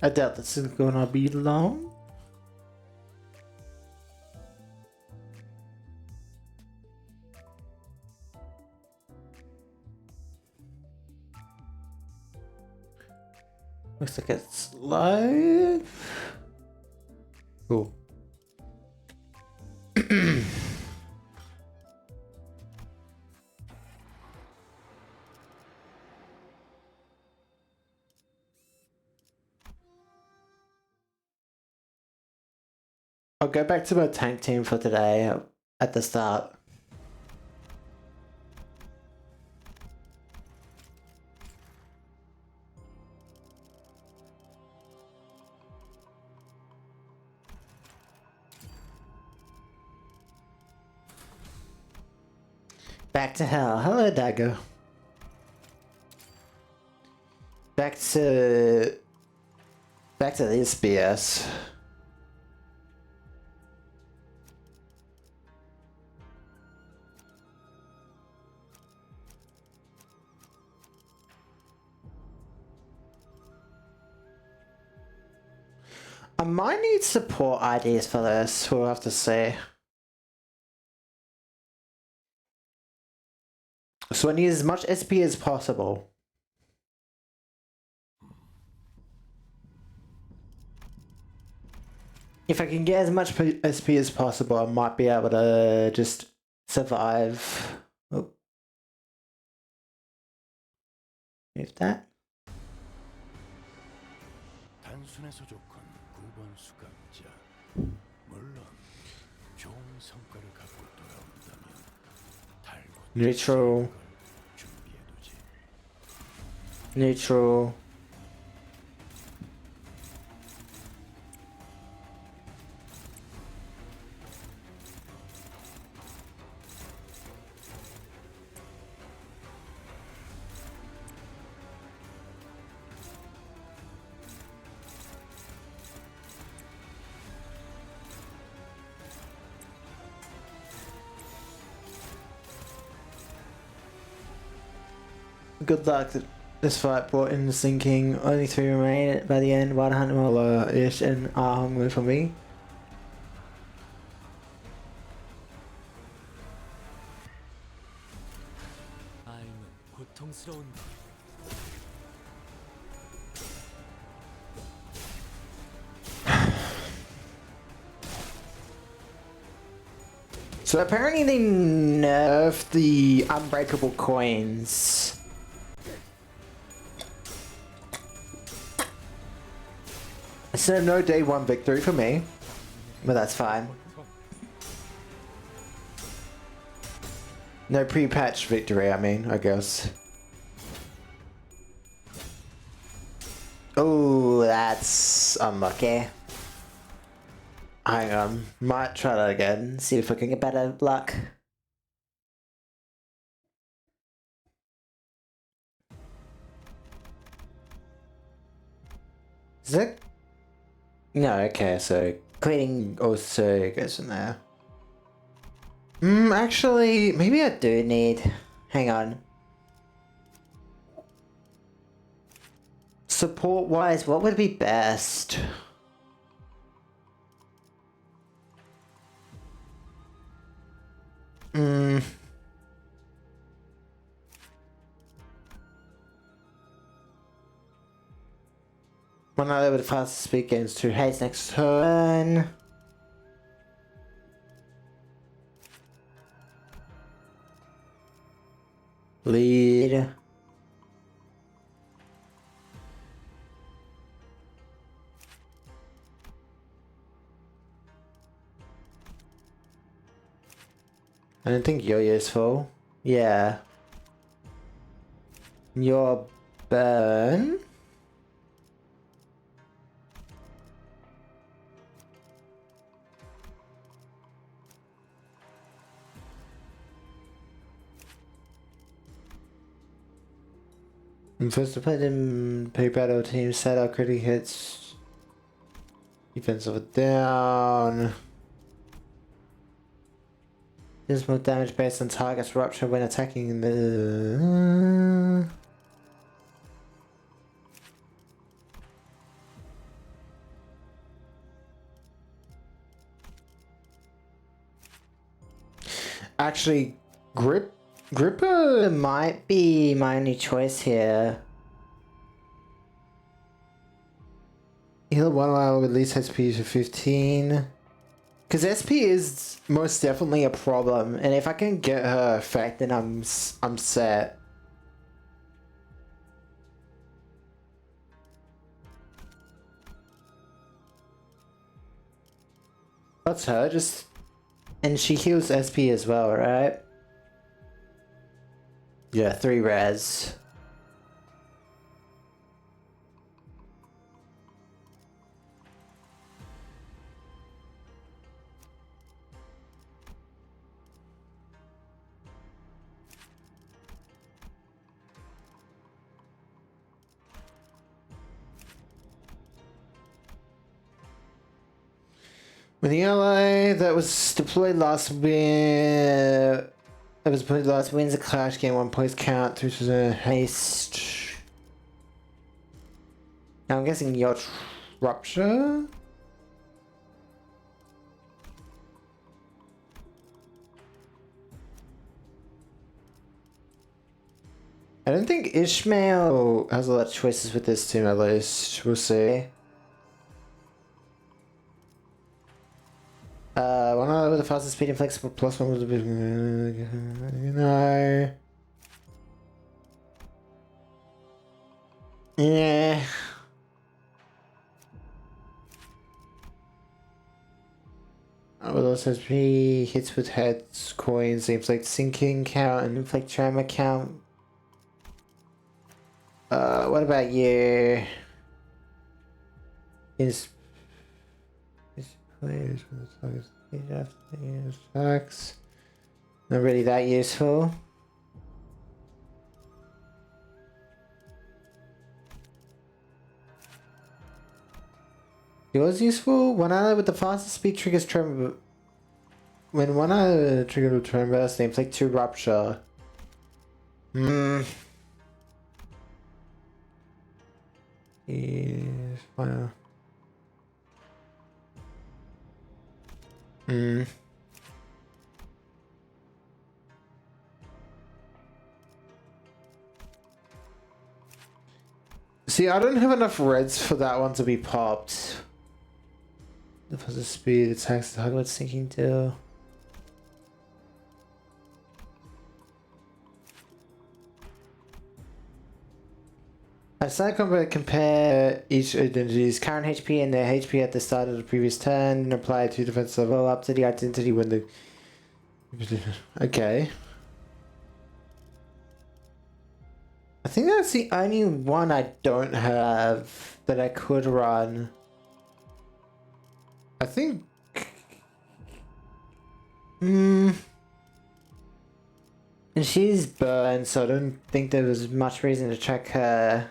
I doubt this is gonna be long. Looks like it's live. Cool. I'll go back to my tank team for today at the start. Back to hell. Hello, Dagger. Back to this BS. I might need support IDs for this, we'll have to see. So I need as much SP as possible. If I can get as much SP as possible, I might be able to just survive. Oh. If that. Neutral. Neutral. Good luck. This fight brought in the sinking. Only 3 remain by the end. 100 more ish and are hungry for me. So apparently they nerfed the unbreakable coins. So no day 1 victory for me, but that's fine. No pre-patch victory, I mean, I guess. Oh, that's unlucky. Hang on, might try that again, see if I can get better luck. Is it? No, okay, so cleaning also goes in there. Actually, maybe I do need... Hang on. Support-wise, what would be best? One out of the fastest speed games to Hayes next turn. Lead. I don't think you're useful. Yeah. Your burn. First to play them pay battle team set out critic hits. Defensive down. Does more damage based on target's rupture when attacking the Actually, Gripper might be my only choice here. Heal one while with least SP to 15. Because SP is most definitely a problem, and if I can get her effect, then I'm set. That's her, just... And she heals SP as well, right? Yeah, 3 res. When the ally that was deployed last wins a clash, gain 1 point count through to haste. Now I'm guessing your rupture. I don't think Ishmael has a lot of choices with this team at least. We'll see. One other with the fastest speed and flexible plus one was a bit, you know. Yeah. With also SP hits with heads, coins, inflict sinking count, and inflict trauma count. What about you? Players with the attacks. Not really that useful. Yours useful? One ally with the fastest speed triggers tremor. When one ally triggers with tremor burst, they inflict 2 rupture. Yes, wow. See, I don't have enough reds for that one to be popped. The fastest speed attacks the target with sinking too. I started combat compare each identity's current HP and their HP at the start of the previous turn and apply 2 defense level up to the identity when the... Okay. I think that's the only one I don't have that I could run. I think... And she's burned, so I don't think there was much reason to check her.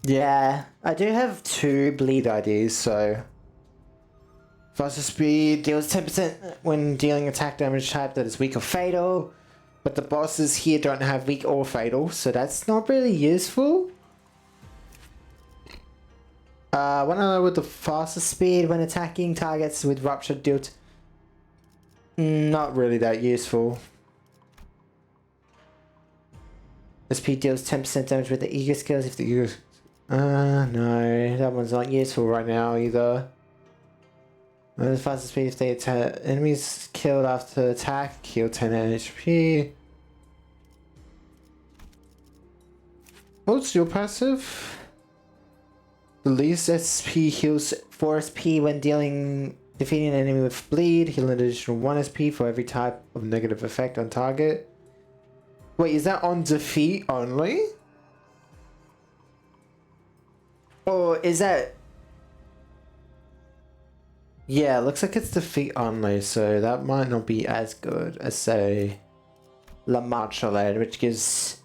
Yeah, I do have 2 bleed IDs, so... Faster speed deals 10% when dealing attack damage type that is weak or fatal. But the bosses here don't have weak or fatal, so that's not really useful. One ally with the fastest speed when attacking targets with rupture deals... Not really that useful. SP deals 10% damage with the eager skills if the eager... no, that one's not useful right now either. The fastest speed if they attack enemies killed after attack, heal 10 HP. What's your passive? The least SP heals 4 SP when defeating an enemy with bleed. Heal an additional 1 SP for every type of negative effect on target. Wait, is that on defeat only? Or is that... Yeah, looks like it's defeat only, so that might not be as good as, say, La Marchelade, which gives...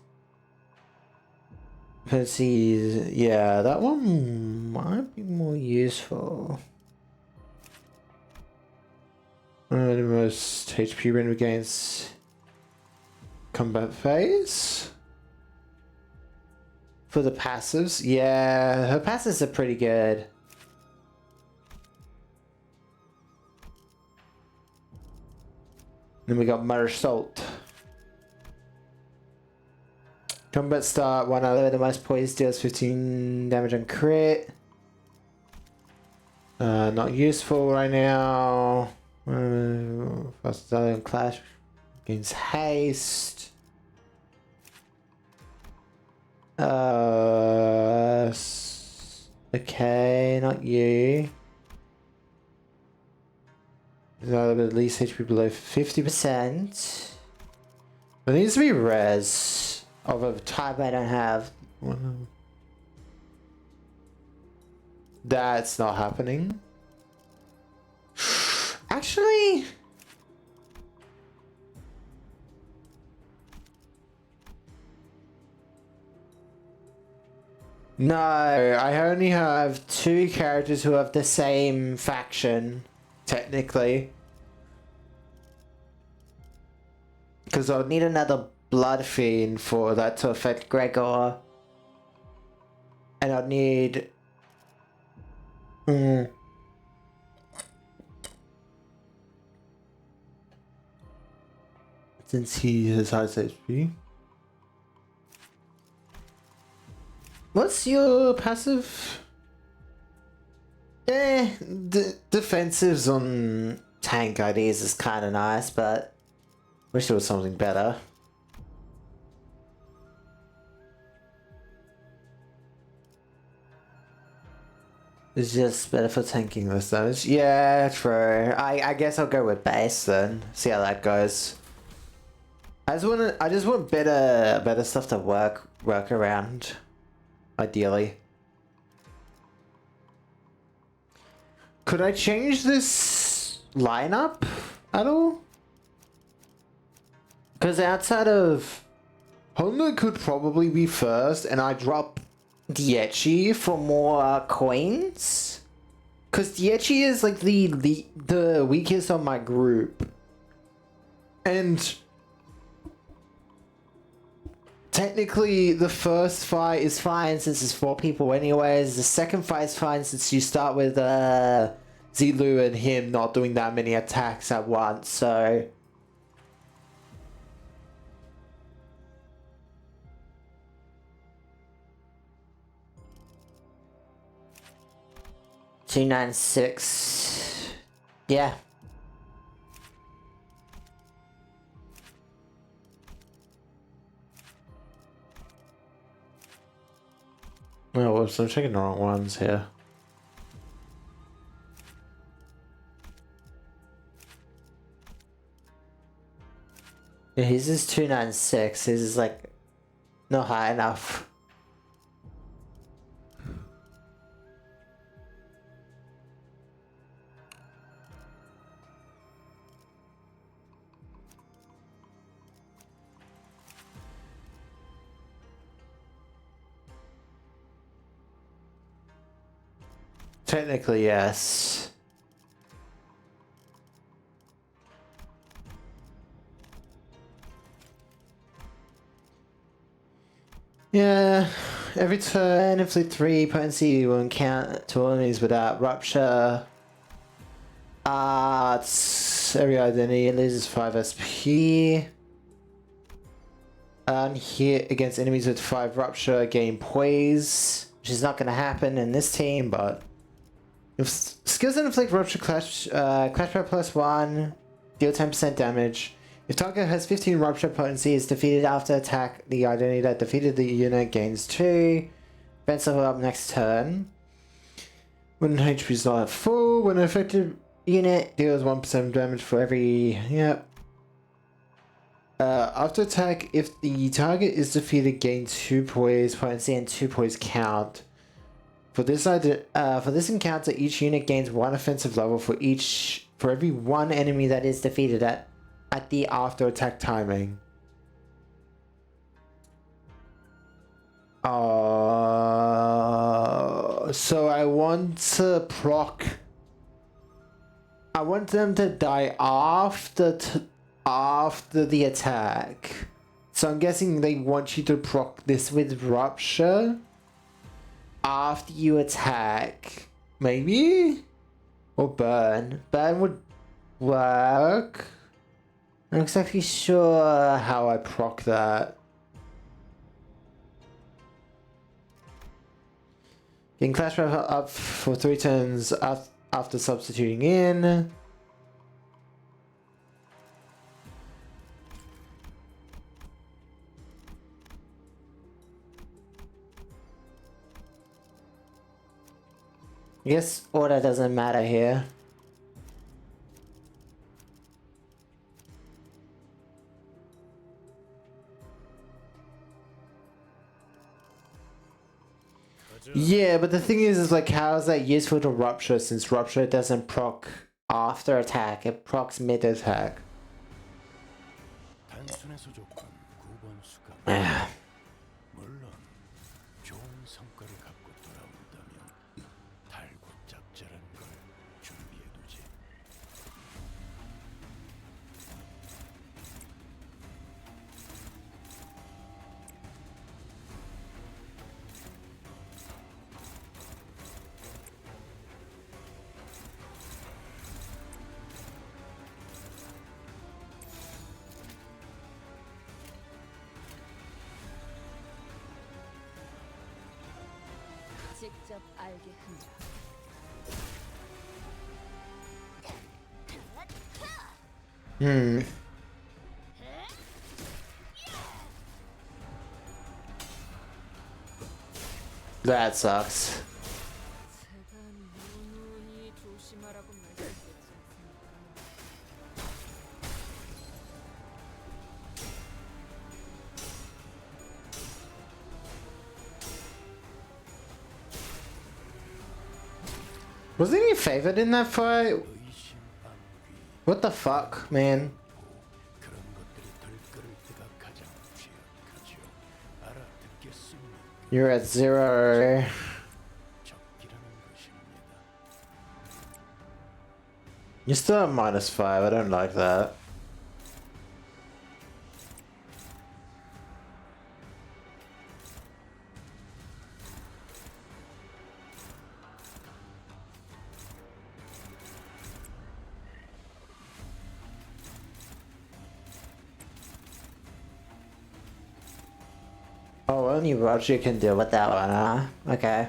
Let's see, yeah, that one might be more useful. The most HP render against combat phase. for the passives. Yeah, her passives are pretty good. Then we got Mother Salt. Combat start, 1 out of the most poise, deals 15 damage on crit. Not useful right now. Fast Stallion Clash gains haste. Okay, not you. At least HP below 50%. There needs to be res of a type I don't have. That's not happening. Actually, no, I only have 2 characters who have the same faction, technically. Because I'll need another Blood Fiend for that to affect Gregor. And I'll need... Since he has high HP. What's your passive? Defensives on tank IDs is kind of nice, but wish there was something better. It's just better for tanking this damage. Yeah, true. I guess I'll go with base then. See how that goes. I just want better stuff to work around. Ideally. Could I change this lineup at all? Because outside of Honda could probably be first, and I drop Diechi for more coins. Because Diechi is like the weakest on my group, and technically the first fight is fine since it's 4 people anyways. The second fight is fine since you start with Zilu and him not doing that many attacks at once, so... $296. Yeah. Oh, whoops, I'm checking the wrong ones here. Yeah, his is 296. His is like not high enough. Technically, yes. Yeah, every turn, inflict 3 potency will encounter 2 enemies without rupture. Every identity loses 5 SP. Hit against enemies with 5 rupture, gain poise, which is not going to happen in this team, but... If skills that inflict rupture clash power +1, deal 10% damage. If target has 15 rupture potency, is defeated after attack. The identity that defeated the unit gains 2. Events level up next turn. When HP is not at full, when an affected unit deals 1% damage for every... Yep. After attack, if the target is defeated, gain 2 poise potency and 2 poise count. For this encounter, each unit gains 1 offensive level for every 1 enemy that is defeated at the after attack timing. So I want to proc. I want them to die after the attack. So I'm guessing they want you to proc this with rupture. after you attack. Maybe? Or burn. Burn would work. I'm not exactly sure how I proc that. Getting Clash Rifle up for 3 turns after substituting in. I guess order doesn't matter here. Yeah, but the thing is like, how is that useful to Rupture since Rupture doesn't proc after attack, it procs mid attack. 직접 알게 한다. That sucks. 제가 누누이 조심하라고 말씀드렸지 Wasn't he favored in that fight? What the fuck, man? You're at 0. You're still at -5. I don't like that. Oh, only Roger can deal with that one, huh? Okay.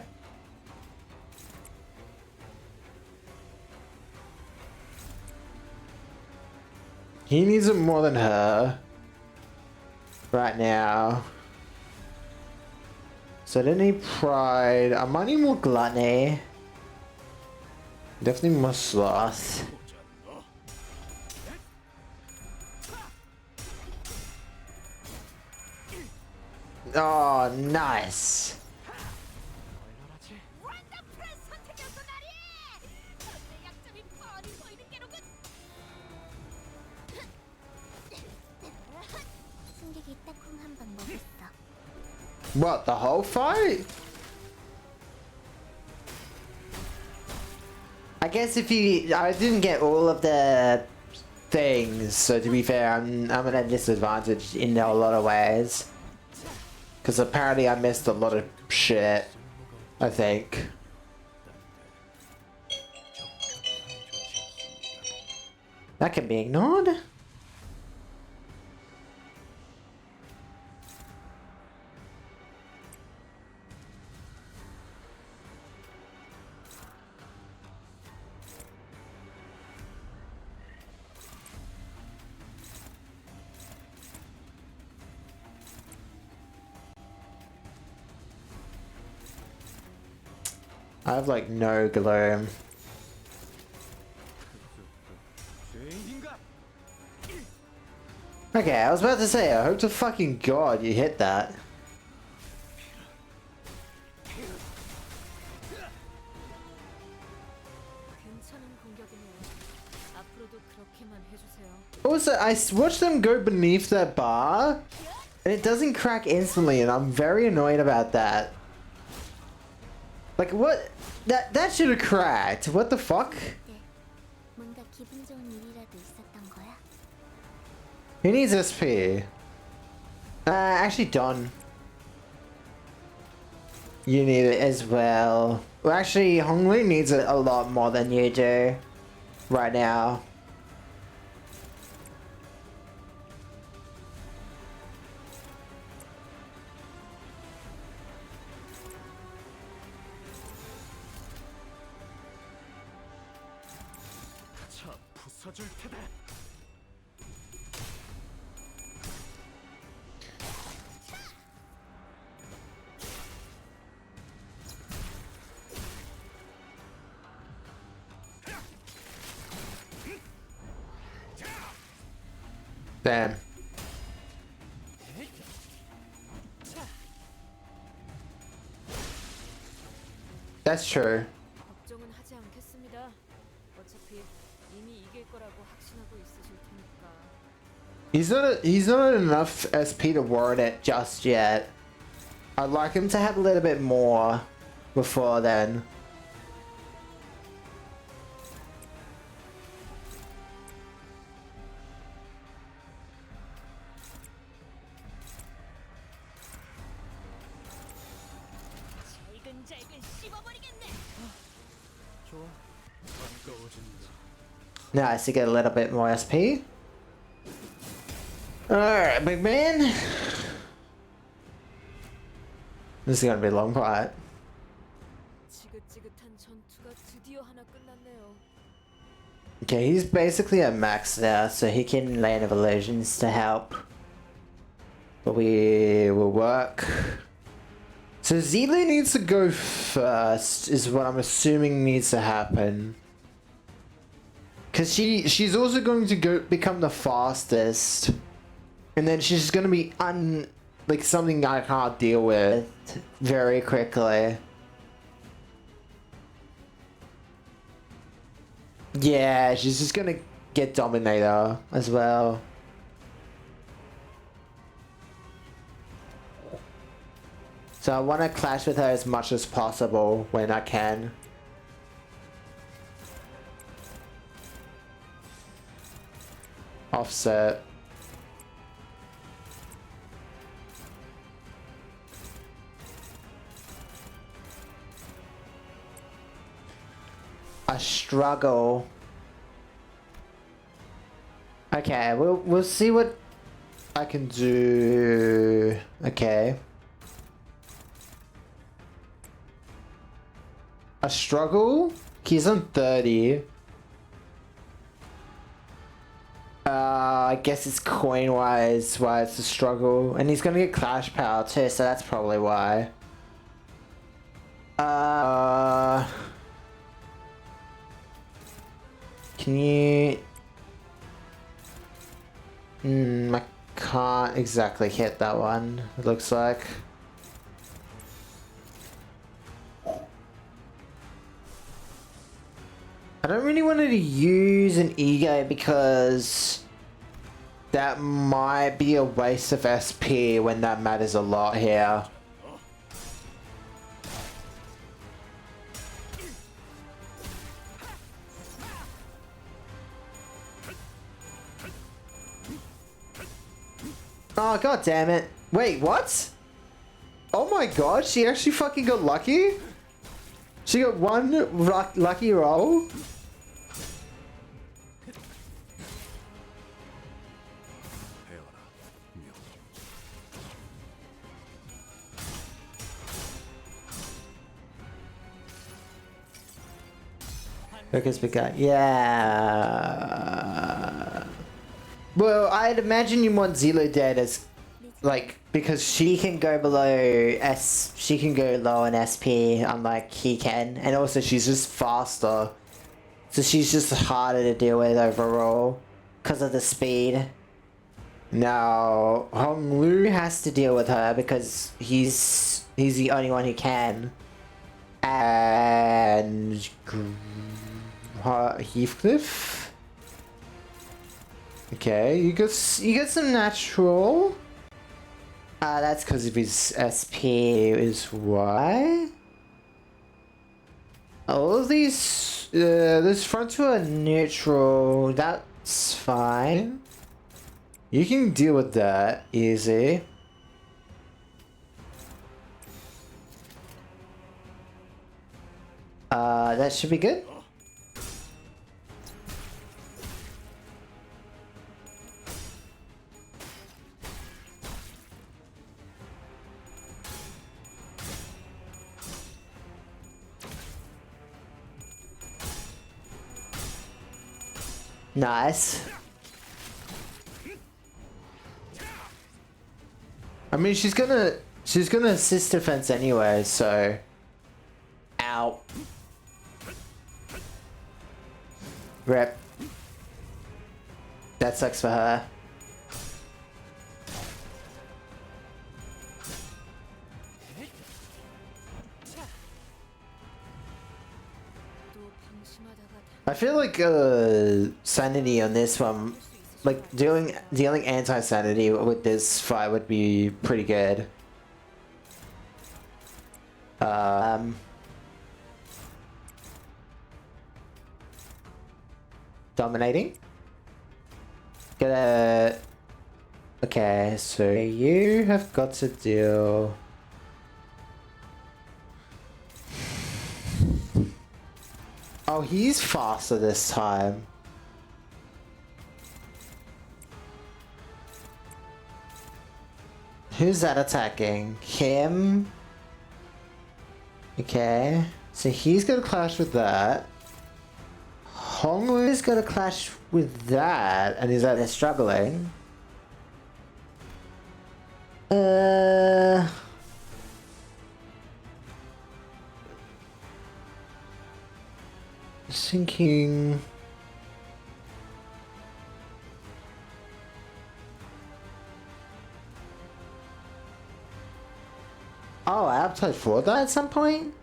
He needs it more than her. Right now. So I don't need Pride. I might need more Gluttony. Definitely more Sloth. Oh, nice. What, the whole fight? I guess if you... I didn't get all of the things, so to be fair, I'm at a disadvantage in a lot of ways. Because apparently I missed a lot of shit, I think. That can be ignored. I have like no gloom. Okay, I was about to say, I hope to fucking god you hit that. Also, I watched them go beneath that bar, and it doesn't crack instantly, and I'm very annoyed about that. Like, what? That should have cracked. What the fuck? Who needs SP? Actually, Don. You need it as well. Well, actually, Honglu needs it a lot more than you do right now. 차 부숴줄 테다. Damn. That's true. 걱정은 하지 않겠습니다. 어차피 이미 이길 거라고 확신하고 있으실 테니까. He's not enough SP to warrant it just yet. I'd like him to have a little bit more before then. 잘근잘근 씹어버리겠네. 좋아. 반가워진다. Nice to get a little bit more SP. Alright, big man. This is gonna be a long fight. 지긋지긋한 전투가 드디어 하나 끝났네요. Okay, he's basically at max now, so he can land of illusions to help. But we will work. So Zilu needs to go first, is what I'm assuming needs to happen. Cause she's also going to go become the fastest. And then she's gonna be like something I can't deal with very quickly. Yeah, she's just gonna get Dominator as well. So I want to clash with her as much as possible when I can. Offset. I struggle. Okay, we'll see what I can do. Okay. A struggle? He's on 30. I guess it's coin wise why it's a struggle. And he's gonna get Clash Power too, so that's probably why. Can you... I can't exactly hit that one, it looks like. I don't really want to use an ego because that might be a waste of SP when that matters a lot here. Oh, god damn it. Wait, what? Oh my god, she actually fucking got lucky? She got one lucky roll? Focus begun. Yeah. Well, I'd imagine you want Zilo dead as, like, because she can go below she can go low in SP, unlike he can, and also she's just faster, so she's just harder to deal with overall, because of the speed. Now, Honglu has to deal with her because he's the only one who can, and Heathcliff. Okay, you get some natural. That's because of his SP is why. All of these, this front two are neutral. That's fine. You can deal with that easy. That should be good. Nice. I mean, she's gonna assist defense anyway, so. Ow. Rip. That sucks for her. I feel like sanity on this one, like dealing anti-sanity with this fight would be pretty good. Dominating. Gonna. Okay, so you have got to deal. Oh, he's faster this time. Who's that attacking? Him? Okay. So he's gonna clash with that. Honglu is gonna clash with that, and is that they're struggling? Thinking. Oh, I applied for that at some point?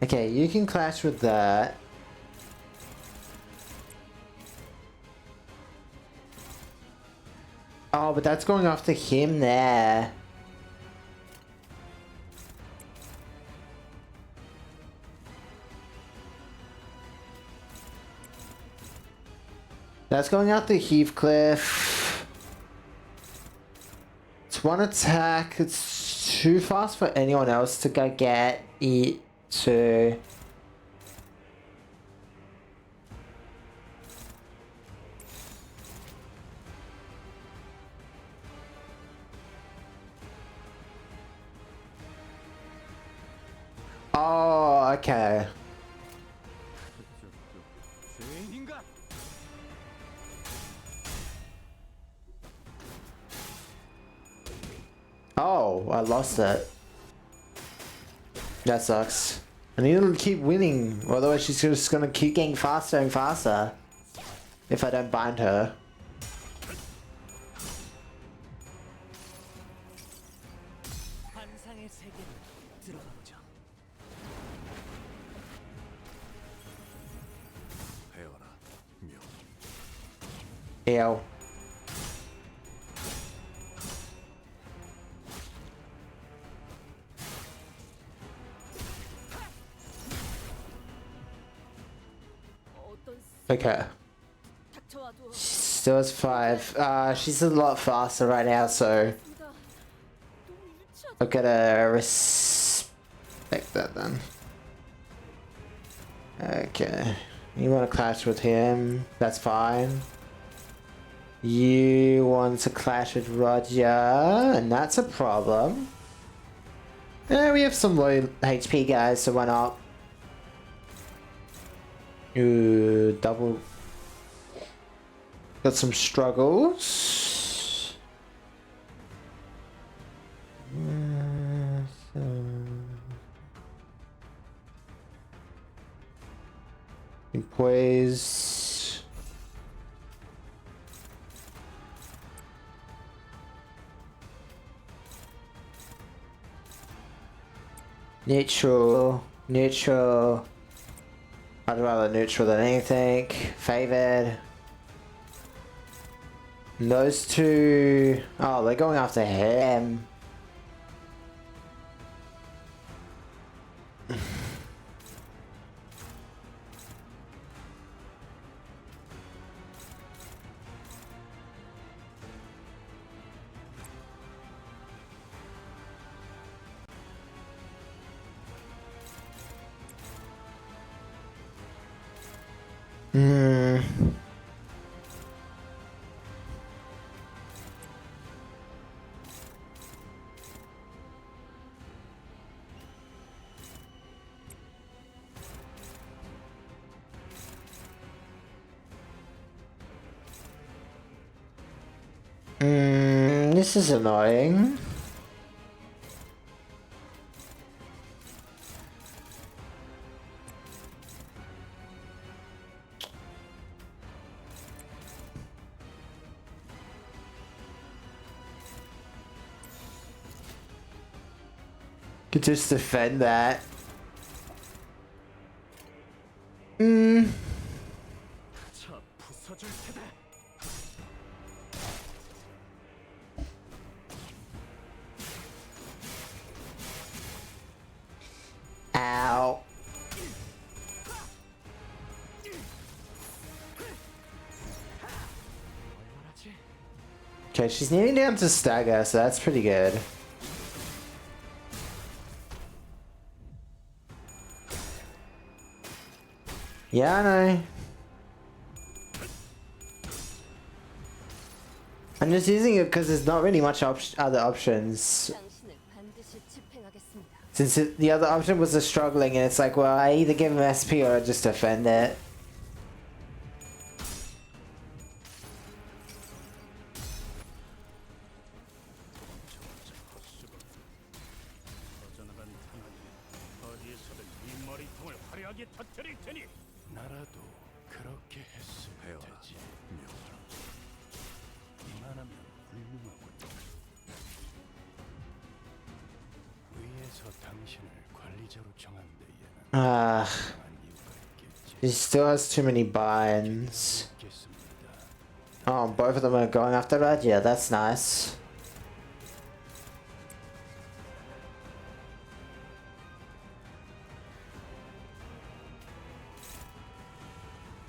Okay, you can clash with that. Oh, but that's going after him there. That's going after Heathcliff. It's one attack. It's too fast for anyone else to go get it to. Oh, okay. 죄인인가? Oh, I lost it. That sucks. I need to keep winning, otherwise she's just gonna keep getting faster and faster. If I don't bind her. 환상의 세계로 들어가 보자. 배워라, 명. Ew. Okay. Still has 5. She's a lot faster right now, so I've gotta respect that then. Okay. You want to clash with him? That's fine. You want to clash with Roger, and that's a problem. Yeah, we have some low HP guys, so why not? Ooh, double. Got some struggles. Poise. Neutral. Neutral. I'd rather neutral than anything. Favored. And those two. Oh, they're going after him. Hmm. This is annoying. Could just defend that. 자, 부서질 테다. Ow. 얼마나지? Okay, she's nearly down to stagger, so that's pretty good. Yeah, I know. I'm just using it because there's not really much other options. 당신을 반드시 집행하겠습니다. Since the other option was the struggling, and it's like, well, I either give him SP or I just defend it. 퍼져나간 탄환이 어디에서든 이 머리통을 화려하게 터뜨릴 테니 나라도 그렇게 했으면 되지. 묘라. 이만하면 훌륭하군. 위에서 당신을 관리자로 정한 데에는 강한 이유가 있겠지. He still has too many binds. 있겠습니다. Oh, both of them are going after that? Yeah, that's nice.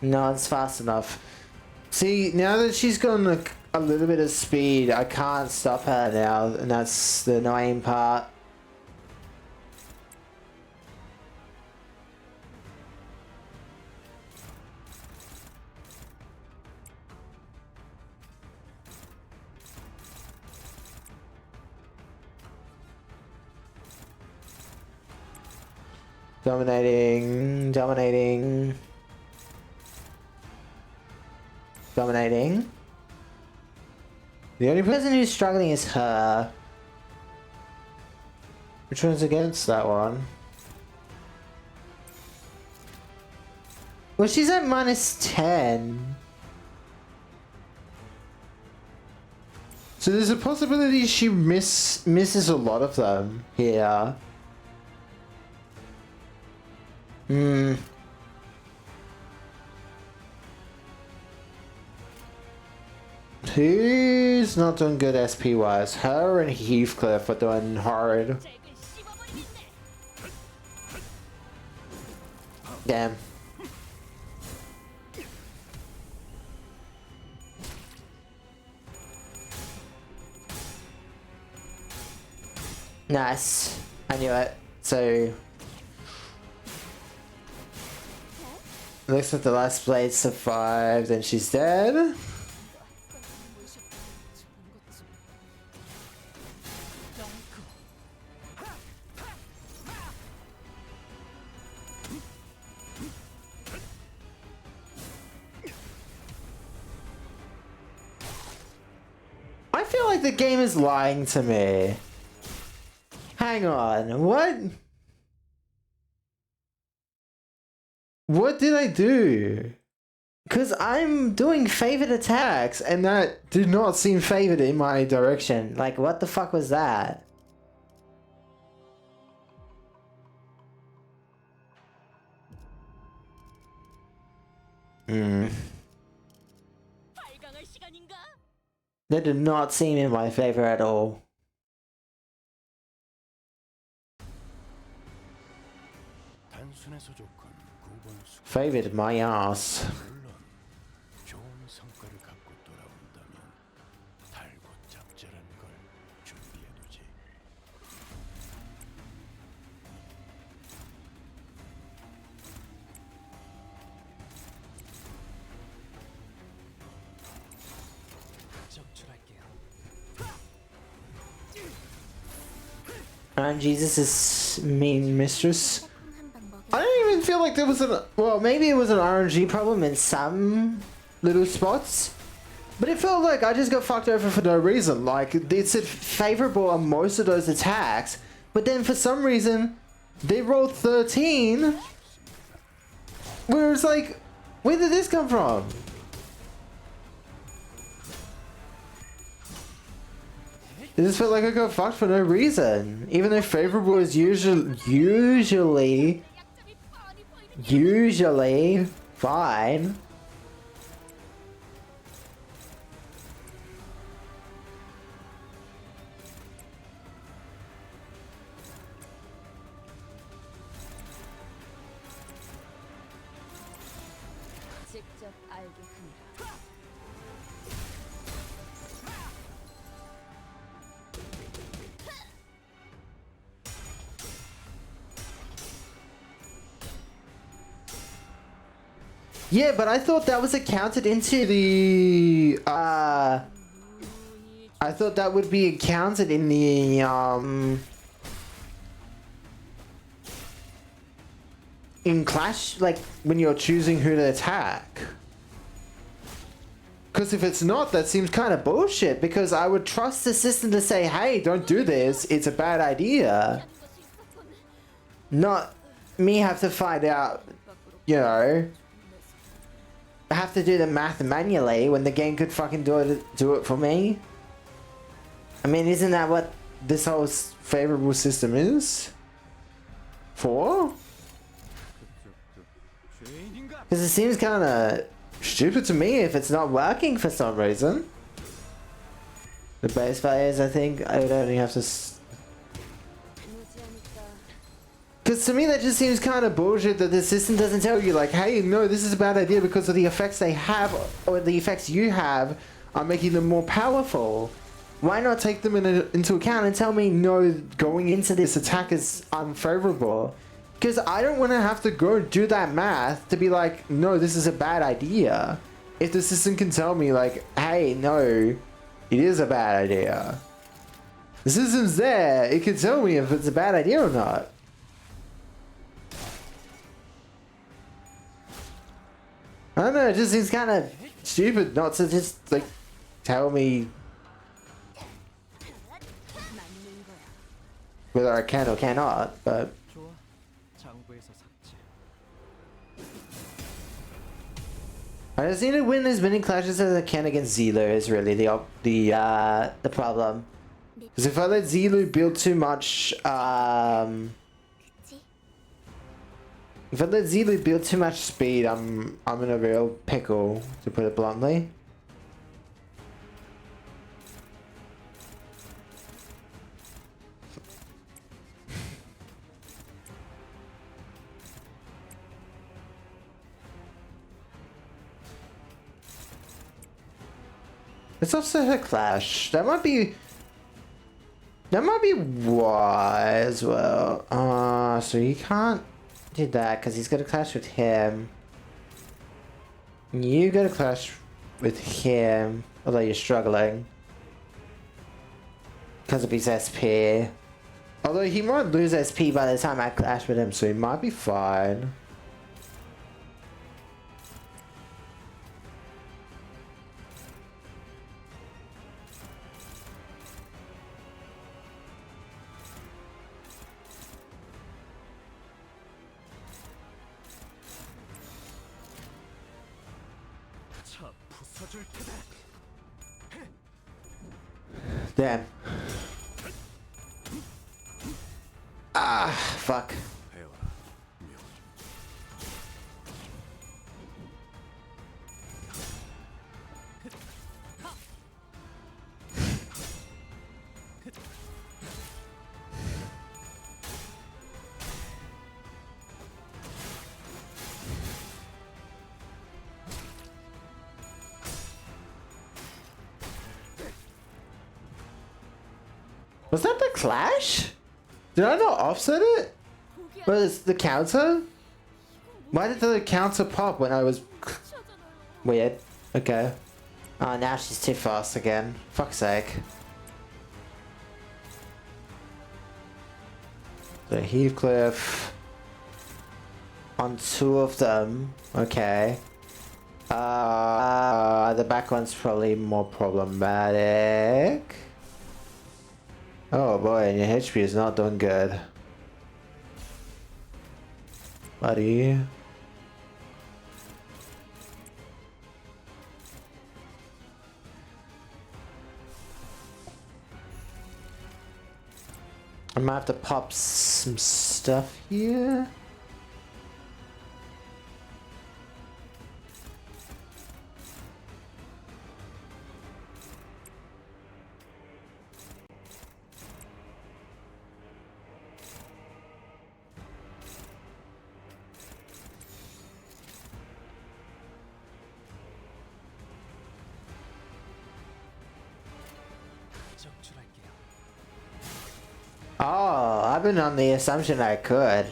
No, it's fast enough. See, now that she's got a little bit of speed, I can't stop her now, and that's the annoying part. Dominating, dominating. Dominating. The only person who's struggling is her. Which one's against that one? Well, she's at -10. So there's a possibility she misses a lot of them here. Who's not doing good SP wise? Her and Heathcliff are doing hard. 잭을 씹어버리겠네. Damn. Nice. I knew it. So looks like the last blade survived and she's dead. I feel like the game is lying to me. Hang on, what? What did I do? Because I'm doing favored attacks and that did not seem favored in my direction. Like, what the fuck was that? 발광할 시간인가? That did not seem in my favor at all. 단순해서 좋건 구본수 Favored my ass. 물론 좋은 성과를 갖고 돌아온다면 달고 잡절한 걸 준비해두지. Jesus' main mistress. I don't even feel like there was an... Well, maybe it was an RNG problem in some little spots. But it felt like I just got fucked over for no reason. Like, it said favorable on most of those attacks. But then for some reason, they rolled 13. Where it's like, where did this come from? It just felt like I got fucked for no reason. Even though favorable is usually fine. 직접 알게 합니다. Yeah, but I thought that was accounted into the I thought that would be accounted in the in Clash, like when you're choosing who to attack. Because if it's not, that seems kind of bullshit, because I would trust the system to say, hey, don't do this, it's a bad idea. Not me have to find out, you know. I have to do the math manually when the game could fucking do it for me. I mean, isn't that what this whole favorable system is for? Because it seems kind of stupid to me if it's not working for some reason. The base values, I think I would only have to... Because to me that just seems kind of bullshit that the system doesn't tell you like, hey, no, this is a bad idea because of the effects they have, or the effects you have are making them more powerful. Why not take them into account and tell me, no, going into this attack is unfavorable? Because I don't want to have to go do that math to be like, no, this is a bad idea. If the system can tell me like, hey, no, it is a bad idea. The system's there, it can tell me if it's a bad idea or not. I don't know, it just seems kind of stupid not to just, like, tell me whether I can or cannot, but... I just need to win as many clashes as I can against Zelu is really the problem. Because if I let Zelu build too much, if I let Zelu build too much speed, I'm in a real pickle, to put it bluntly. Let's offset her clash. That might be why as well. So he can't do that because he's got to clash with him. You got to clash with him, although you're struggling because of his SP. Although he might lose SP by the time I clash with him, so he might be fine. Damn. Ah, fuck. Was that the clash? Did I not offset it? Was the counter? Why did the counter pop when I was... Weird. Okay. Oh, now she's too fast again. Fuck's sake. The Heathcliff on two of them. Okay. The back one's probably more problematic. Oh boy, your HP is not doing good, buddy. I might have to pop some stuff here. Oh, I've been on the assumption I could.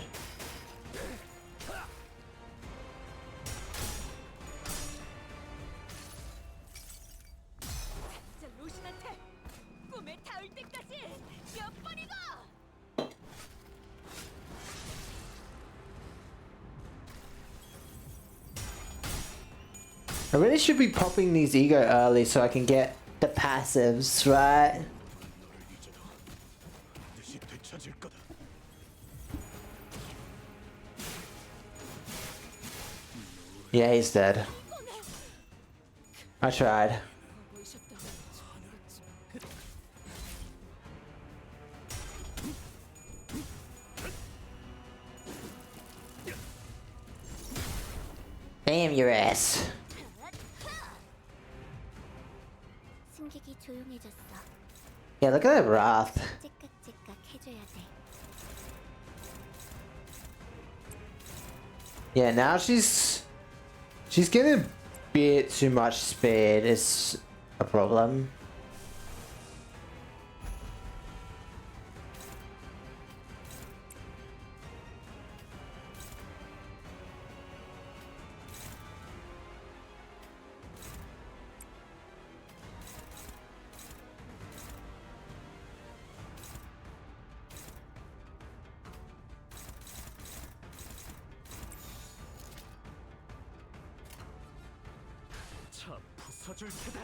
진짜 루신한테 꿈에 닿을 때까지 몇 번이고. I really should be popping these ego early so I can get the passives, right? 반드시 되찾을 거다. Yeah, he's dead. I tried. 보이셨다면 잘했지. Damn your ass. 승객이 조용해졌어. Yeah, look at that wrath. 째깍째깍 해줘야 돼. Yeah, now she's getting a bit too much speed. Is a problem. 차 부서질 테다.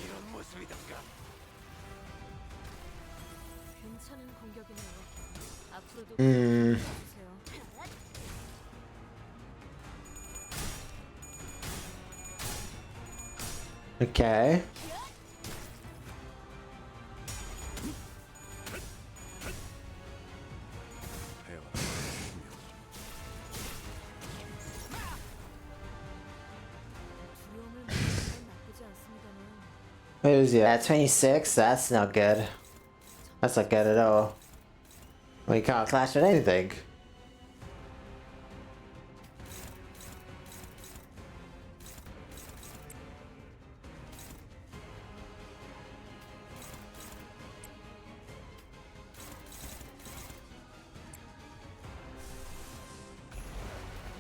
이런 모습이던가. 괜찮은 공격이네요. 앞으로도 Hmm. 해주세요. Okay. 두려움을 먹는 건 나쁘지 않습니다만. What was he at? 26? That's not good. That's not good at all. Well, you can't clash with anything.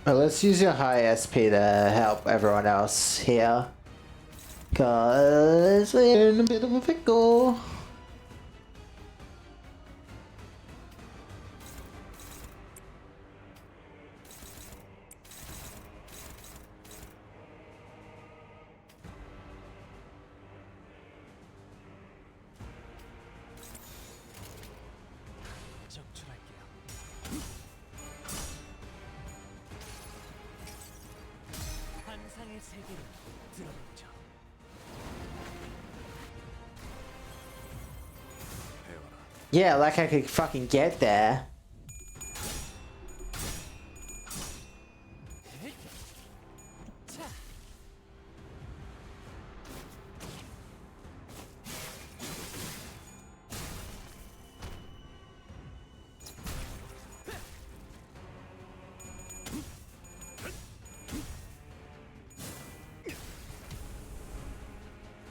Well, let's use your high SP to help everyone else here. Cause we're in a bit of a pickle. 적출할게요. 환상의 세계로 들어오죠. Yeah, like I could fucking get there.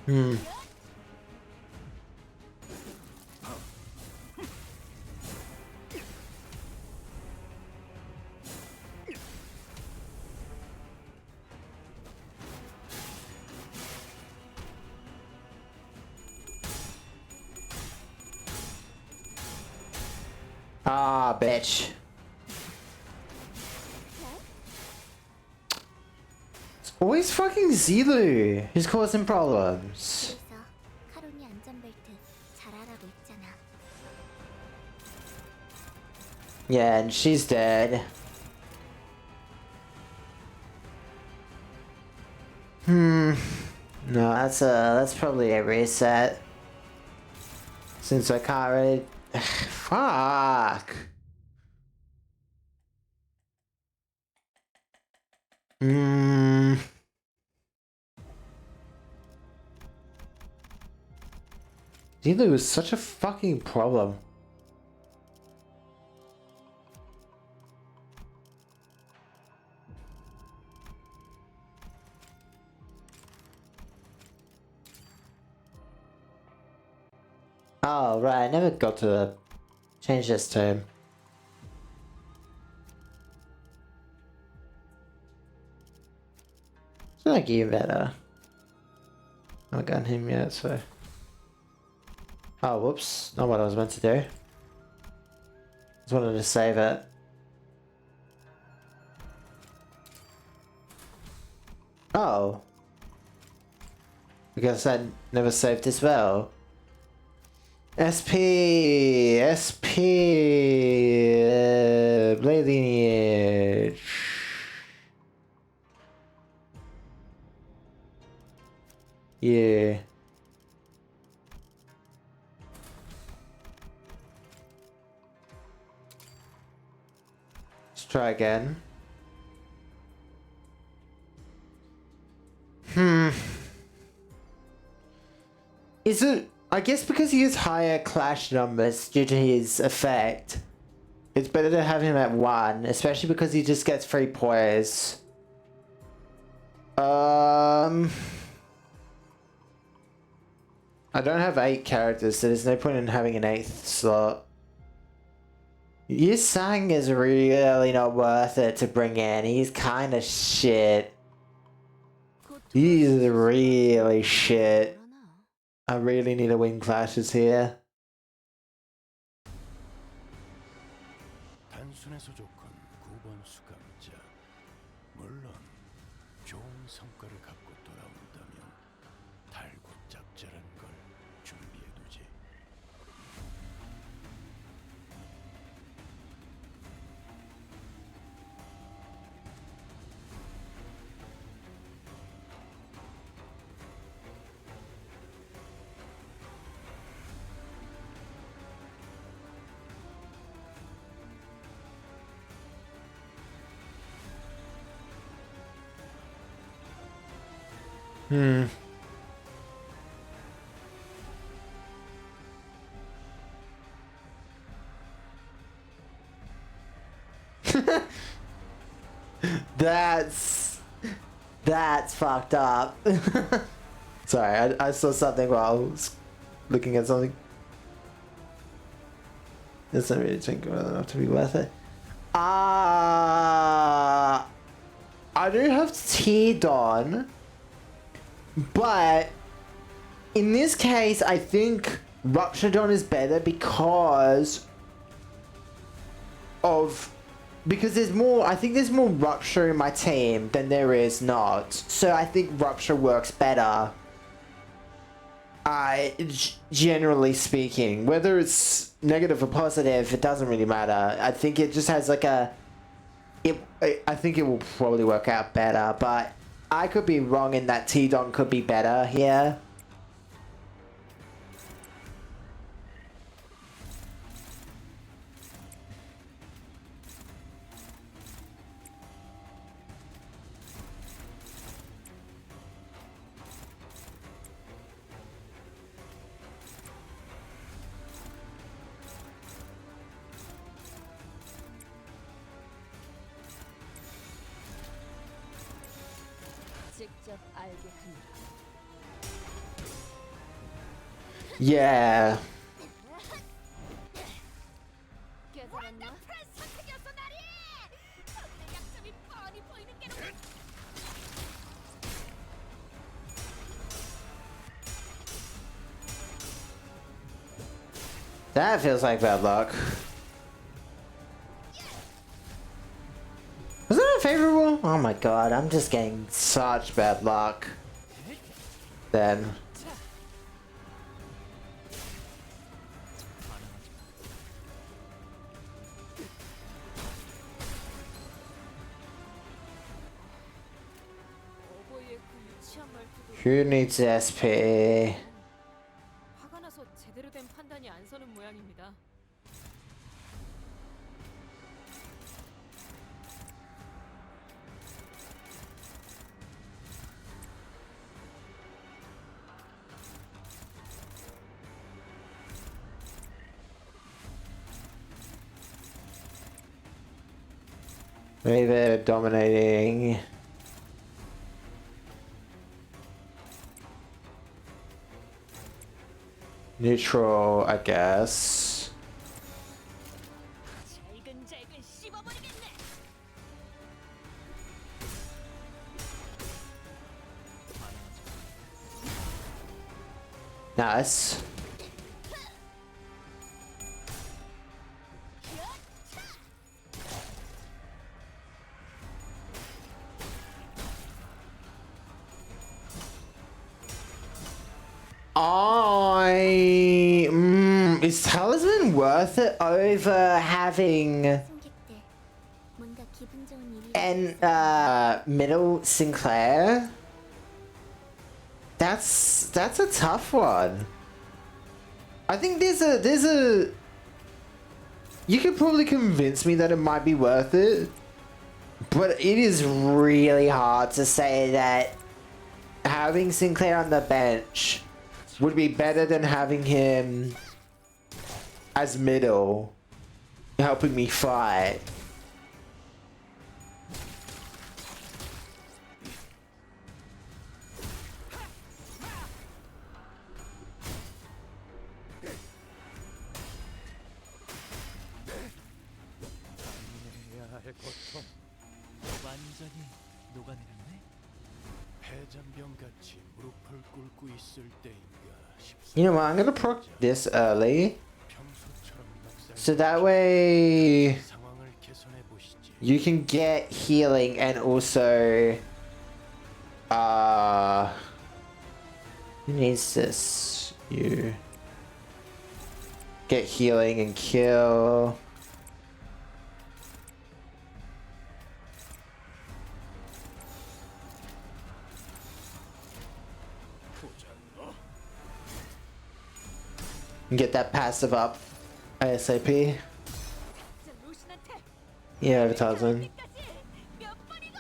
Hmm. Ah, bitch. It's always fucking Zilu who's causing problems. 그래서 카론이 안전벨트 잘하라고 했잖아. Yeah, and she's dead. No, that's probably a reset. Since I can't really fuck. Zilu was such a fucking problem. Oh, right, I never got to change this to him. It's not even better. I haven't gotten him yet, so... Oh, whoops. Not what I was meant to do. Just wanted to save it. Oh. I guess I never saved as well. SP, Blade Lineage. Yeah. Let's try again. Is it... I guess because he has higher clash numbers due to his effect, it's better to have him at 1, especially because he just gets free poise. I don't have 8 characters, so there's no point in having an 8th slot. Yusang is really not worth it to bring in. He's kind of shit. He's really shit. I really need to win clashes here. 단순해서 조건 9번 수감자. 물론 좋은 성과를 갖고 돌아온다면 달고 짭짤한 걸 준비해두지. That's fucked up. Sorry, I saw something while I was looking at something. It's not really drink well enough to be worth it. I do have T-Don, but in this case, I think Rupturedon is better because there's more. I think there's more Rupture in my team than there is not. So I think Rupture works better. Generally speaking, whether it's negative or positive, it doesn't really matter. I think it just has like a. I think it will probably work out better, but I could be wrong in that T-Don could be better here. 직접 알게 한다. Yeah. 깨달았나? That feels like bad luck. favorable? Oh my god, I'm just getting such bad luck. Then. 어버이의 그 유치한 말투도 Who needs SP? 화가 나서 제대로 된 판단이 안 서는 모양입니다. Maybe they're dominating. Neutral, I guess. 잘근잘근 씹어버리겠네. Nice. Is Talisman worth it over having 승객들, 뭔가 기분 좋은 일이 an middle Sinclair? That's a tough one. I think there's a you could probably convince me that it might be worth it, but it is really hard to say that having Sinclair on the bench would be better than having him as middle, helping me fight. 해야 할 고통 완전히 녹아내렸네. 폐잔병같이 무릎을 꿇고 있을 때인가 싶습니다. You know what? I'm gonna proc this early, 평소처럼 넉살 so that way 상황을 개선해 보시지. you can get healing and also who needs this? You get healing and kill. And get that passive up ASAP. 진짜 루신한테 Yeah, advertisement. 몇 번이고?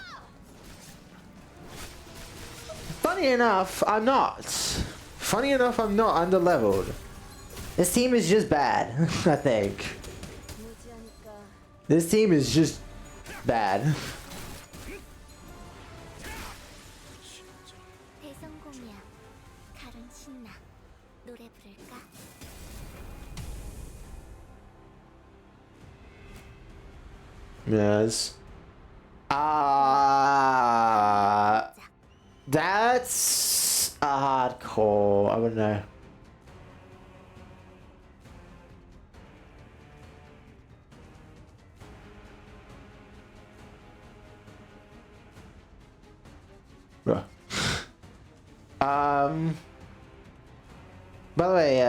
Funny enough, I'm not. Funny enough, I'm not underleveled. This team is just bad, I think. 무지하니까 This team is just bad. 대성공이야. 칼은 신나. 노래 부를까? Yes. That's a hard call. I don't know. Bruh. By the way,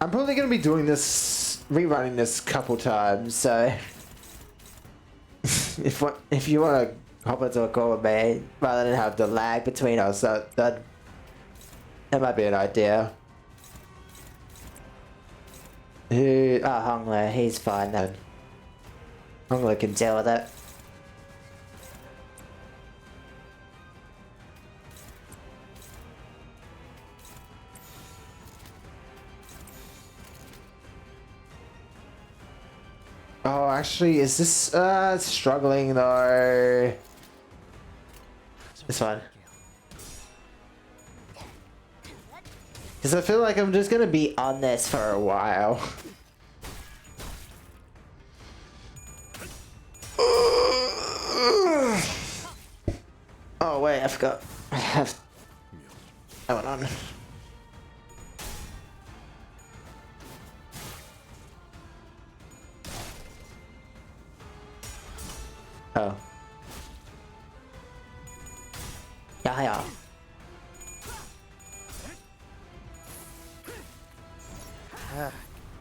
I'm probably gonna be doing this, rerunning this a couple times, so if you want to hop into a call with me rather than have the lag between us, that might be an idea. Who? Ah, Hongler, he's fine then. Hongler can deal with it. Oh, actually, is this struggling though? This one. Because I feel like I'm just gonna be on this for a while. Oh wait, I forgot. I have that one on.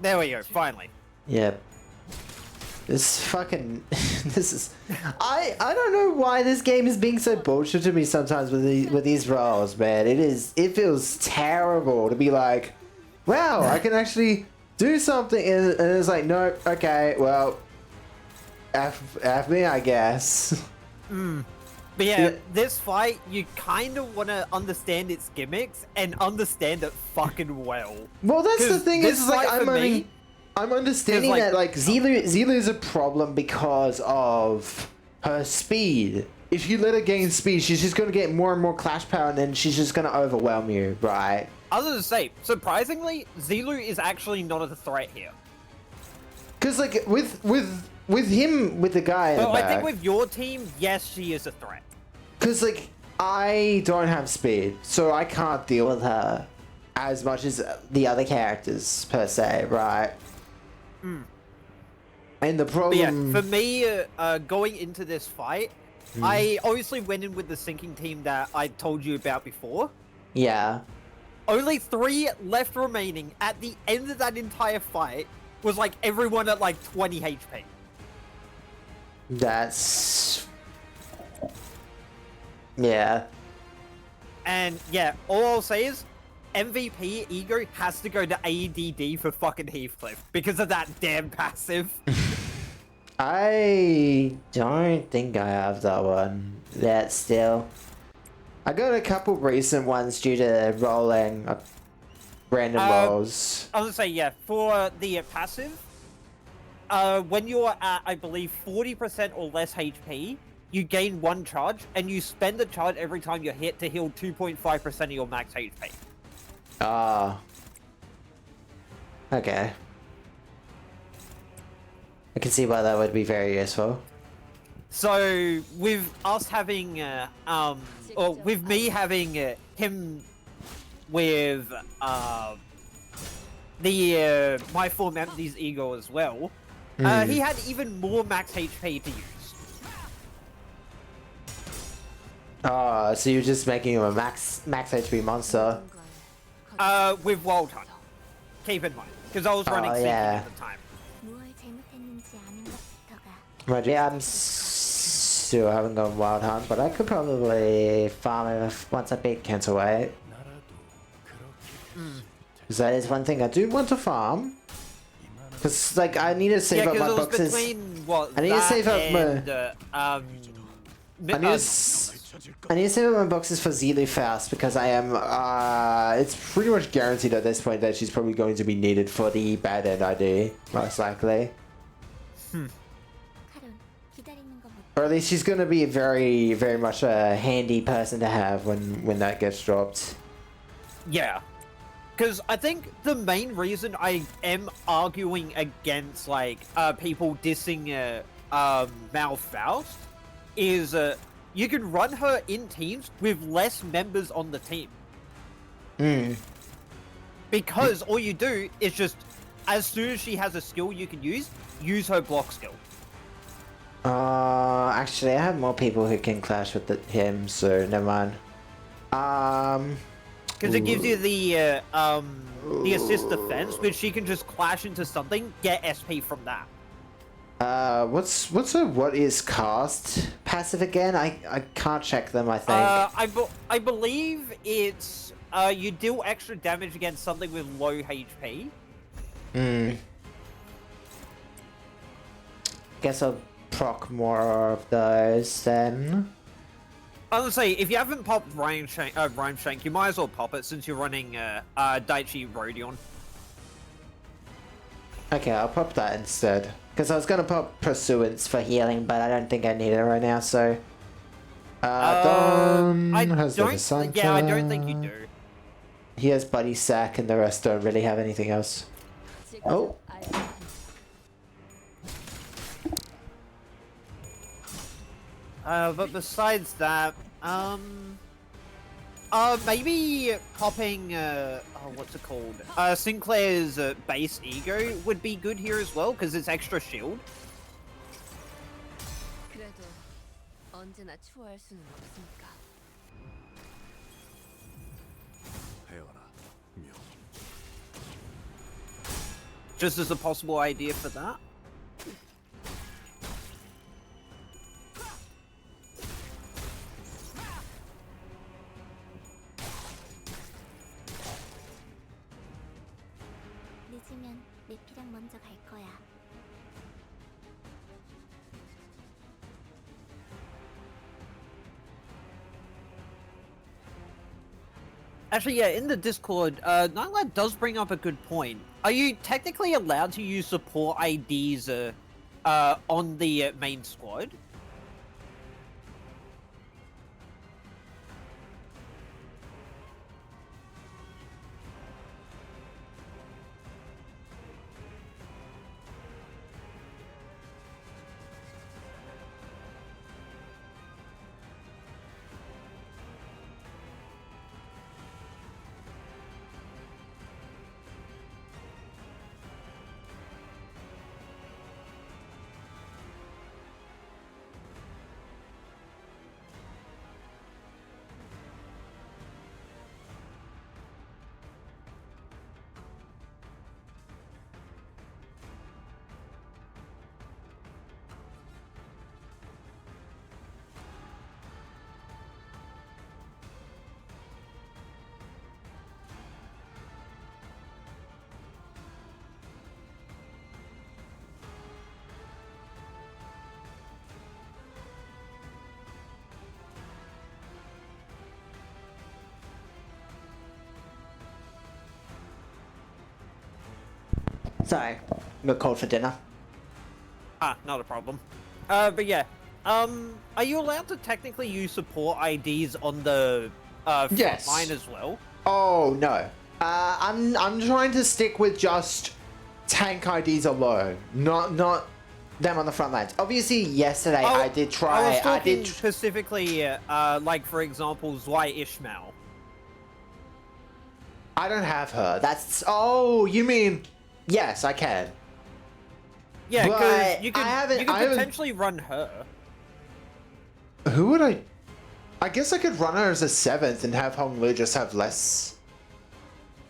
There we go. Finally. Yep. This fucking this is I don't know why this game is being so bullshit to me sometimes with these roles, man. It feels terrible to be like, wow, I can actually do something, and it's like, nope, okay, well, F me, I guess. But yeah, this fight, you kind of want to understand its gimmicks and understand it fucking well. Well, that's the thing, this is like fight for me, I'm understanding like- that like Zilu is a problem because of her speed. If you let her gain speed, she's just gonna get more and more clash power, and then she's just gonna overwhelm you, right? I was gonna say, surprisingly, Zilu is actually not a threat here. Cause like with him, with the guy in the But back, I think with your team, yes, she is a threat. cause like I don't have speed, so I can't deal with her as much as the other characters per se, right? And the But problem, yeah, for me, going into this fight, I obviously went in with the sinking team that I told you about before. yeah, Only 3 left remaining at the end of that entire fight was like everyone at like 20 HP. that's yeah. And yeah, all I'll say is MVP Ego has to go to ADD for fucking Heathcliff because of that damn passive. I don't think I have that one yet still. I got a couple recent ones due to rolling random rolls. I was gonna say, yeah, for the passive, when you're at, I believe, 40% or less HP, you gain 1 charge, and you spend the charge every time you're hit to heal 2.5% of your max HP. Ah. Okay. I can see why that would be very useful. So, with us having, or with me having him with, my form Empty's Ego as well, he had even more max HP to use. Ah, so you're just making him a max HP monster. With Wild Hunt. Keep in mind, because I was running Sinking yeah. at the time. 무엇 잘못했는지 아는 것부터가 Right, yeah, I'm still haven't gone Wild Hunt, but I could probably farm it once I beat Canto. 나라도 그렇게 Because that is one thing I do want to farm. Because like I need to save Yeah, up my because it was boxes. between what I need to that save up and, I need to save up my boxes for Zilu fast because I am. It's pretty much guaranteed at this point that she's probably going to be needed for the bad end ID, most likely. 카론 기다리는 거 못. Or at least she's going to be very, very much a handy person to have when that gets dropped. Yeah. Because I think the main reason I am arguing against, like, people dissing Mal Faust is you can run her in teams with less members on the team. Because all you do is just, as soon as she has a skill you can use her block skill. Actually, I have more people who can clash with him, so never mind. Because it gives you the assist defense, which she can just clash into something, get SP from that. What's a what is cast passive again? I can't check them, I think. I believe it's you deal extra damage against something with low HP. Guess I'll proc more of those then. I was gonna say, if you haven't popped Rhyme Shank, you might as well pop it since you're running Daichi Rodion. Okay, I'll pop that instead. Because I was gonna pop Pursuance for healing, but I don't think I need it right now, so... Don has the Santa. Yeah, I don't think you do. He has Buddy Sack, and the rest don't really have anything else. Oh! But besides that, maybe popping, what's it called? Sinclair's base ego would be good here as well, because it's extra shield. 그래도 언제나 추월할 수는 없으니까. 헤어라 묘 Just as a possible idea for that. 늦으면 내피랑 먼저 갈 거야. Actually, yeah, in the Discord, Nightlight does bring up a good point. Are you technically allowed to use support IDs on the main squad? Sorry, got called for dinner. Ah, not a problem. But yeah, are you allowed to technically use support IDs on the front Yes. line as well? Oh no. I'm trying to stick with just tank IDs alone, not them on the front lines. Obviously, yesterday I did try. I was talking specifically, like for example, Zwei Ishmael. I don't have her. That's. Oh, you mean? Yes, I can. Yeah, But because you could, I haven't- you could I haven't- potentially run her. Who would I? I guess I could run her as a 7th and have Hong Lu just have less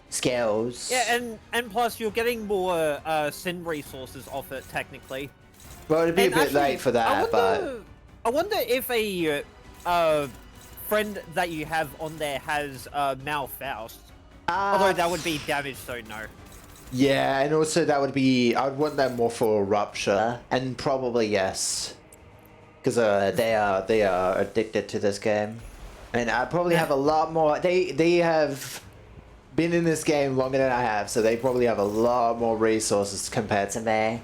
skills. Yeah, and plus you're getting more sin resources off it technically. Well, it'd be And a bit actually, late for that, I wonder if a friend that you have on there has Malfaust. Although that would be damage, so no. Yeah, and also that would be. I'd want that more for Rupture, and probably yes, because they are addicted to this game, and I probably have a lot more. They have been in this game longer than I have, so they probably have a lot more resources compared to me.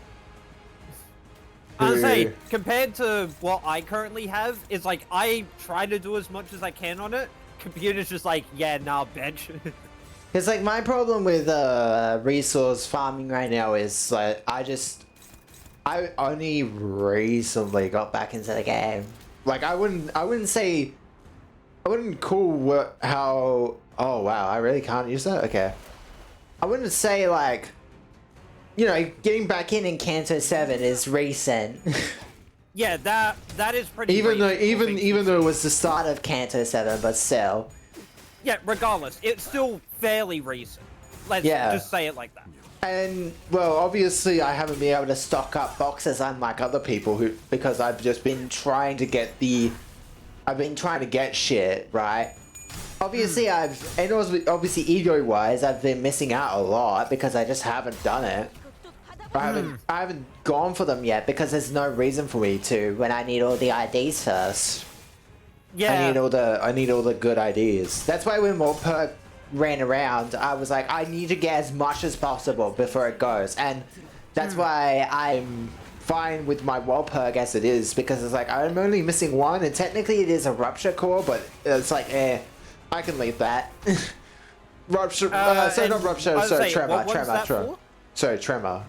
I would say, compared to what I currently have, it's like I try to do as much as I can on it. Computer's just like, yeah, nah, bench. Because like my problem with resource farming right now is like I only recently got back into the game. Like I wouldn't call how. Oh wow, I really can't use that. Okay, I wouldn't say like, you know, getting back in Canto 7 is recent. Yeah, that is pretty. even though recent, though it was the start of Canto 7, but still. Yeah, regardless, it's still fairly recent. Let's just say it like that. And well, obviously, I haven't been able to stock up boxes unlike other people because I've just been trying to get shit right. Obviously, obviously ego-wise, I've been missing out a lot because I just haven't done it. I haven't gone for them yet because there's no reason for me to when I need all the IDs first. Yeah. I need all the good IDs. That's why when Morperk ran around, I was like, I need to get as much as possible before it goes, and that's why I'm fine with my Morperk as it is, because it's like I'm only missing one, and technically it is a Rupture core, but it's like, I can leave that. Rupture, sorry, not Rupture, sorry, Tremor. Sorry, Tremor.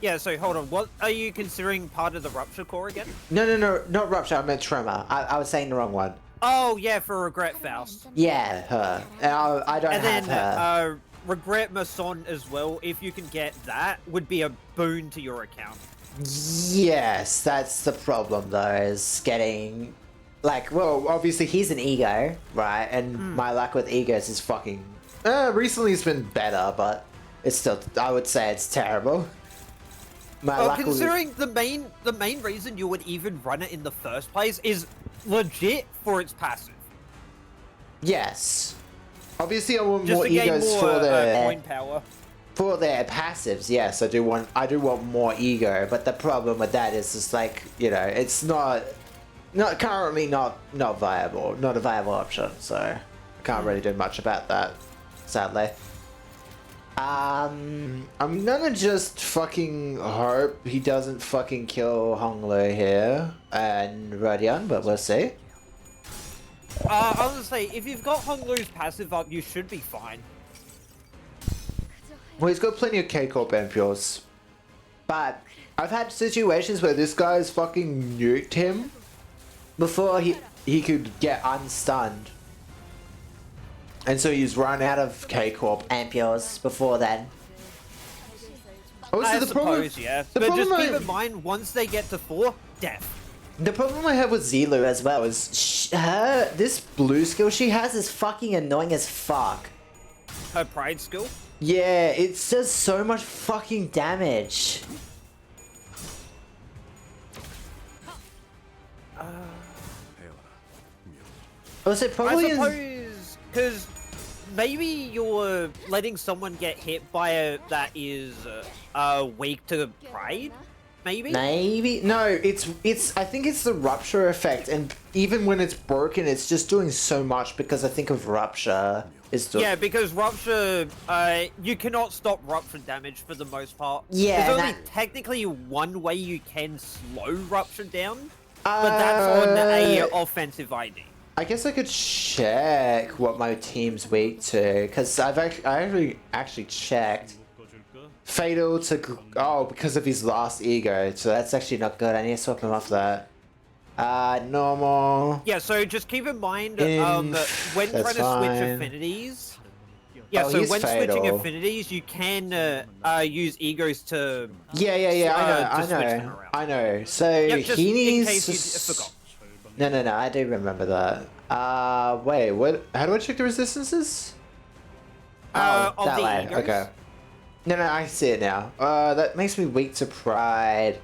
Yeah, so hold on, what are you considering part of the Rupture core again? No, not Rupture, I meant Tremor. I was saying the wrong one. Oh, yeah, for Regret Faust. Yeah, her. I don't have her. Regret Mason as well, if you can get that, would be a boon to your account. Yes, that's the problem though, is getting... Like, well, obviously he's an ego, right? And my luck with egos is fucking... recently it's been better, but... It's still, I would say it's terrible. My Well, luck will- considering the main reason you would even run it in the first place is legit for its passive. Yes. Obviously, I want Just more to gain egos more coin power. for their passives. Yes, I do want more ego, but the problem with that is just like, you know, it's not currently not viable, not a viable option. So I can't really do much about that, sadly. I'm gonna just fucking hope he doesn't fucking kill Honglu here and Rodion, but we'll see. I was gonna say, if you've got Honglu's passive up, you should be fine. Well, he's got plenty of K-Corp Ampules. But I've had situations where this guy's fucking nuked him before he could get unstunned. And so he's run out of K-Corp Ampules before then. Also, I the problem, suppose, yeah. the But problem just keep in mind, once they get to 4, death. The problem I have with Zilu as well is this blue skill she has is fucking annoying as fuck. Her pride skill? Yeah, it does so much fucking damage. Also, probably I suppose, because maybe you're letting someone get hit by a that is weak to pride. Maybe. Maybe no. It's. I think it's the rupture effect, and even when it's broken, it's just doing so much because I think of rupture. Yeah, because rupture, you cannot stop rupture damage for the most part. Yeah, there's only technically one way you can slow rupture down, but that's on a offensive ID. I guess I could check what my team's weak to, because I actually checked. Fatal to because of his last ego, so that's actually not good. I need to swap him off that. Normal. Yeah, so just keep in mind when trying to switch affinities. Yeah, so when switching affinities, you can use egos to. I know. So yeah, just he needs. in case you forgot. No, I do remember that. Wait, what? How do I check the resistances? Of that the way. egos? Okay. No, I see it now. That makes me weak to pride.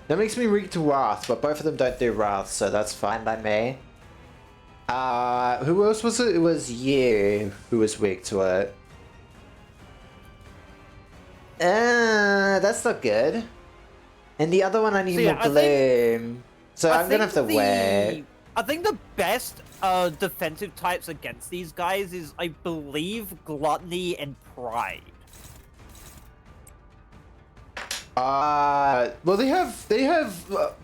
That makes me weak to wrath, but both of them don't do wrath, so that's fine by me. Who else was it? It was you who was weak to it. That's not good. And the other one I need more gloom. So I'm gonna have to wait. I think the best defensive types against these guys is, I believe, gluttony and pride. Well, they have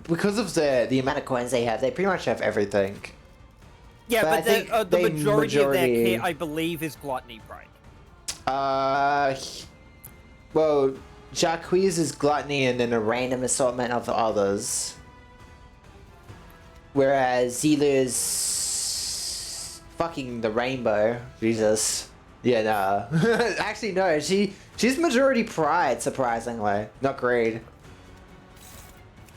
because of the amount of coins they have, they pretty much have everything. Yeah, but I think the majority of their kit, I believe, is gluttony pride. Well, Jacques is gluttony and then a random assortment of others. Whereas Zilu's fucking the rainbow. Jesus. Yeah, no. Actually, no. She's majority pride, surprisingly. Not greed.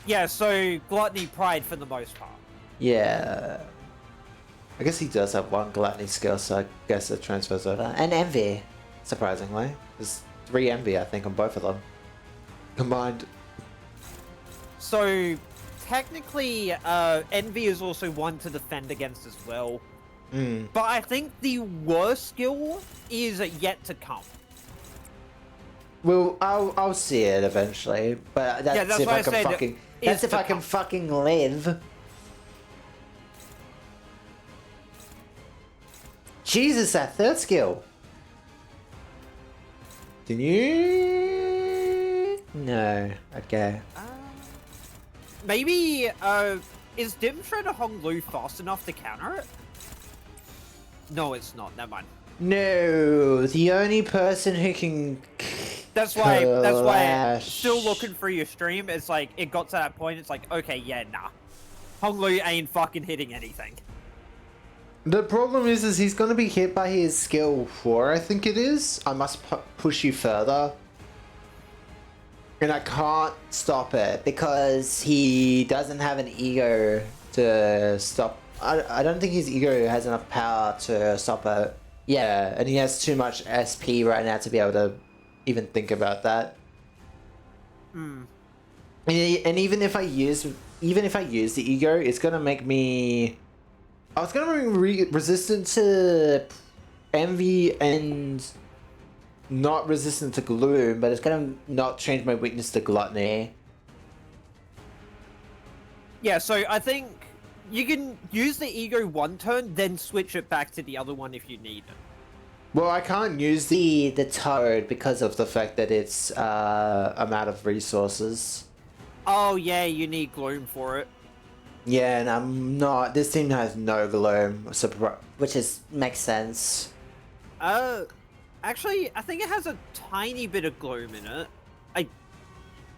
Yeah, so gluttony pride for the most part. Yeah. I guess he does have one gluttony skill, so I guess it transfers over. And envy, surprisingly. There's 3 envy, I think, on both of them. Combined. So, technically, envy is also one to defend against as well. But I think the worst skill is yet to come. Well, I'll see it eventually, but that's if I can fucking. That's if I can fucking live. Jesus, that third skill. Can you? No. Okay. Maybe, is Dim Shredder Honglu fast enough to counter it? No, it's not. Never mind. No, the only person who can. That's why still looking through your stream, it's like, it got to that point, it's like, okay, yeah, nah. Honglu ain't fucking hitting anything. The problem is he's gonna be hit by his skill 4, I think it is. I must push you further. And I can't stop it because he doesn't have an ego to stop. I don't think his ego has enough power to stop it. Yeah, and he has too much SP right now to be able to even think about that. Hmm. And even if I use the ego, it's gonna make me. I was gonna be resistant to envy and not resistant to gloom, but it's gonna not change my weakness to gluttony. Yeah, so I think you can use the ego one turn, then switch it back to the other one if you need it. Well, I can't use the toad because of the fact that it's I'm out of resources. Oh yeah, you need gloom for it. Yeah, and I'm not. This team has no gloom, which makes sense. Actually, I think it has a tiny bit of gloom in it.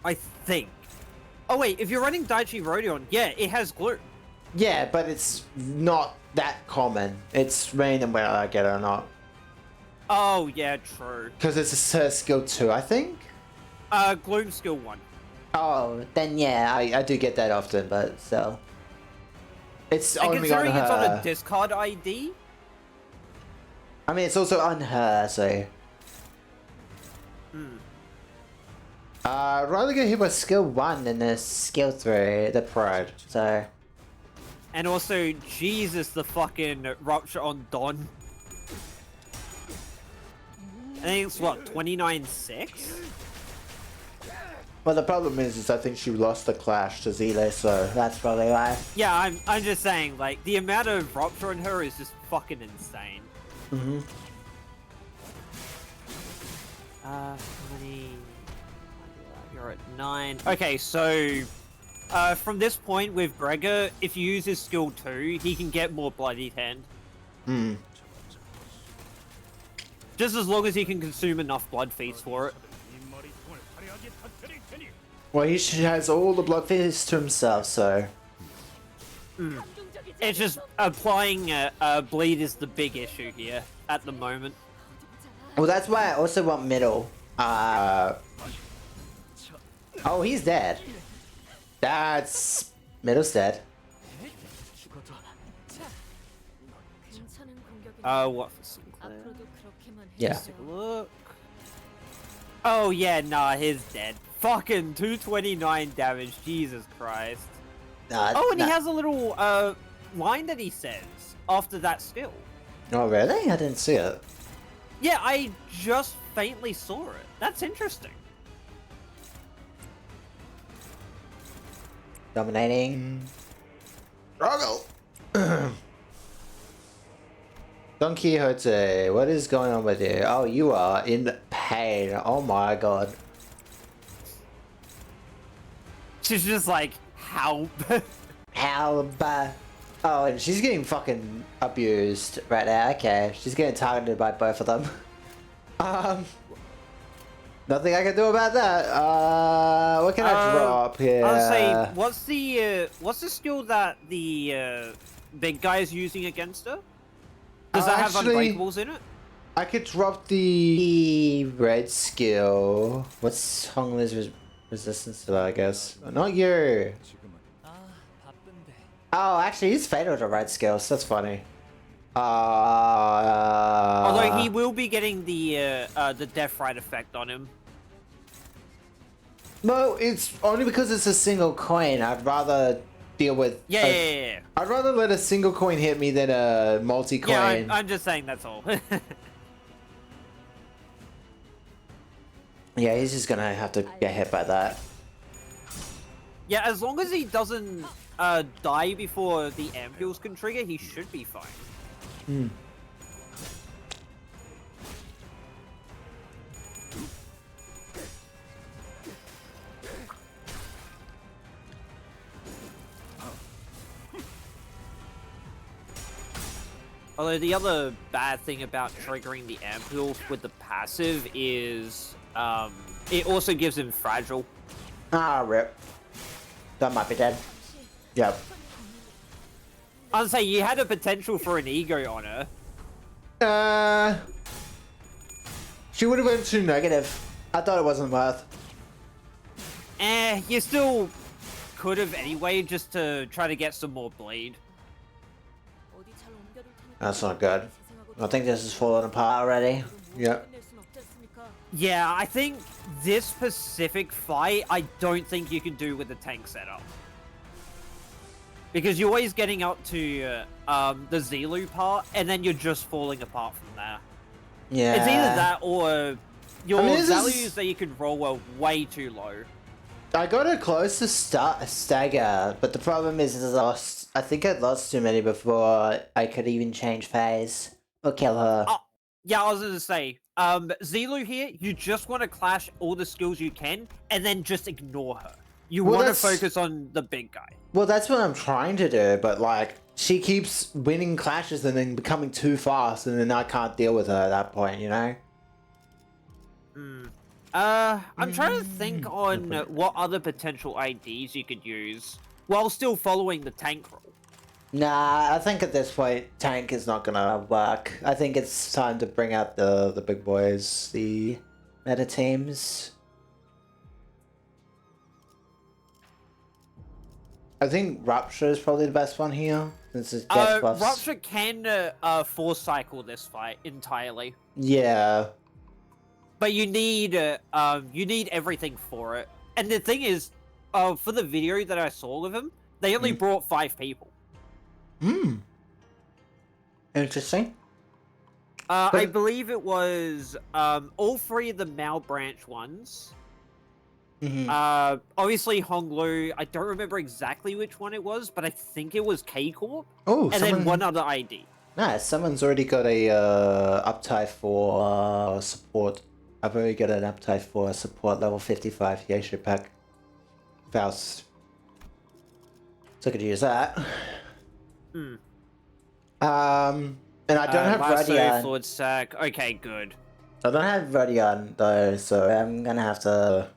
I think. Oh wait, if you're running Daichi Rodion, yeah, it has gloom. Yeah, but it's not that common. It's random whether I get it or not. Oh yeah, true. Because it's a skill 2, I think. Gloom skill 1. Oh, then yeah, I do get that often, but still. It's And only on considering it's on her. a discard ID. I mean, it's also on her, so. I'd rather get hit by skill 1 than a skill 3, the pride, so. And also, Jesus, the fucking rupture on Don. I think it's what, 29-6? Well, the problem is I think she lost the clash to Zile, so that's probably why. Yeah, I'm just saying, like, the amount of rupture on her is just fucking insane. Mm-hmm. 20... You're at 9. Okay, so... from this point with Gregor, if you use his skill 2, he can get more Bloodied Hand. Hmm. Just as long as he can consume enough blood feast for it. Well, has all the blood feast to himself, so. It's just applying bleed is the big issue here at the moment. Well, that's why I also want middle. Oh, he's dead. That's middle's dead. 괜찮은 공격이네. What for Sinclair? 앞으로도 그렇게만 Yeah. 해주세요. Look. Oh yeah, nah, he's dead. Fucking 229 damage, Jesus Christ. Oh, and he has a little line that he says after that skill. Oh, really? I didn't see it. Yeah, I just faintly saw it. That's interesting. Dominating. Struggle. Don Quixote, what is going on with you? Oh, you are in pain. Oh my god. She's just like, help. Help. Oh, and she's getting fucking abused right now. Okay, she's getting targeted by both of them. Nothing I can do about that. What can I drop here? I'll say, what's the skill that the big guy is using against her? Does that have actually, unbreakables in it? I could drop the red skill. What's Hongla's resistance to that, I guess? Not you. Oh, actually, he's fatal to red skills. That's funny. Although he will be getting the death right effect on him. No, it's only because it's a single coin. I'd rather deal with. Yeah. I'd rather let a single coin hit me than a multi-coin. Yeah, I'm just saying that's all. Yeah, he's just gonna have to get hit by that. Yeah, as long as he doesn't die before the ampules can trigger, he should be fine. Hmm. Although the other bad thing about triggering the ampules with the passive is it also gives him fragile. Ah, rip. That might be dead. Yep. I'd say you had a potential for an ego on her. She would have went too negative. I thought it wasn't worth. You still could have anyway, just to try to get some more bleed. 어디 잘 옮겨둘 테니까 That's not good. 희생하고 I think this is falling apart already. Yep. 끝낼 순 없지 않습니까? Yeah, I think this specific fight, I don't think you can do with the tank setup. Because you're always getting up to the Zelu part, and then you're just falling apart from there. Yeah. It's either that or your this values is- that you could roll are way too low. I got it close to stagger, but the problem is I think I lost too many before I could even change phase or kill her. Yeah, I was gonna say, Zelu here, you just want to clash all the skills you can, and then just ignore her. You Well, want to that's- focus on the big guy. Well, that's what I'm trying to do, but like she keeps winning clashes and then becoming too fast, and then I can't deal with her at that point, you know? I'm trying to think on what other potential IDs you could use while still following the tank rule. Nah, I think at this point tank is not gonna work. I think it's time to bring out the big boys, the meta teams. I think Rupture is probably the best one here. Since it gets buffs. Rupture can force cycle this fight entirely, Yeah. but you need everything for it. And the thing is, for the video that I saw of him, they only brought 5 people. Interesting. I believe it was all 3 of the Mao branch ones. Obviously Honglu, I don't remember exactly which one it was, but I think it was K-Corp. Oh, And then one other ID. Nice, someone's already got a uptie for support. I've already got an uptie for support level 55 Yeisha pack. Faust. So I could use that. And I don't have Lasso, Radion. Fluid Sack. Okay, good. I don't have Radion though, so I'm gonna have to.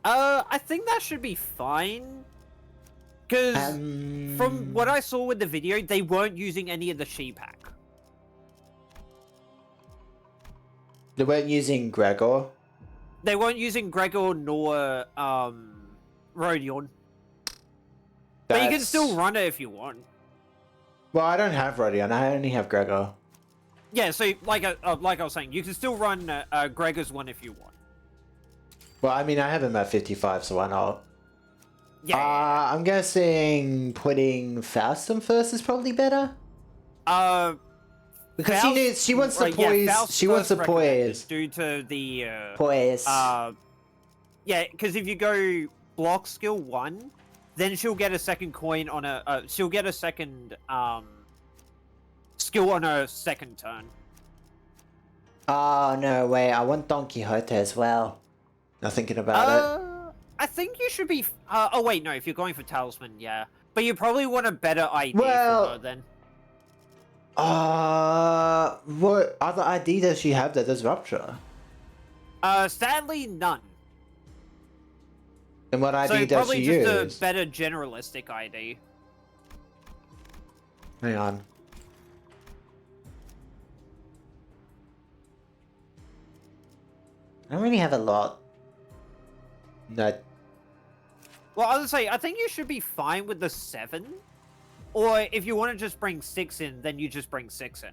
I think that should be fine. Because from what I saw with the video, they weren't using any of the She pack. They weren't using Gregor. They weren't using Gregor nor Rodion. But you can still run it if you want. Well, I don't have Rodion. I only have Gregor. Yeah, so like I was saying, you can still run Gregor's one if you want. Well, I mean, I have him at 55, so why not? Yeah. I'm guessing putting Faustum first is probably better. Because Faust, she wants the yeah, poise. Faust She wants the first recommended poise. due to the Poise. yeah, because if you go block skill 1, then she'll get a second coin on a she'll get a second skill on her second turn. Oh no, wait! I want Don Quixote as well. Now thinking about it. I think you should be. Oh wait, no. If you're going for talisman, yeah, but you probably want a better ID Well- for her then. What other ID does she have that does Rupture? Sadly, none. And what ID So does probably she just use? a better generalistic ID. Hang on. I don't really have a lot. No. Well, I was gonna say, I think you should be fine with the 7. Or if you want to just bring 6 in, then you just bring 6 in.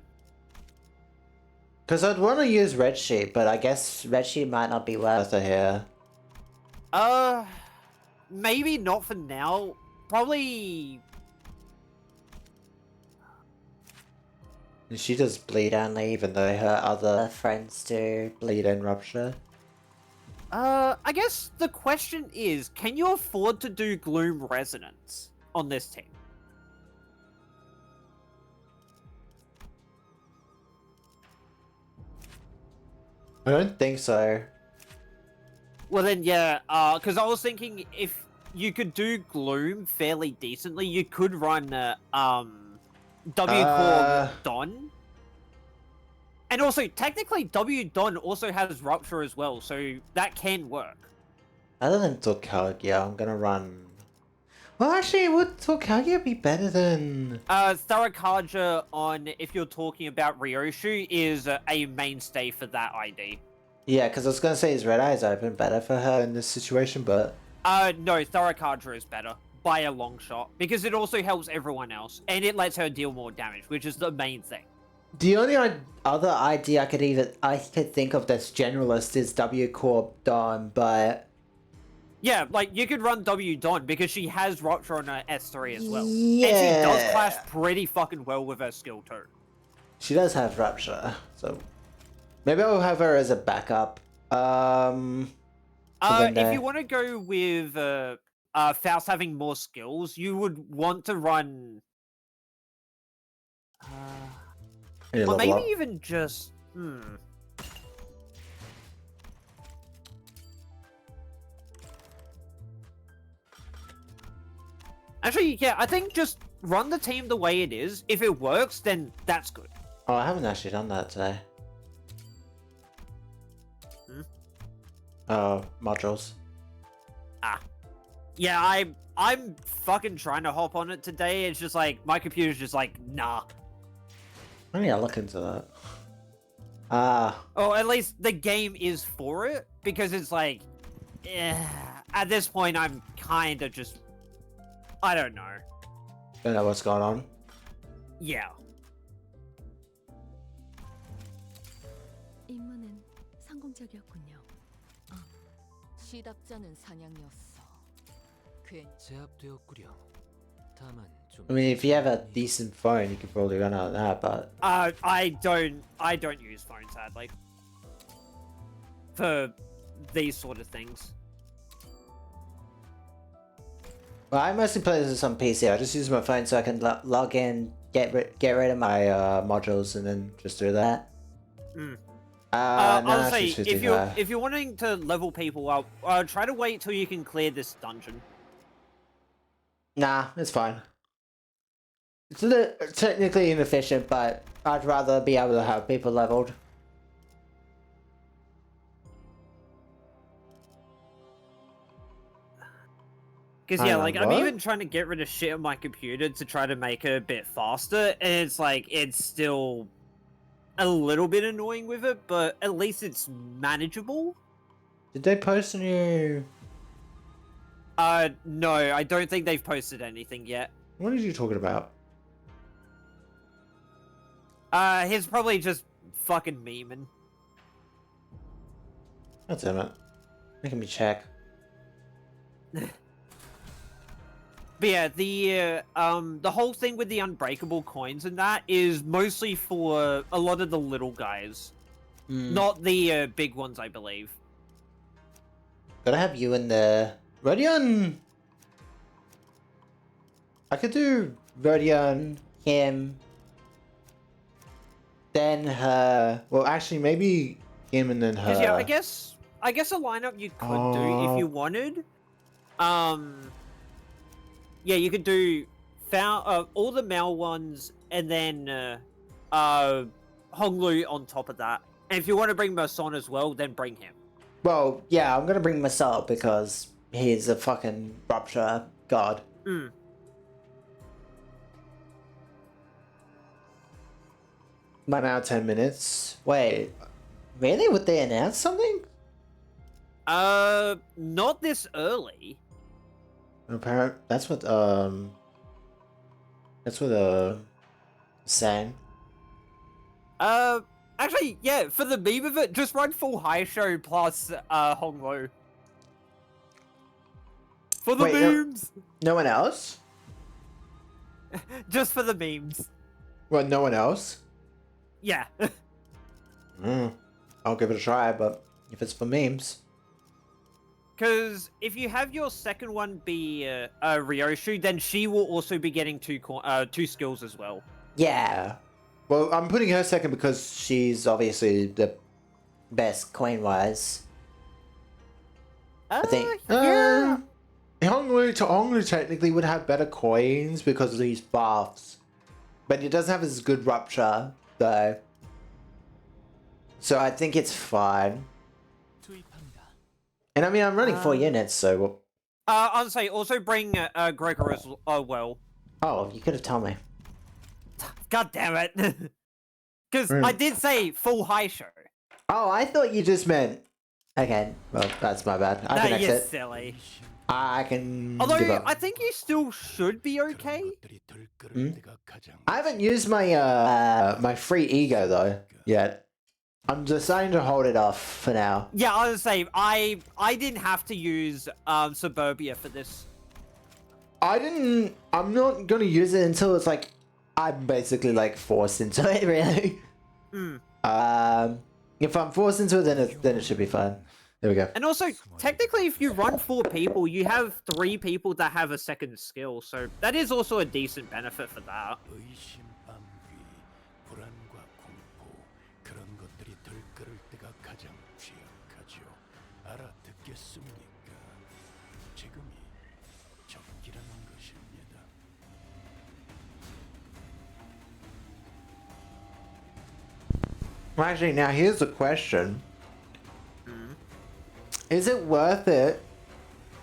Because I'd want to use Red Sheep, but I guess Red Sheep might not be worth it here. Maybe not for now. Probably... She does bleed only, even though her other friends do bleed and Rupture. I guess the question is, can you afford to do Gloom Resonance on this team? I don't think so. Well then, yeah, because I was thinking if you could do Gloom fairly decently, you could run, W Core Don. And also, technically, W Don also has Rupture as well, so that can work. Other than Tokagia, I'm gonna run... Well, actually, would Tokagia be better than... Tharakaja on, if you're talking about Ryoshu, is a mainstay for that ID. Yeah, because I was gonna say, is Red Eyes Open better for her in this situation, but... No, Tharakaja is better. By a long shot. Because it also helps everyone else. And it lets her deal more damage, which is the main thing. The only other idea I could think of that's generalist is W Corp Dawn, but Yeah, like you could run W Dawn because she has Rupture on her S3 as well. yeah, And she does clash pretty fucking well with her skill too. she does have Rupture, so maybe I'll have her as a backup. If you want to go with Faust having more skills, you would want to run. Or maybe even just. Actually, yeah, I think just run the team the way it is. If it works, then that's good. Oh, I haven't actually done that today. Modules. Yeah, I'm fucking trying to hop on it today. It's just like my computer's just like nah. I need to look into that. Or at least the game is for it because it's like, at this point I'm kind of just, I don't know. Don't know what's going on. Yeah. 임무는 성공적이었군요. 시답자는 사냥이었어. 제압되었구려. 다만 좀 I mean, if you have a decent phone, you could probably run out of that, but I don't use phone sadly for these sort of things. well, I mostly play this on PC. I just use my phone so I can log in, get rid of my modules, and then just do that. I'll say if you're wanting to level people up, try to wait till you can clear this dungeon. Nah, it's fine. It's a little technically inefficient, but I'd rather be able to have people leveled. Because yeah, like I'm even trying to get rid of shit on my computer to try to make it a bit faster, and it's like it's still a little bit annoying with it, but at least it's manageable. Did they post a new? No, I don't think they've posted anything yet. What are you talking about? He's probably just fucking memeing. God damn it. Making me check. But yeah, the whole thing with the unbreakable coins and that is mostly for a lot of the little guys. Not the big ones, I believe. Gotta have you in there. Rodion! I could do Rodion, him, then her. Well, actually, maybe him and then her. 'Cause yeah, I guess a lineup you could do if you wanted. Yeah, you could do all the male ones and then Honglu on top of that. And if you want to bring Merson as well, then bring him. Well, yeah, I'm gonna bring myself because he's a fucking rupture god. I'm out 10 minutes. Wait, really? Would they announce something? Not this early. Apparently, that's what saying. Actually, yeah, for the meme of it, just run full high show plus Honglu. For the memes. No one else? Just for the memes. Well, no one else? Yeah. I'll give it a try, but if it's for memes. Because if you have your second one be Ryoshu, then she will also be getting two skills as well. Yeah. Well, I'm putting her second because she's obviously the best coin-wise. I think. Yeah. Honglu technically would have better coins because of these buffs. But it doesn't have as good rupture, though. So I think it's fine. And I mean, I'm running 4 units, so... I'll say, also bring Gregor as well. Oh, you could have told me. God damn it. Because I did say full high show. Oh, I thought you just meant Okay, well, that's my bad. I can Nah, you're exit. silly. I can give Although, up. I think you still should be okay. I haven't used my my free ego though yet. I'm deciding to hold it off for now. Yeah, I was saying, I didn't have to use Suburbia for this. I'm not gonna use it until it's like I'm basically like forced into it, really. If I'm forced into it, then it should be fine. There we go. And also, technically, if you run 4 people, you have 3 people that have a second skill, so that is also a decent benefit for that. 의심, 암귀, 불안과 공포 그런 것들이 들끓을 때가 가장 취약하죠. 알아듣겠습니까? 지금이 적기라는 것입니다. Well, actually, now here's the question. Is it worth it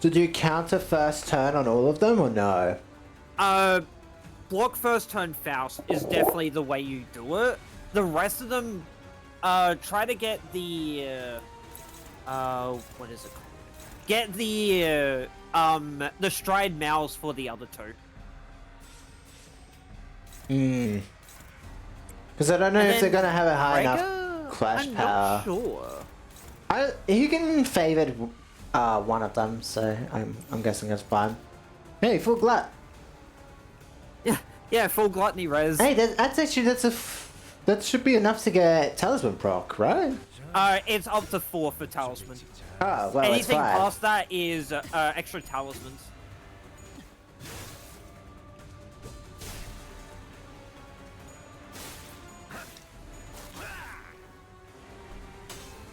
to do counter first turn on all of them or no? Block first turn Faust is definitely the way you do it. The rest of them, try to get the, what is it called? Get the stride mouse for the other 2. Because I don't know And if they're then gonna have a high Rega, enough clash I'm power. not sure. You can favor one of them, so I'm guessing it's fine. Hey, full glut. Yeah, full gluttony res. Hey, that's actually that should be enough to get talisman proc, right? It's up to 4 for talisman. Oh, well, it's Anything fine. past that is extra talismans.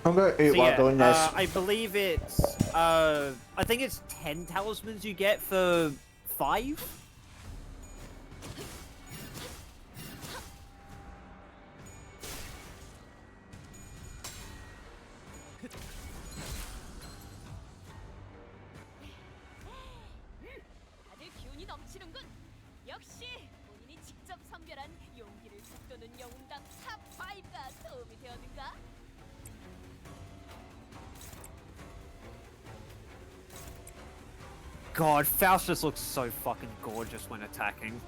I'm gonna eat So, while yeah, doing this. I believe it's I think it's 10 talismans you get for 5. 다들 기운이 넘치는군. 역시 본인이 직접 선별한 용기를 북돋는 영웅당 탑 5가 도움이 되었는가? God, Faust just looks so fucking gorgeous when attacking.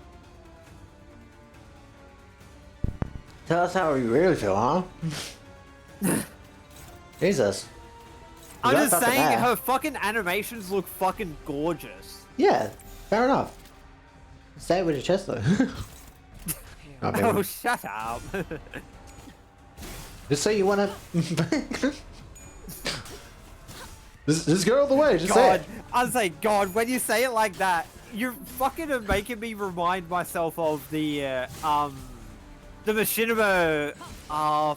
Tell us how you really feel, huh? Jesus. I'm got just fucking saying, hair. her fucking animations look fucking gorgeous. Yeah, fair enough. Say it with your chest though. I mean, Oh, shut up. just say you wanna. Just go all the way. Just say God, it. I was like, God, when you say it like that, you're fucking making me remind myself of the machinima,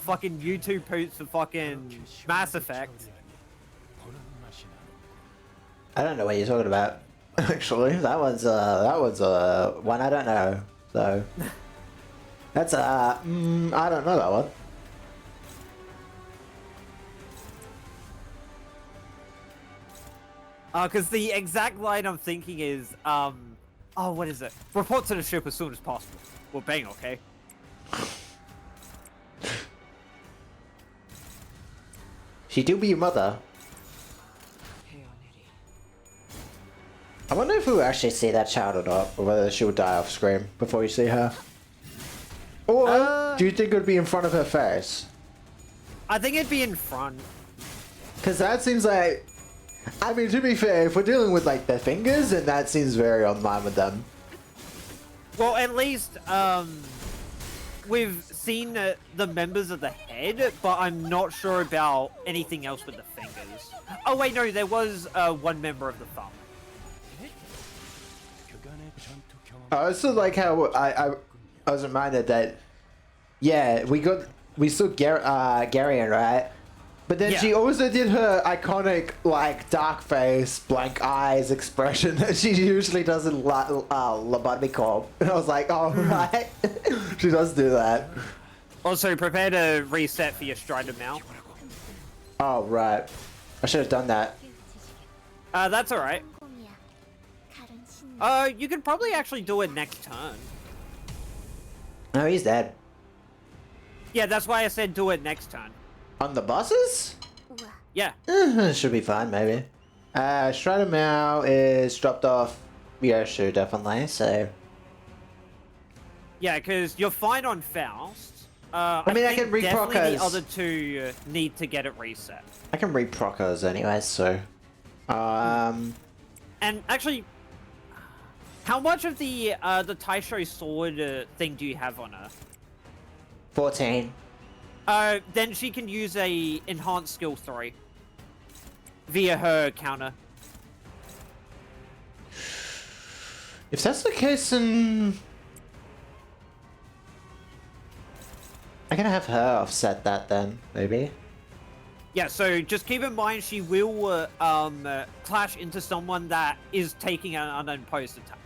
fucking YouTube poots for fucking Mass Effect. I don't know what you're talking about. Actually, that one's one I don't know. So that's I don't know that one. Because the exact line I'm thinking is, oh, what is it? Report to the ship as soon as possible. Well, bang, okay. She do be your mother. I wonder if we'll actually see that child or not, or whether she will die off screen before you see her. Or do you think it would be in front of her face? I think it'd be in front. Because that seems like... I mean, to be fair, if we're dealing with, like, their fingers, then that seems very on line with them. Well, at least, we've seen the members of the head, but I'm not sure about anything else with the fingers. Oh, wait, no, there was one member of the thumb. I also like how I was reminded that, yeah, we saw Garion, right? But then Yeah. she also did her iconic, like, dark face, blank eyes expression that she usually does in Lobotomy Corp. And I was like, oh, right. She does do that. Also, prepare to reset for your Strider mount. Oh, right. I should have done that. That's alright. 공이야. 다른 신 You could probably actually do it next turn. No, he's dead. Yeah, that's why I said do it next turn. On the buses? 우와. Yeah. Should be fine, maybe. Stratomau is dropped off Yoshu, definitely, so... Yeah, because you're fine on Faust. I mean, I think can reproc definitely as- the other two need to get it reset. I can read procos anyway, so... And actually, how much of the Taisho sword thing do you have on her? 14. Then she can use a enhanced skill 3 via her counter. If that's the case, then... I can have her offset that then, maybe. Yeah, so just keep in mind she will clash into someone that is taking an unopposed attack.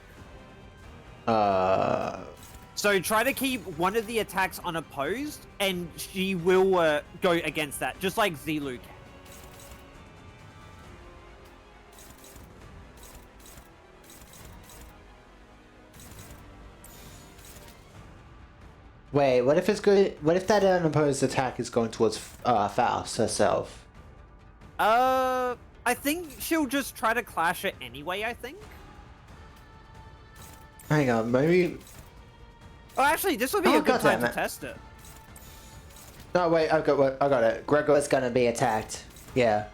So try to keep one of the attacks unopposed, and she will go against that, just like Zilu can. Wait, what if it's good? What if that unopposed attack is going towards Faust herself? I think she'll just try to clash it anyway, I think. Hang on, maybe... Oh, actually, this would be Oh, a good time to goddammit. test it. No, wait, I got it. Gregor's gonna be attacked. Yeah.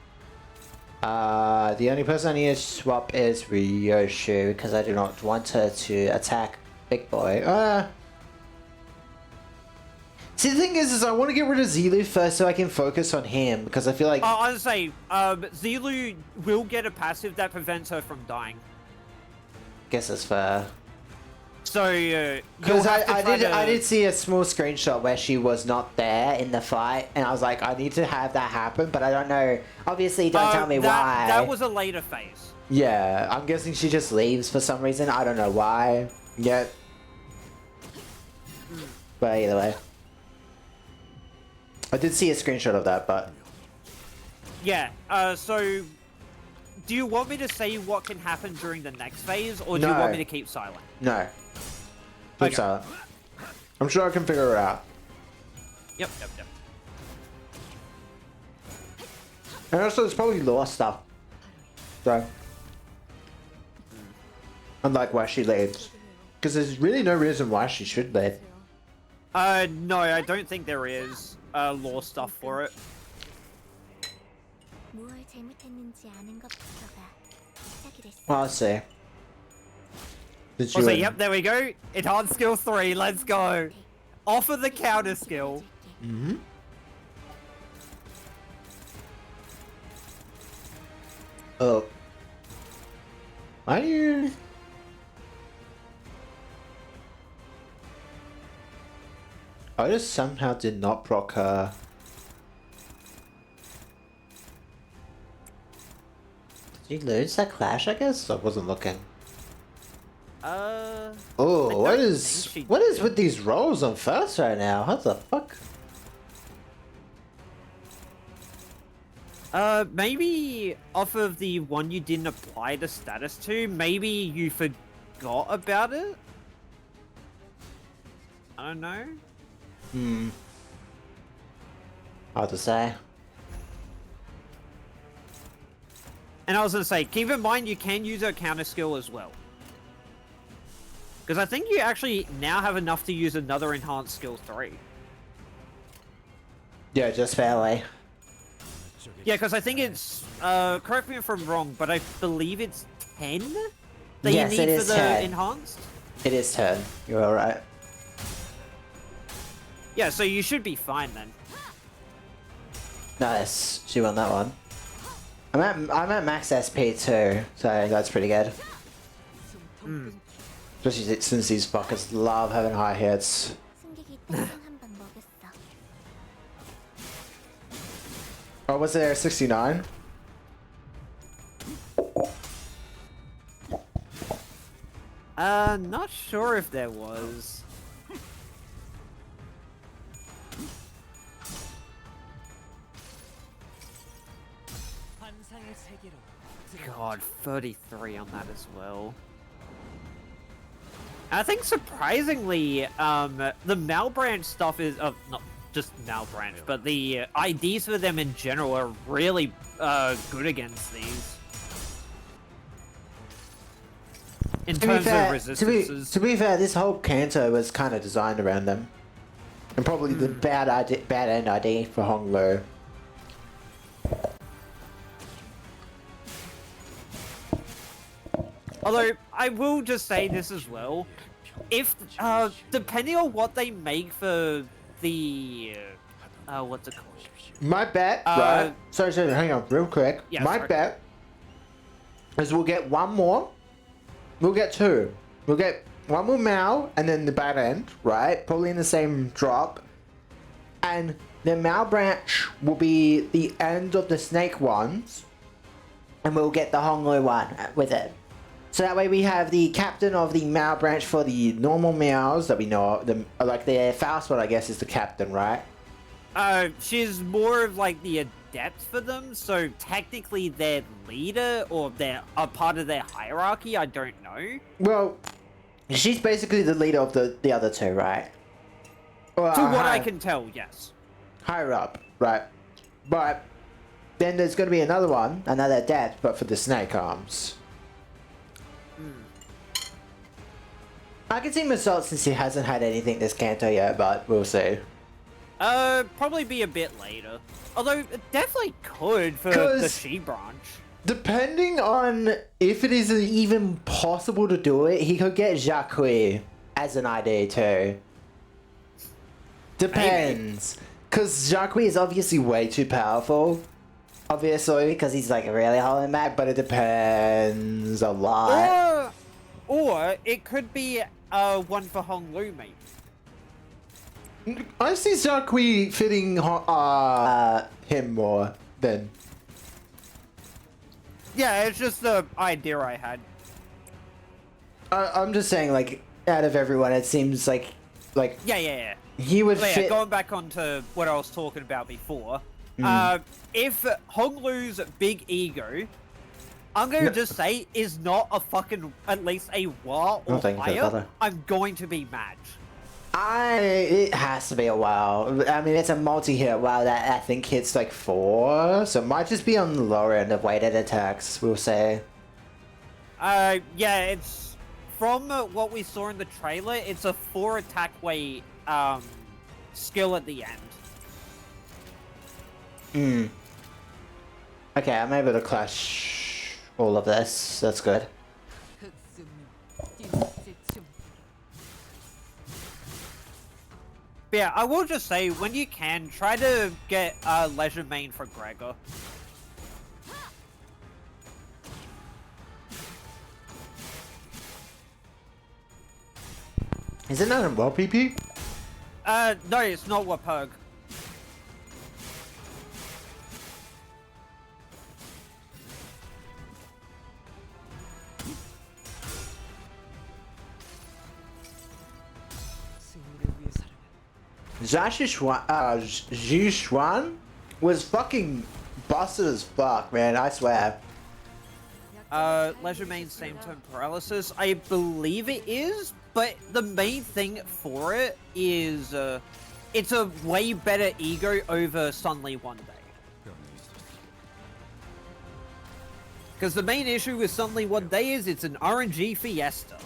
The only person I need to swap is Ryoshu, because I do not want her to attack Big Boy. See, the thing is I want to get rid of Zilu first so I can focus on him, because I feel like... I was say, Zilu will get a passive that prevents her from dying. Guess that's fair. So, Because I did see a small screenshot where she was not there in the fight, and I was like, I need to have that happen, but I don't know. Obviously, don't tell me why. That was a later phase. Yeah, I'm guessing she just leaves for some reason. I don't know why yet. But either way. I did see a screenshot of that, but... Yeah, so... Do you want me to say what can happen during the next phase, or do you No. want me to keep silent? No. Keep Okay. silent. I'm sure I can figure it out. Yep. And also, it's probably lore stuff. So... Unlike why she leaves. Because there's really no reason why she should leave. No, I don't think there is lore stuff for it. 뭘 잘못했는지 아는 것부터가 시작이 됐어. Well, I'll see. Did Also, you- yep, there we go. Enhanced skill 3, let's go. Offer the counter skill. Mm-hmm. Oh. Why do you... I just somehow did not proc her. Did you lose that clash, I guess? I wasn't looking. I Oh, don't what is... think she What is did. with these rolls on first right now? What the fuck? Maybe off of the one you didn't apply the status to, maybe you forgot about it? I don't know. Hard to say. And I was gonna say, keep in mind you can use a counter skill as well. Because I think you actually now have enough to use another enhanced skill 3. Yeah, just barely. Yeah, because I think it's, correct me if I'm wrong, but I believe it's 10 that Yes, you it need for is the 10. enhanced? It is 10. You're alright. Yeah, so you should be fine then. Nice. She won that one. I'm at max SP too, so that's pretty good. Especially since these fuckers love having high hits. 승객이 똥 한방 먹였어. Oh, was there 69? Not sure if there was. God, 33 on that as well. I think surprisingly, the Malbranch stuff is not just Malbranch, but the IDs for them in general are really good against these. In terms of resistances. To be fair, this whole Canto was kind of designed around them. And probably the bad end ID for Honglu. Although, I will just say this as well. If, depending on what they make for the, what's it called? My bet, right? Sorry, hang on, real quick. Yeah, My sorry. bet is we'll get one more. We'll get two. We'll get one more Mao and then the bad end, right? Probably in the same drop. And the Mao branch will be the end of the snake ones. And we'll get the Honglu one with it. So that way we have the captain of the Mao branch for the normal Miaos that we know of. Like the Faust one, I guess, is the captain, right? She's more of like the adept for them, so technically their leader or they're a part of their hierarchy, I don't know. Well, she's basically the leader of the other two, right? Well, To what I can tell, yes. higher up, right? But then there's going to be another one, another adept, but for the snake arms. I can see Massault since he hasn't had anything this Canto yet, but we'll see. Probably be a bit later. Although, it definitely could for the 'Cause- She branch. Depending on if it is even possible to do it, he could get Jacques as an ID too. Depends. Because Jacques is obviously way too powerful. Obviously, because he's like a really holy map, but it depends a lot. Or it could be one for Honglu, maybe. I see Jacques fitting him more than. Yeah, it's just the idea I had. I'm just saying, like, out of everyone, it seems like Yeah. he would But yeah, fit. going back onto what I was talking about before. If Honglu's big ego, I'm going to just say, is not a fucking, at least a WoW or thank you for the higher, bother. I'm going to be mad. It has to be a WoW. I mean, it's a multi-hit WoW that I think hits like 4, so it might just be on the lower end of weighted attacks, we'll say. Yeah, it's, from what we saw in the trailer, it's a 4 attack weight, skill at the end. Okay, I'm able to clash all of this. That's good. But yeah, I will just say, when you can, try to get Leisure Main for Gregor. Is it not in WoW PP? No, it's not Wapug. Zhishuan was fucking busted as fuck, man, I swear. Leisure Main same turn paralysis. I believe it is, but the main thing for it is, it's a way better ego over Sunly One Day. Because the main issue with Sunly One Day is it's an RNG fiesta.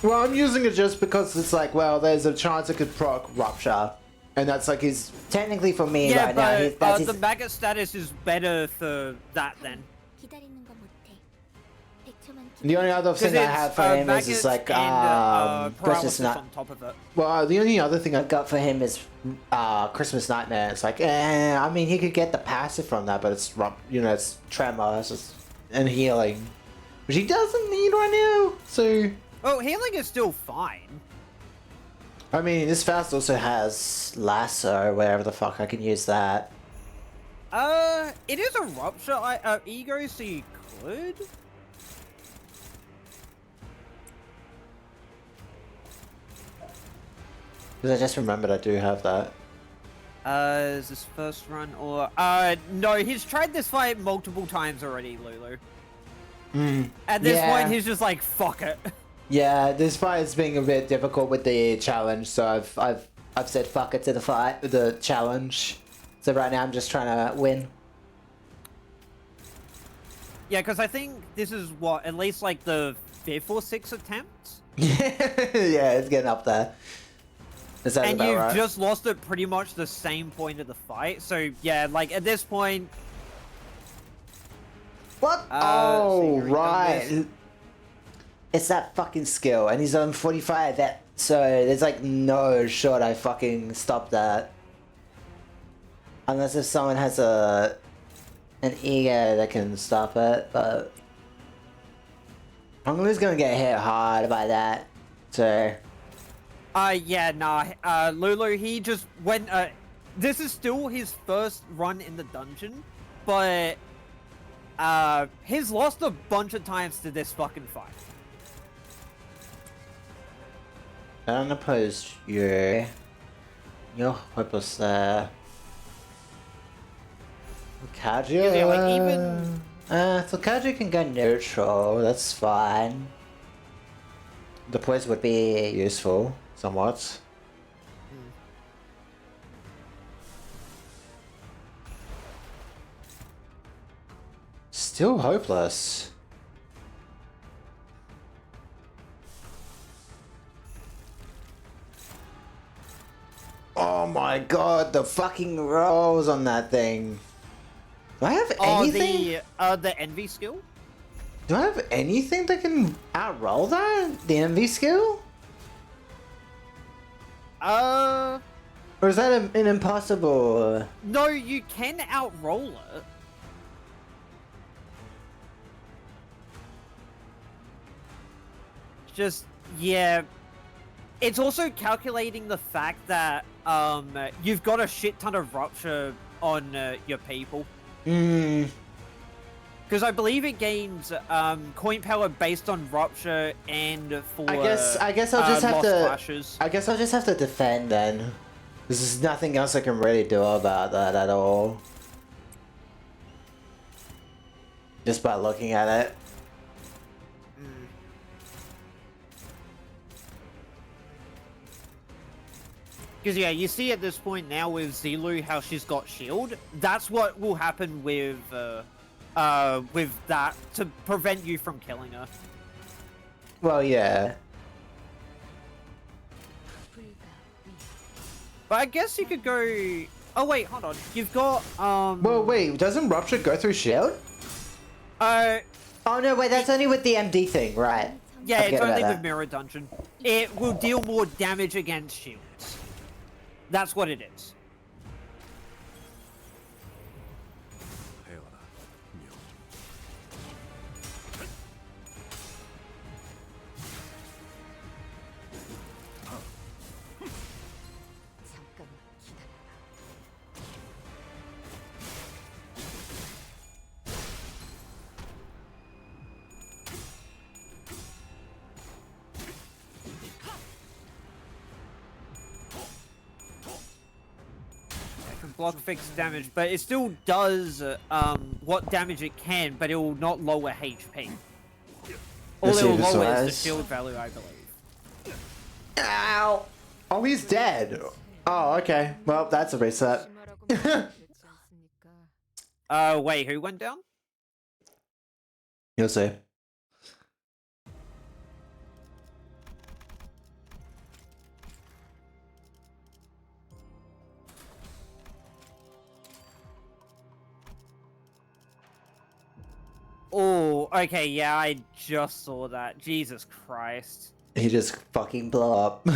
Well, I'm using it just because it's like, well, there's a chance it could proc Rupture. And that's like his... Technically for me Yeah, right now, but that's his... the maggot status is better for that then. 기다리는 거 못해. 100초만 The only other thing I have for him is just like, Christmas paralysis Night. on top of it. Well, the only other thing I've got for him is Christmas Nightmare. It's like, I mean, he could get the passive from that, but it's, it's Tremor it's just, and healing. Which he doesn't need right now, so... Oh, healing is still fine. I mean, this Faust also has Lasso, wherever the fuck I can use that. It is a rupture ego, so you could. Because I just remembered I do have that. Is this first run or no, he's tried this fight multiple times already, Lulu. At this Yeah. point, he's just like, fuck it. Yeah, this fight is being a bit difficult with the challenge, so I've I've said fuck it to the fight, the challenge. So right now I'm just trying to win. Yeah, because I think this is what, at least like the 5th or 6th attempt? Yeah, it's getting up there. Is that And about you've right? just lost at pretty much the same point of the fight. So yeah, like at this point. What? So Oh, you're right. done It's that fucking skill, and he's on 45. So there's like no shot I fucking stop that. Unless if someone has an ego that can stop it, but Honglu's gonna get hit hard by that. So Yeah, nah. Lulu, he just went. This is still his first run in the dungeon, but he's lost a bunch of times to this fucking fight. I don't oppose you. You're hopeless there. Kaja. Yeah, like, even- So Kaja can go neutral. That's fine. The poise would be useful, somewhat. Still hopeless. Oh my god, the fucking rolls on that thing. Do I have anything? The envy skill? Do I have anything that can outroll that? The envy skill? Or is that an impossible? No, you can outroll it. Just, yeah. It's also calculating the fact that, you've got a shit ton of rupture on, your people. Hmm. Because I believe it gains, coin power based on rupture and for, I guess I'll just have lost to. flashes. I guess I'll just have to defend then. There's nothing else I can really do about that at all. Just by looking at it. Because, yeah, you see at this point now with Zilu how she's got shield. That's what will happen with that to prevent you from killing her. Well, yeah. But I guess you could go... Oh, wait, hold on. You've got, Well, wait, doesn't Rupture go through shield? Oh, no, wait, that's only with the MD thing, right? yeah, I it's forget only about with that. Mirror Dungeon. It will deal more damage against shields. That's what it is. Block fixed damage, but it still does what damage it can, but it will not lower HP. All Let's it see will if this lower is the lies. shield value, I believe. Ow! Oh, he's dead. Oh, okay. Well, that's a reset. Wait, who went down? You'll see. Oh, okay, yeah, I just saw that. Jesus Christ. He just fucking blew up.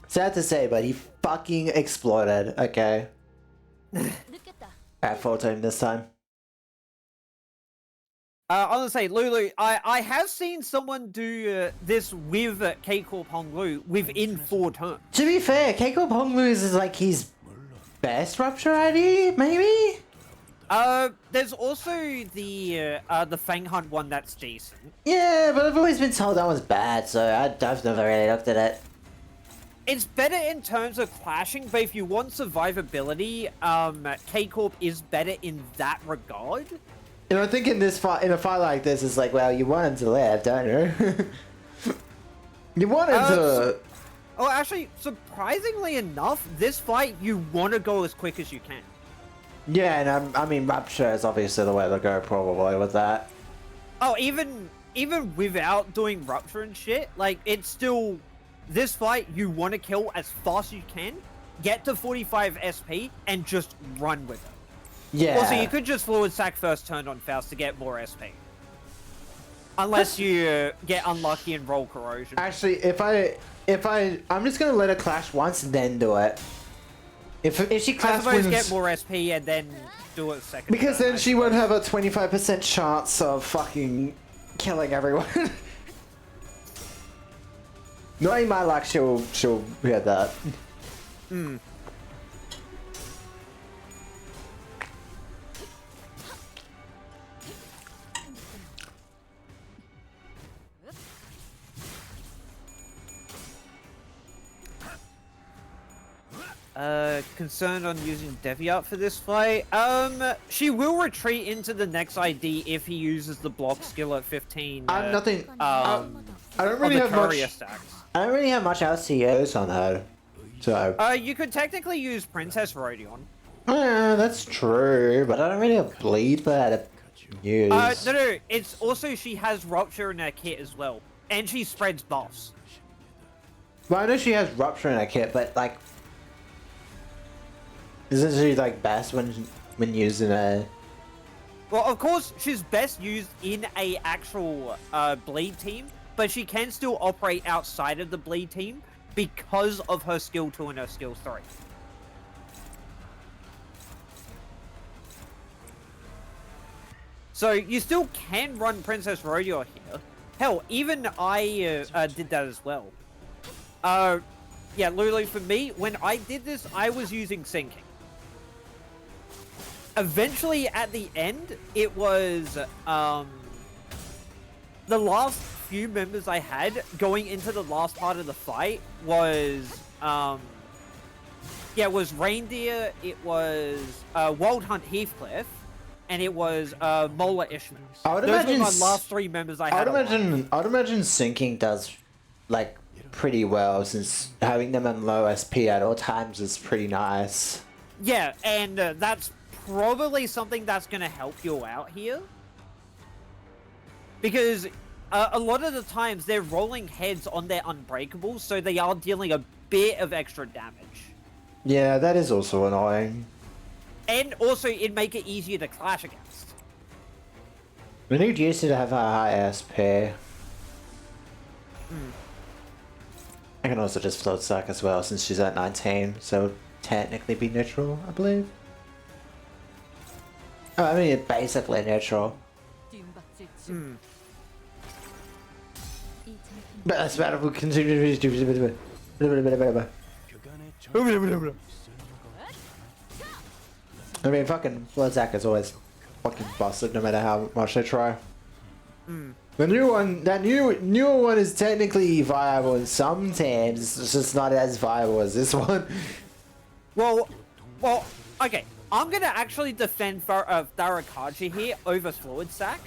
Sad to say, but he fucking exploded. Okay. At full time this time. I was gonna say, Lulu, I have seen someone do this with K-Corp Honglu within 4 turns. To be fair, Keiko Ponglu is like his best Rupture ID, maybe? There's also the Fang Hunt one that's decent. Yeah, but I've always been told that one's bad, so I've never really looked at it. It's better in terms of clashing, but if you want survivability, K-Corp is better in that regard. And I think in this fight, in a fight like this, it's like, well, you want him to live, don't you? You want him to. Oh, actually, surprisingly enough, this fight you want to go as quick as you can. Yeah, and I mean, Rapture is obviously the way to go, probably with that. Oh, even without doing Rupture and shit, like, it's still... This fight, you want to kill as fast as you can, get to 45 SP, and just run with it. Yeah. Also, you could just forward sack first turn on Faust to get more SP. Unless you get unlucky and roll Corrosion. Actually, I'm just gonna let her clash once and then do it. If she I clash suppose wins, get more SP and then do it second because turn, then I she won't suppose. have a 25% chance of fucking killing everyone. Knowing my luck, she'll get that. Hmm. Concerned on using Deviant for this fight? She will retreat into the next ID if he uses the block skill at 15. I'm nothing. I don't of really the have courier much. stacks. I don't really have much else to use on her. So. You could technically use Princess Rodion. Yeah, that's true, but I don't really have bleed for her to use. No, it's also she has Rupture in her kit as well. And she spreads buffs. Well, I know she has Rupture in her kit, but like, isn't she like best when using a? Well, of course, she's best used in a actual bleed team, but she can still operate outside of the bleed team because of her skill 2 and her skill 3. So you still can run Princess Rodeo here. Hell, even I did that as well. Yeah, Lulu, for me, when I did this, I was using Sinking. Eventually, at the end, it was, the last few members I had going into the last part of the fight was, yeah, it was Reindeer, it was, Wild Hunt Heathcliff, and it was, Mola Ishmael. I would Those imagine were my last 3 members I had. I'd imagine Sinking does like pretty well, since having them on low SP at all times is pretty nice. Yeah, and that's probably something that's going to help you out here. Because a lot of the times they're rolling heads on their Unbreakables, so they are dealing a bit of extra damage. Yeah, that is also annoying. And also, it'd make it easier to clash against. We need Yusi to have a high SP. I can also just float sack as well, since she's at 19, so technically be neutral, I believe. Oh, I mean, basically neutral. But that's bad if we continue to do. I mean, fucking float sack is always fucking busted, no matter how much I try. The new one, that newer one is technically viable in some teams, it's just not as viable as this one. Well, okay. I'm going to actually defend Tharakaja here over Fluid Sack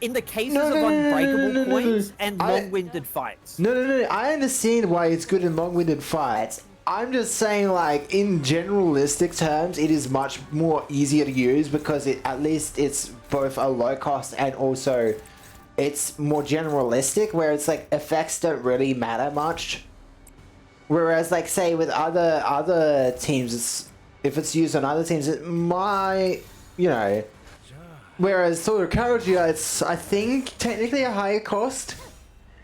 in the cases of Unbreakable points and long-winded fights. No, I understand why it's good in long-winded fights. I'm just saying, like, in generalistic terms, it is much more easier to use because at least it's both a low cost and also it's more generalistic, where it's like effects don't really matter much. Whereas, like, say with other teams, if it's used on other teams, it might, you know. Whereas sort of Karuji, it's, I think, technically a higher cost.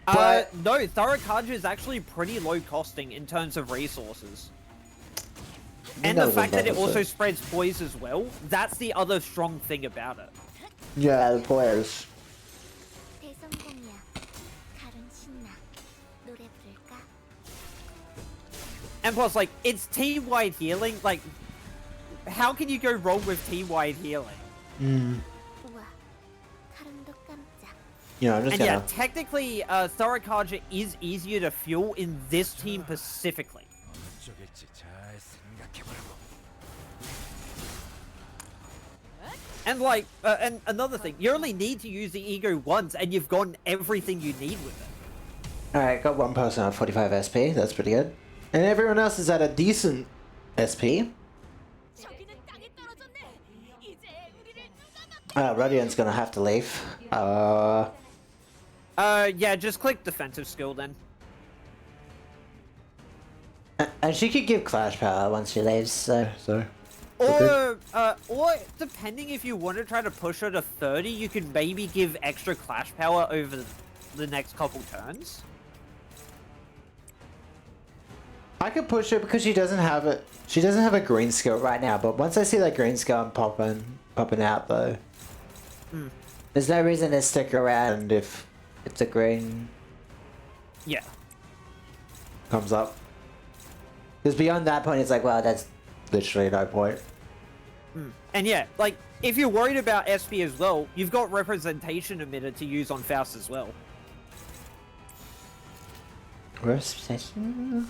But no, Tharakaja is actually pretty low costing in terms of resources. And the fact that it also spreads poise as well, that's the other strong thing about it. Yeah, the players. 대성공이야. 가른 신나. 노래 부를까? And plus, like, it's team-wide healing. Like, how can you go wrong with team-wide healing? 우와. 가른도 깜짝. You know, I'm just And gonna. yeah, technically, Tharakaja is easier to fuel in this team specifically. And like, and another thing, you only need to use the ego once, and you've gotten everything you need with it. Alright, got one person on 45 SP, that's pretty good. And everyone else is at a decent SP. 저기는 땅에 떨어졌네. 이제 우리를 누가 막 Rodion's gonna have to leave. Yeah, just click defensive skill then. And she could give Clash Power once she leaves, so. Or depending if you want to try to push her to 30, you could maybe give extra clash power over the next couple turns. I could push her because she doesn't have it. She doesn't have a green skill right now, but once I see that green skill, I'm popping out though. There's no reason to stick around if it's a green Yeah. comes up. Because beyond that point, it's like, well, that's literally no point. And yeah, like, if you're worried about SP as well, you've got representation emitter to use on Faust as well. Representation?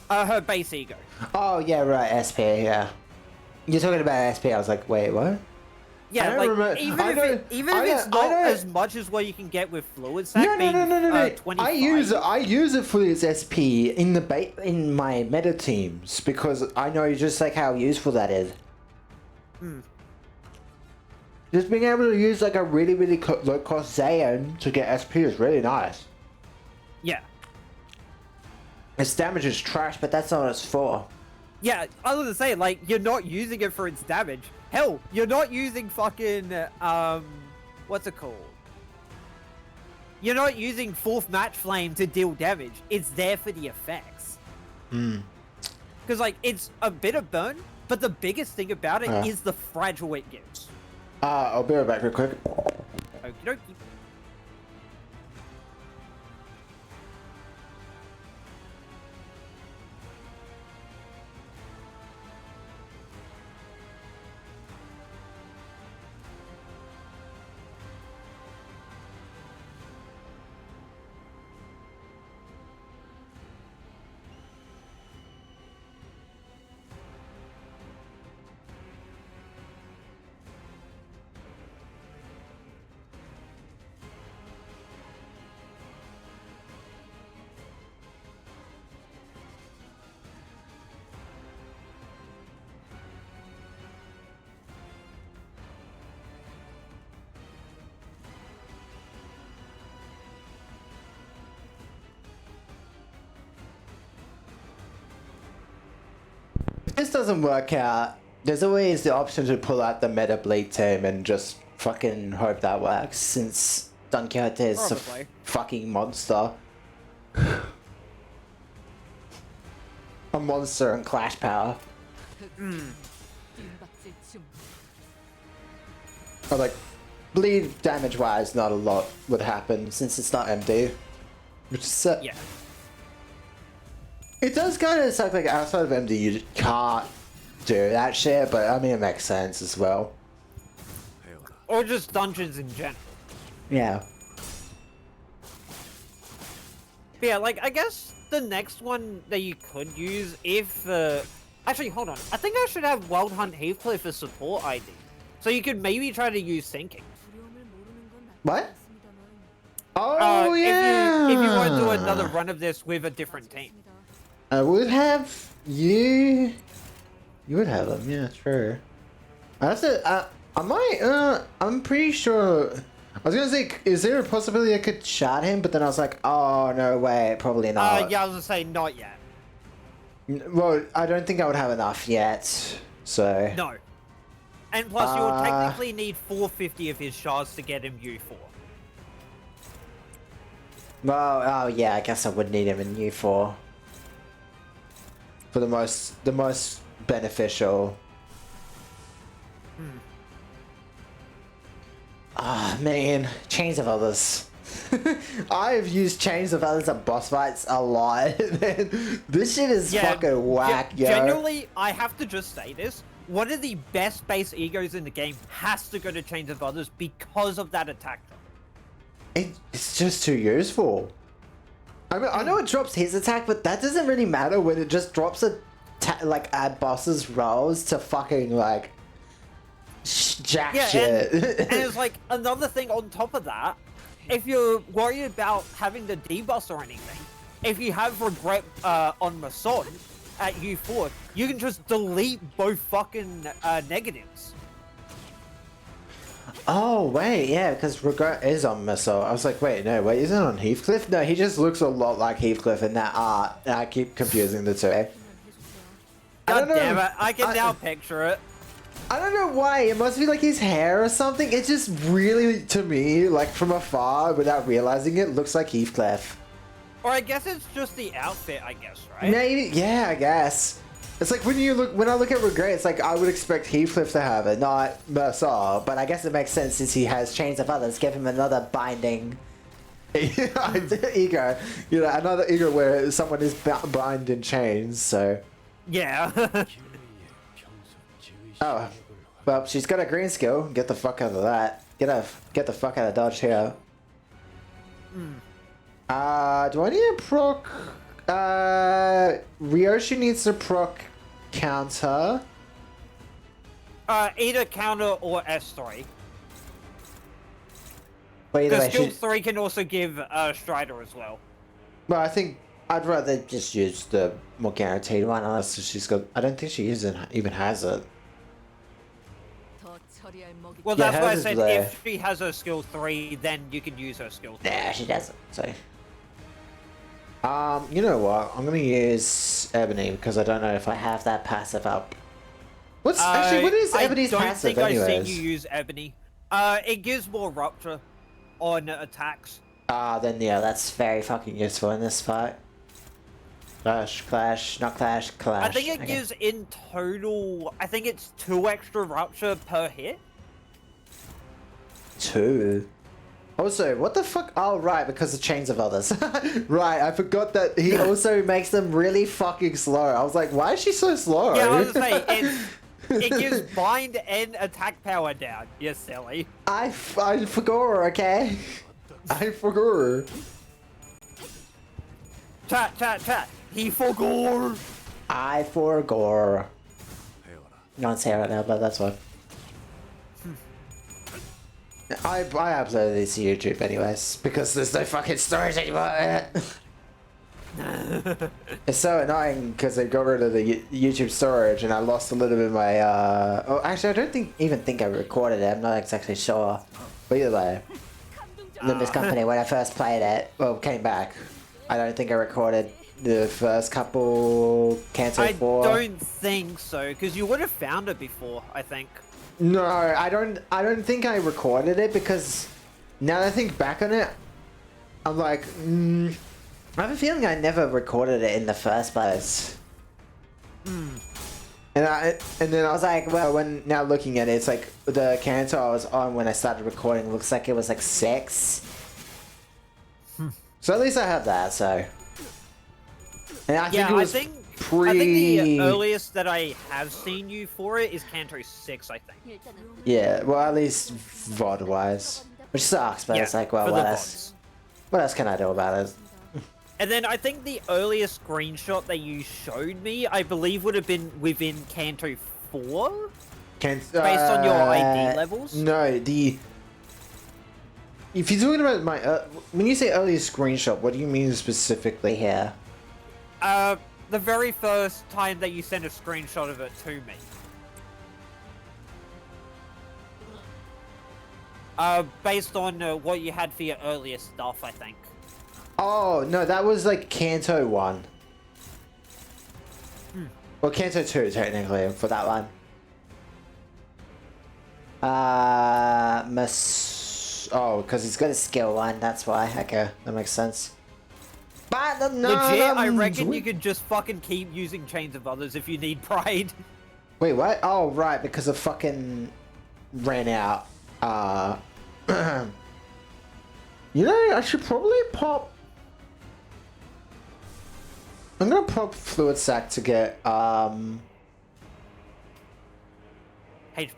Her base ego. Oh yeah, right, SP. Yeah. You're talking about SP. I was like, wait, what? Yeah, I don't like, remember- even I if, don't- even I if it's don't- I not don't- as much as what you can get with Fluid Sack No, being, no. 25. I use it for its SP in in my meta teams because I know just like how useful that is. Just being able to use like a really low cost Zayn to get SP is really nice. Yeah. Its damage is trash, but that's not what it's for. Yeah, I was gonna say, like, you're not using it for its damage. Hell, you're not using fucking, what's it called? You're not using 4th Match Flame to deal damage. It's there for the effects. Because, like, it's a bit of burn, but the biggest thing about it is the fragile it gives. I'll be right back real quick. Okie dokie. If this doesn't work out, there's always the option to pull out the meta bleed team and just fucking hope that works, since Don Quixote is a Probably. fucking monster. A monster in Clash Power. 빈박질 중. Or like, bleed damage wise, not a lot would happen since it's not MD. Which is Yeah. It does kind of suck, like outside of MD you can't do that shit, but I mean it makes sense as well. Or just dungeons in general. Yeah. But yeah, like, I guess the next one that you could use if, actually, hold on. I think I should have Wild Hunt Heathcliff as support ID. So you could maybe try to use Sinking. 두려움을 모르는 건 What? 낫습니다만. Oh yeah! If you want to do another run of this with a different team. I would have you. You would have them, yeah, true. I might. I'm pretty sure. I was gonna say, is there a possibility I could shot him? But then I was like, oh no way, probably not. Yeah, I was gonna say not yet. Well, I don't think I would have enough yet. So. No. And plus, you'll technically need 450 of his shards to get him U4. Well, oh yeah, I guess I would need him in U4. For the most beneficial. Ah, man, Chains of Others. I've used Chains of Others at boss fights a lot. This shit is fucking whack, yo. Genuinely, I have to just say this. One of the best base egos in the game has to go to Chains of Others because of that attack drop. It's just too useful. I mean, I know it drops his attack, but that doesn't really matter when it just drops like add bosses rolls to fucking like jack Yeah, shit. and it's like another thing on top of that. If you're worried about having the debuffs or anything, if you have regret on Mason at U4, you can just delete both fucking negatives. Oh wait, yeah, because regret is on Missile. I was like, wait, no, wait, isn't it on Heathcliff? No, he just looks a lot like Heathcliff in that art. And I keep confusing the two. I God don't know. damn it, I can now picture it. I don't know why. It must be like his hair or something. It just really, to me, like from afar, without realizing it, looks like Heathcliff. Or I guess it's just the outfit, I guess, right? Maybe, yeah, I guess. It's like when I look at regret, it's like I would expect Heathcliff to have it, not Mercer. But I guess it makes sense since he has Chains of Others. Give him another binding ego, you know, another ego where someone is bound in chains. So. Yeah. Oh, well, she's got a green skill. Get the fuck out of that. Get the fuck out of dodge here. Do I need a proc? Ryoshi needs a proc counter. Either counter or S3. But either The way, skill 3 can also give Strider as well. well, I think I'd rather just use the more guaranteed one unless she's got. I don't think she even has it. Well, Yeah, that's why I hers is said there. if she has her skill 3, then you can use her skill 3. Nah, she doesn't. So. You know what? I'm gonna use Ebony because I don't know if I have that passive up. What's actually what is Ebony's passive I don't think anyways? I've seen you use Ebony. It gives more rupture on attacks. Then yeah, that's very fucking useful in this fight. Clash, not clash, clash. I think it gives in total, I think it's 2 extra rupture per hit. 2. Also, what the fuck? Oh, right, because of Chains of Others. Right, I forgot that he also makes them really fucking slow. I was like, why is she so slow? Yeah, I was saying, it gives bind and attack power down. You're silly. I forgot, okay? I forgot. Chat. He forgot. I forgot. No one's here right now, but that's fine. I uploaded these to YouTube anyways, because there's no fucking storage anymore. It's so annoying because they got rid of the YouTube storage and I lost a little bit of my, oh, actually I don't even think I recorded it, I'm not exactly sure. But either way, Limbus Company, when I first played it, well, came back, I don't think I recorded the first couple Canto 4. I don't think so, because you would have found it before, I think. No, I don't think I recorded it because now that I think back on it, I'm like, I have a feeling I never recorded it in the first place. And then I was like, well, when now looking at it, it's like the Canto I was on when I started recording looks like it was like 6. So at least I have that. So, and I think it was I think the earliest that I have seen you for it is Canto 6, I think. Yeah, well, at least VOD wise, which sucks, but it's like, well, for the what VODs. else can I do about it? And then I think the earliest screenshot that you showed me, I believe, would have been within Canto 4? Based on your ID levels? No, if you're talking about my, when you say earliest screenshot, what do you mean specifically here? The very first time that you sent a screenshot of it to me. Based on what you had for your earlier stuff, I think. Oh, no, that was like Canto 1. Well, Canto 2, technically, for that one. Oh, because he's got a skill 1, that's why. Okay, that makes sense. But no, Legit, I reckon you could just fucking keep using Chains of Others if you need pride. Wait, what? Oh, right, because I fucking ran out. You know, I should probably pop... I'm gonna pop Fluid Sac to get, HP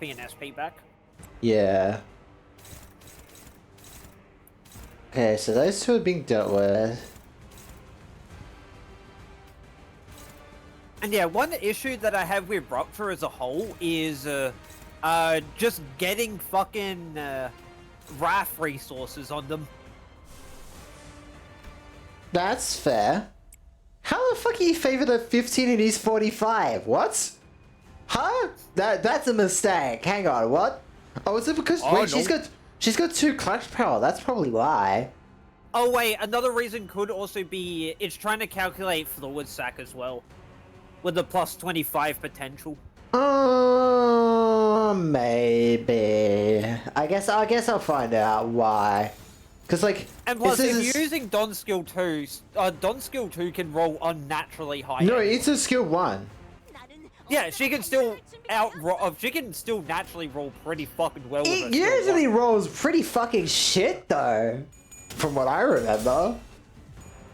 and SP back. yeah. Okay, so those two are being dealt with. And yeah, one issue that I have with Rupture as a whole is just getting fucking Wrath resources on them. That's fair. How the fuck are you favored at 15 and he's 45? What? Huh? That's a mistake. Hang on, what? Oh, is it because wait, no. she's got 2 clutch power. That's probably why. Oh wait, another reason could also be it's trying to calculate fluid sac as well, with the plus 25 potential. Maybe. I guess I'll find out why. Cause like, And plus, if you're using Don skill 2, Don skill 2 can roll unnaturally high. No, anyway. it's a skill 1. Yeah, she can still she can still naturally roll pretty fucking well. With It her skill usually 1. rolls pretty fucking shit though, from what I remember.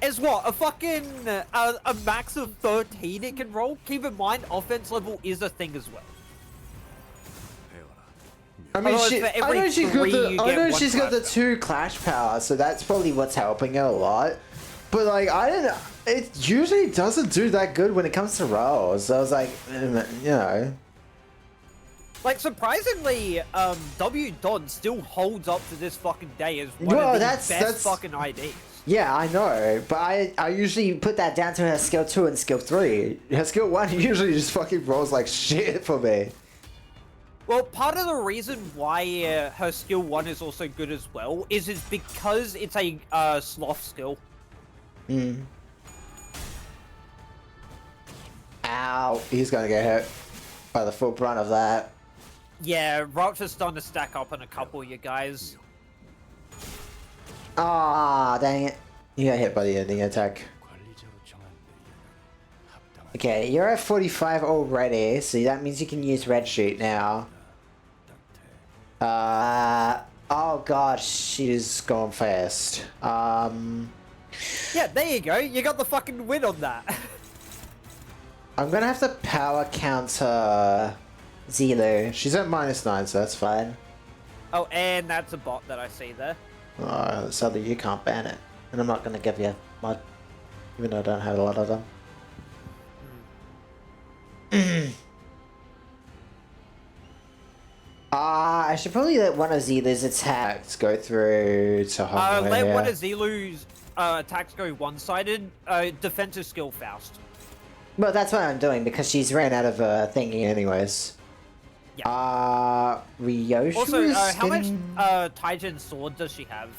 Is what a fucking a max of 13 it can roll. Keep in mind, offense level is a thing as well. I mean, Although I for every know she's got three, the, you I get know one she's got the clash 2 clash power, so that's probably what's helping her a lot. But like, I didn't. It usually doesn't do that good when it comes to rolls. So I was like, you know. Like surprisingly, W Don still holds up to this fucking day as one Well, of the that's fucking IDs. Yeah, I know, but I usually put that down to her skill 2 and skill 3. Her skill 1 usually just fucking rolls like shit for me. Well, part of the reason why her skill 1 is also good as well is because it's a sloth skill. Hmm. Ow, he's gonna get hit by the full brunt of that. Yeah, Rapture's starting to stack up on a couple of you guys. Ah, dang it. You got hit by the ending attack. Okay, you're at 45 already, so that means you can use red sheet now. Oh god, she's gone fast. Yeah, there you go. You got the fucking win on that. I'm gonna have to power counter Zelu. She's at -9, so that's fine. Oh, and that's a bot that I see there. Sadly, you can't ban it. And I'm not gonna give you mod, even though I don't have a lot of them. I should probably let one of Zelu's attacks go through to Hong Let one of Zelu's attacks go one-sided. Defensive skill Faust. Well, that's what I'm doing because she's ran out of thingy anyways. Yeah. Ryoshi Also, how much getting... Taijin sword does she have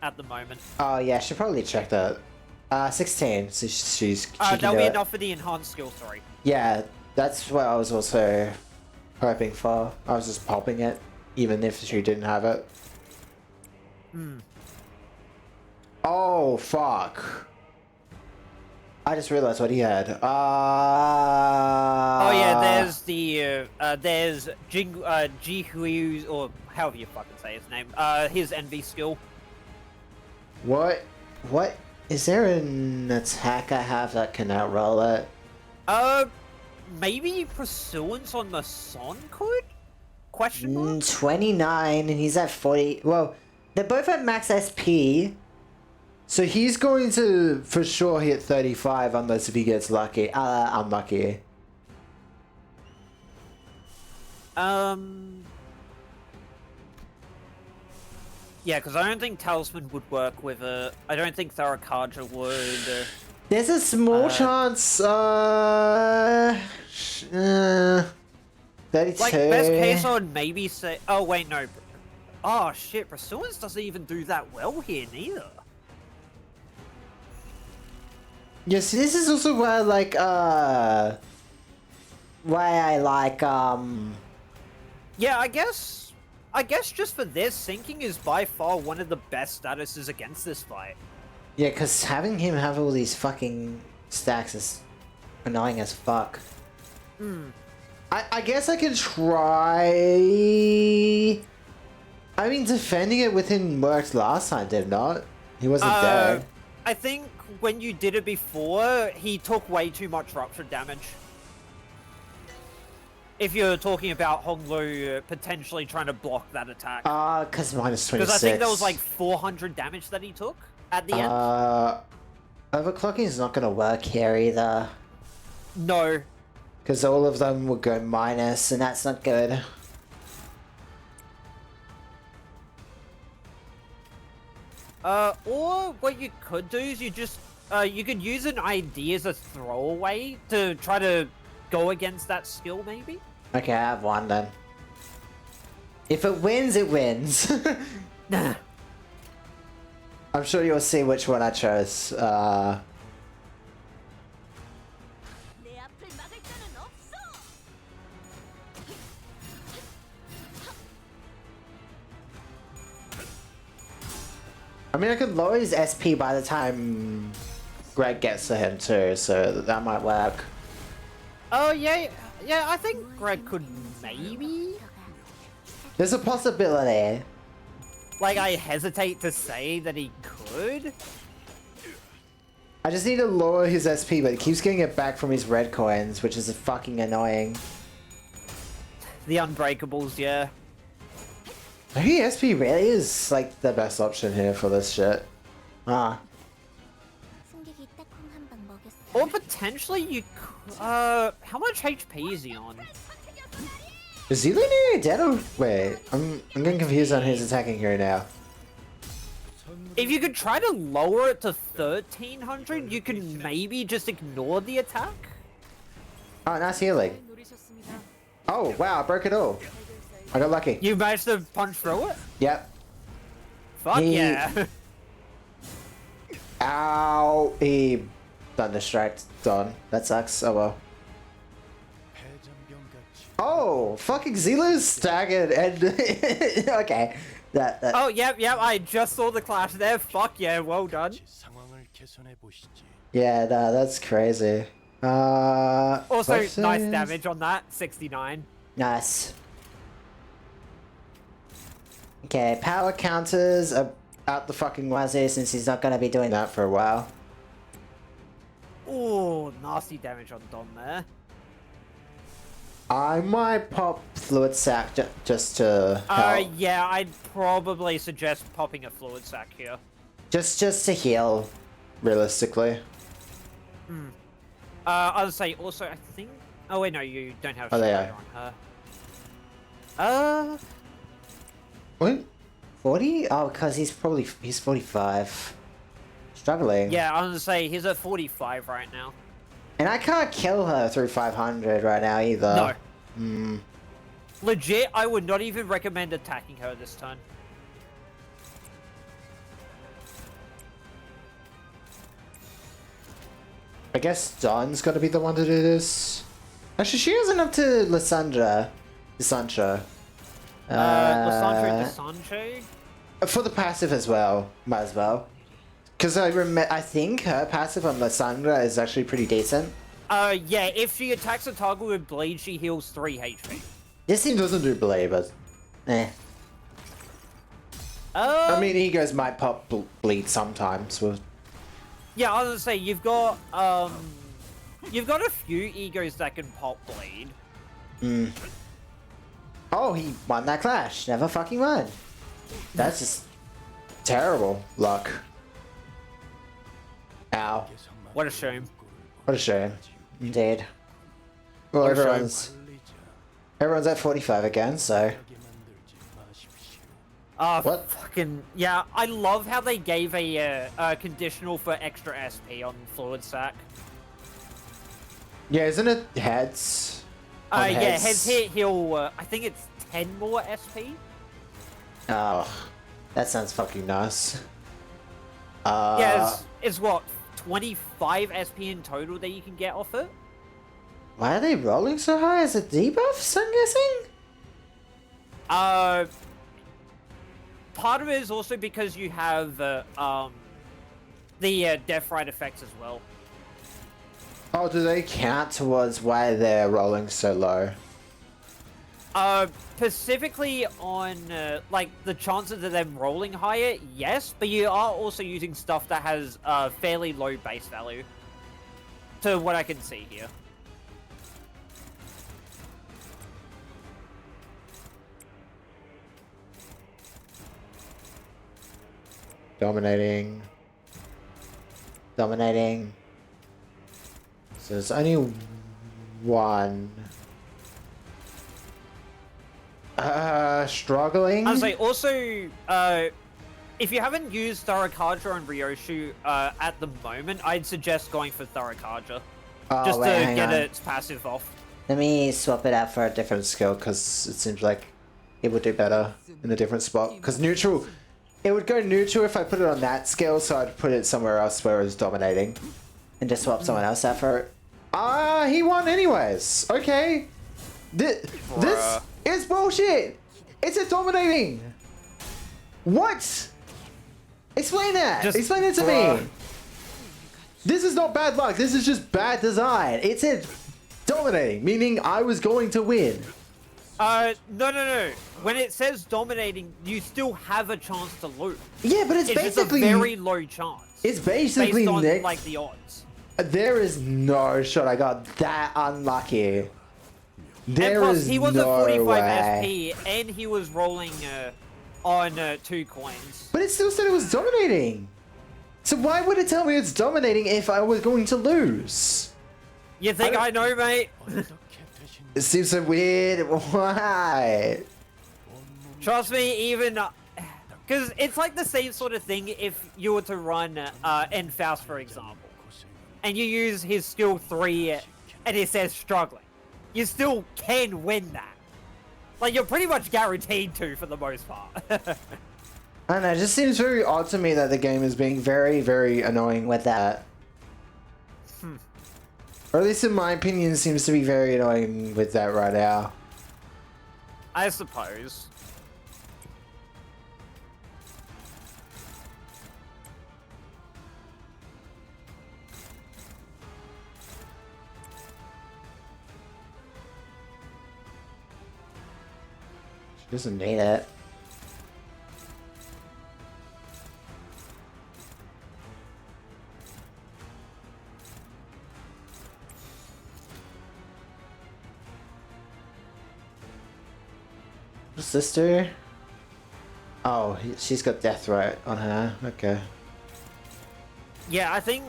at the moment? Oh yeah, I should probably check that. 16, so she can That'll do be it. enough for the enhanced skill 3. Yeah, that's what I was also hoping for. I was just popping it, even if she didn't have it. Oh, fuck. I just realized what he had. Oh yeah, there's the there's Jihui's, or however you fucking say his name. His envy skill. What? Is there an attack I have that can outroll it? Maybe Pursuance on the Son could? Question mark? 29, and he's at 40. Well, they're both at max SP. So he's going to, for sure, hit 35 unless if he gets lucky. Unlucky. Yeah, because I don't think Talisman would work with a... I don't think Tharakaja would... There's a small chance, 32. Like, best case, I would maybe say... Oh, wait, no. Oh, shit, Pursuance doesn't even do that well here, neither. Yeah, see, this is also why, like, Yeah, I guess just for this, Sinking is by far one of the best statuses against this fight. Yeah, because having him have all these fucking stacks is annoying as fuck. I guess I could try... I mean, defending it with him worked last time, did it not? He wasn't dead. I think when you did it before, he took way too much rupture damage. If you're talking about Honglu potentially trying to block that attack. Because -26. Because I think there was like 400 damage that he took at the end. Overclocking is not going to work here either. No. Because all of them will go minus, and that's not good. Or what you could do is you just you could use an ID as a throwaway to try to go against that skill, maybe. Okay, I have one then. If it wins, it wins. Nah. I'm sure you'll see which one I chose. 내 앞을 막을 자는 없어. I mean, I could lower his SP by the time Greg gets to him too, so that might work. Oh yeah, yeah. I think Greg could maybe. There's a possibility. Like, I hesitate to say that he could. I just need to lower his SP, but he keeps getting it back from his red coins, which is fucking annoying. The Unbreakables, yeah. Maybe SP really is like the best option here for this shit. Ah. 승객이 딱콩 한 방 먹였어. Or potentially you could, how much HP is he on? Is he linearly dead or wait? I'm getting confused on his attacking here now. If you could try to lower it to 1300, you can maybe just ignore the attack. Oh, nice healing. 노리셨습니다. Oh wow, I broke it all. I got lucky. You managed to punch through it? Yep. Fuck yeah. Ow. He thunderstrike done. That sucks. Oh well. Oh, fucking Zila's staggered and okay. That Oh, yep, I just saw the clash there. Fuck yeah, well done. 상황을 개선해 보시지. yeah, that's crazy. Also, versus- nice damage on that, 69. Nice. Okay, power counters are out the fucking wazoo since he's not gonna be doing that for a while. Ooh, nasty damage on Don there. I might pop fluid sac just to help. Yeah, I'd probably suggest popping a fluid sac here. Just to heal, realistically. I would say also, I think. Oh wait, no, you don't have Oh, they Strider on her. What? 40? Oh, because he's 45. Struggling. Yeah, I was gonna say he's at 45 right now. And I can't kill her through 500 right now either. No. Hmm. Legit, I would not even recommend attacking her this turn. I guess Dawn's got to be the one to do this. Actually, she isn't up to Lysandra. Lysandra DeSancho? For the passive as well. Might as well. Because I think her passive on Lysandra is actually pretty decent. Yeah, if she attacks a target with bleed, she heals 3 HP. This thing doesn't do bleed, but... Eh. I mean, egos might pop bleed sometimes. But... Yeah, I was gonna say, you've got a few egos that can pop bleed. Hmm. Oh, he won that clash. Never fucking won. That's just terrible luck. Ow. What a shame. What a shame. Indeed. Well, What a shame. everyone's at 45 again, so... What? Fucking yeah! I love how they gave a conditional for extra SP on fluid sac. Yeah, isn't it heads? On Yeah, heads hit heal. I think it's 10 more SP. Oh, that sounds fucking nice. Yeah, it's what 25 SP in total that you can get off it. Why are they rolling so high? Is it debuffs, I'm guessing? Part of it is also because you have the Death Ride effects as well. Oh, do they count towards why they're rolling so low? Specifically on like the chances of them rolling higher, yes, but you are also using stuff that has fairly low base value. To what I can see here. Dominating. So there's only one. Struggling. I was like, also, if you haven't used Thorakaja and Ryoshu at the moment, I'd suggest going for Thorakaja. Oh, Just wait, to hang get on. its passive off. Let me swap it out for a different skill because it seems like it would do better in a different spot. Because neutral, it would go neutral if I put it on that skill, so I'd put it somewhere else where it was dominating. And just swap someone else out for it. Ah, he won anyways. Okay. This is bullshit. It's a dominating. What? Explain that. Explain it to me. This is not bad luck. This is just bad design. It said dominating, meaning I was going to win. No. When it says dominating, you still have a chance to lose. Yeah, but it's basically just a very low chance. It's basically based on Nick. like the odds. There is no shot I got that unlucky. There and plus, is he was no a 45 way. SP, and he was rolling on 2 coins. But it still said it was dominating. So why would it tell me it's dominating if I was going to lose? You think I know, mate? It seems so weird. Why? Trust me, even... Because it's like the same sort of thing if you were to run Enfaust, for example. And you use his skill 3 and it says struggling. You still can win that. Like, you're pretty much guaranteed to for the most part. I don't know, it just seems very odd to me that the game is being very, very annoying with that. Or at least in my opinion, seems to be very annoying with that right now. I suppose. She doesn't need it. Sister? Oh, she's got death right on her. Okay. Yeah, I think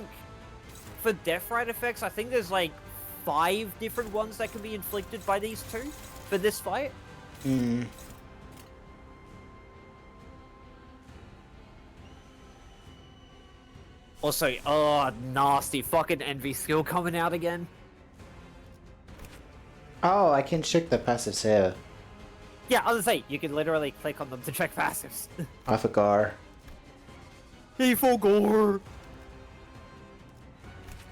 for death right effects, I think there's like 5 different ones that can be inflicted by these two for this fight. Hmm. Also, oh, nasty fucking envy skill coming out again. Oh, I can check the passives here. Yeah, I was gonna say, you can literally click on them to check passives. I forgot. He forgot.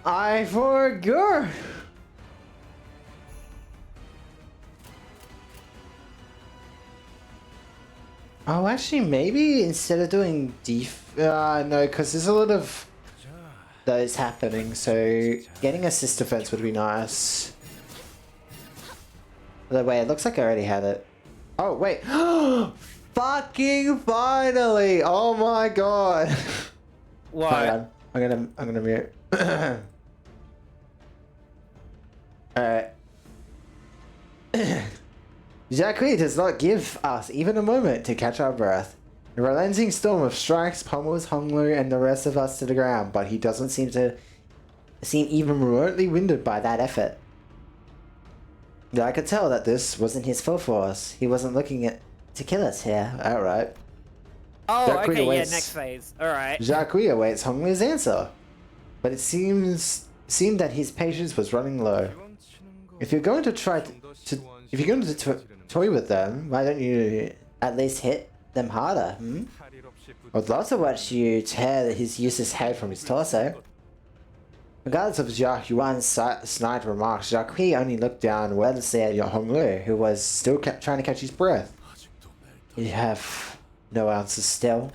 I forgot. Oh, actually, maybe instead of doing no, because there's a lot of those happening, so getting assist defense would be nice. By the way, it looks like I already had it. Oh, wait. Fucking finally! Oh my god. What? Hold on. I'm gonna mute. Alright. Jacques does not give us even a moment to catch our breath. The relenting storm of strikes pummels Honglu and the rest of us to the ground, but he doesn't seem even remotely winded by that effort. I could tell that this wasn't his full force. He wasn't looking to kill us here. Alright. Oh, Jacques okay, awaits- yeah, next phase. Alright. Jacques awaits Honglu's answer, but it seemed that his patience was running low. If you're going to toy with them, why don't you at least hit them harder? I'd love to watch you tear his useless head from his torso. Regardless of Jacques Yuan's snide remarks, Jacques only looked down wordlessly at Honglu, who was still trying to catch his breath. You have no answers still.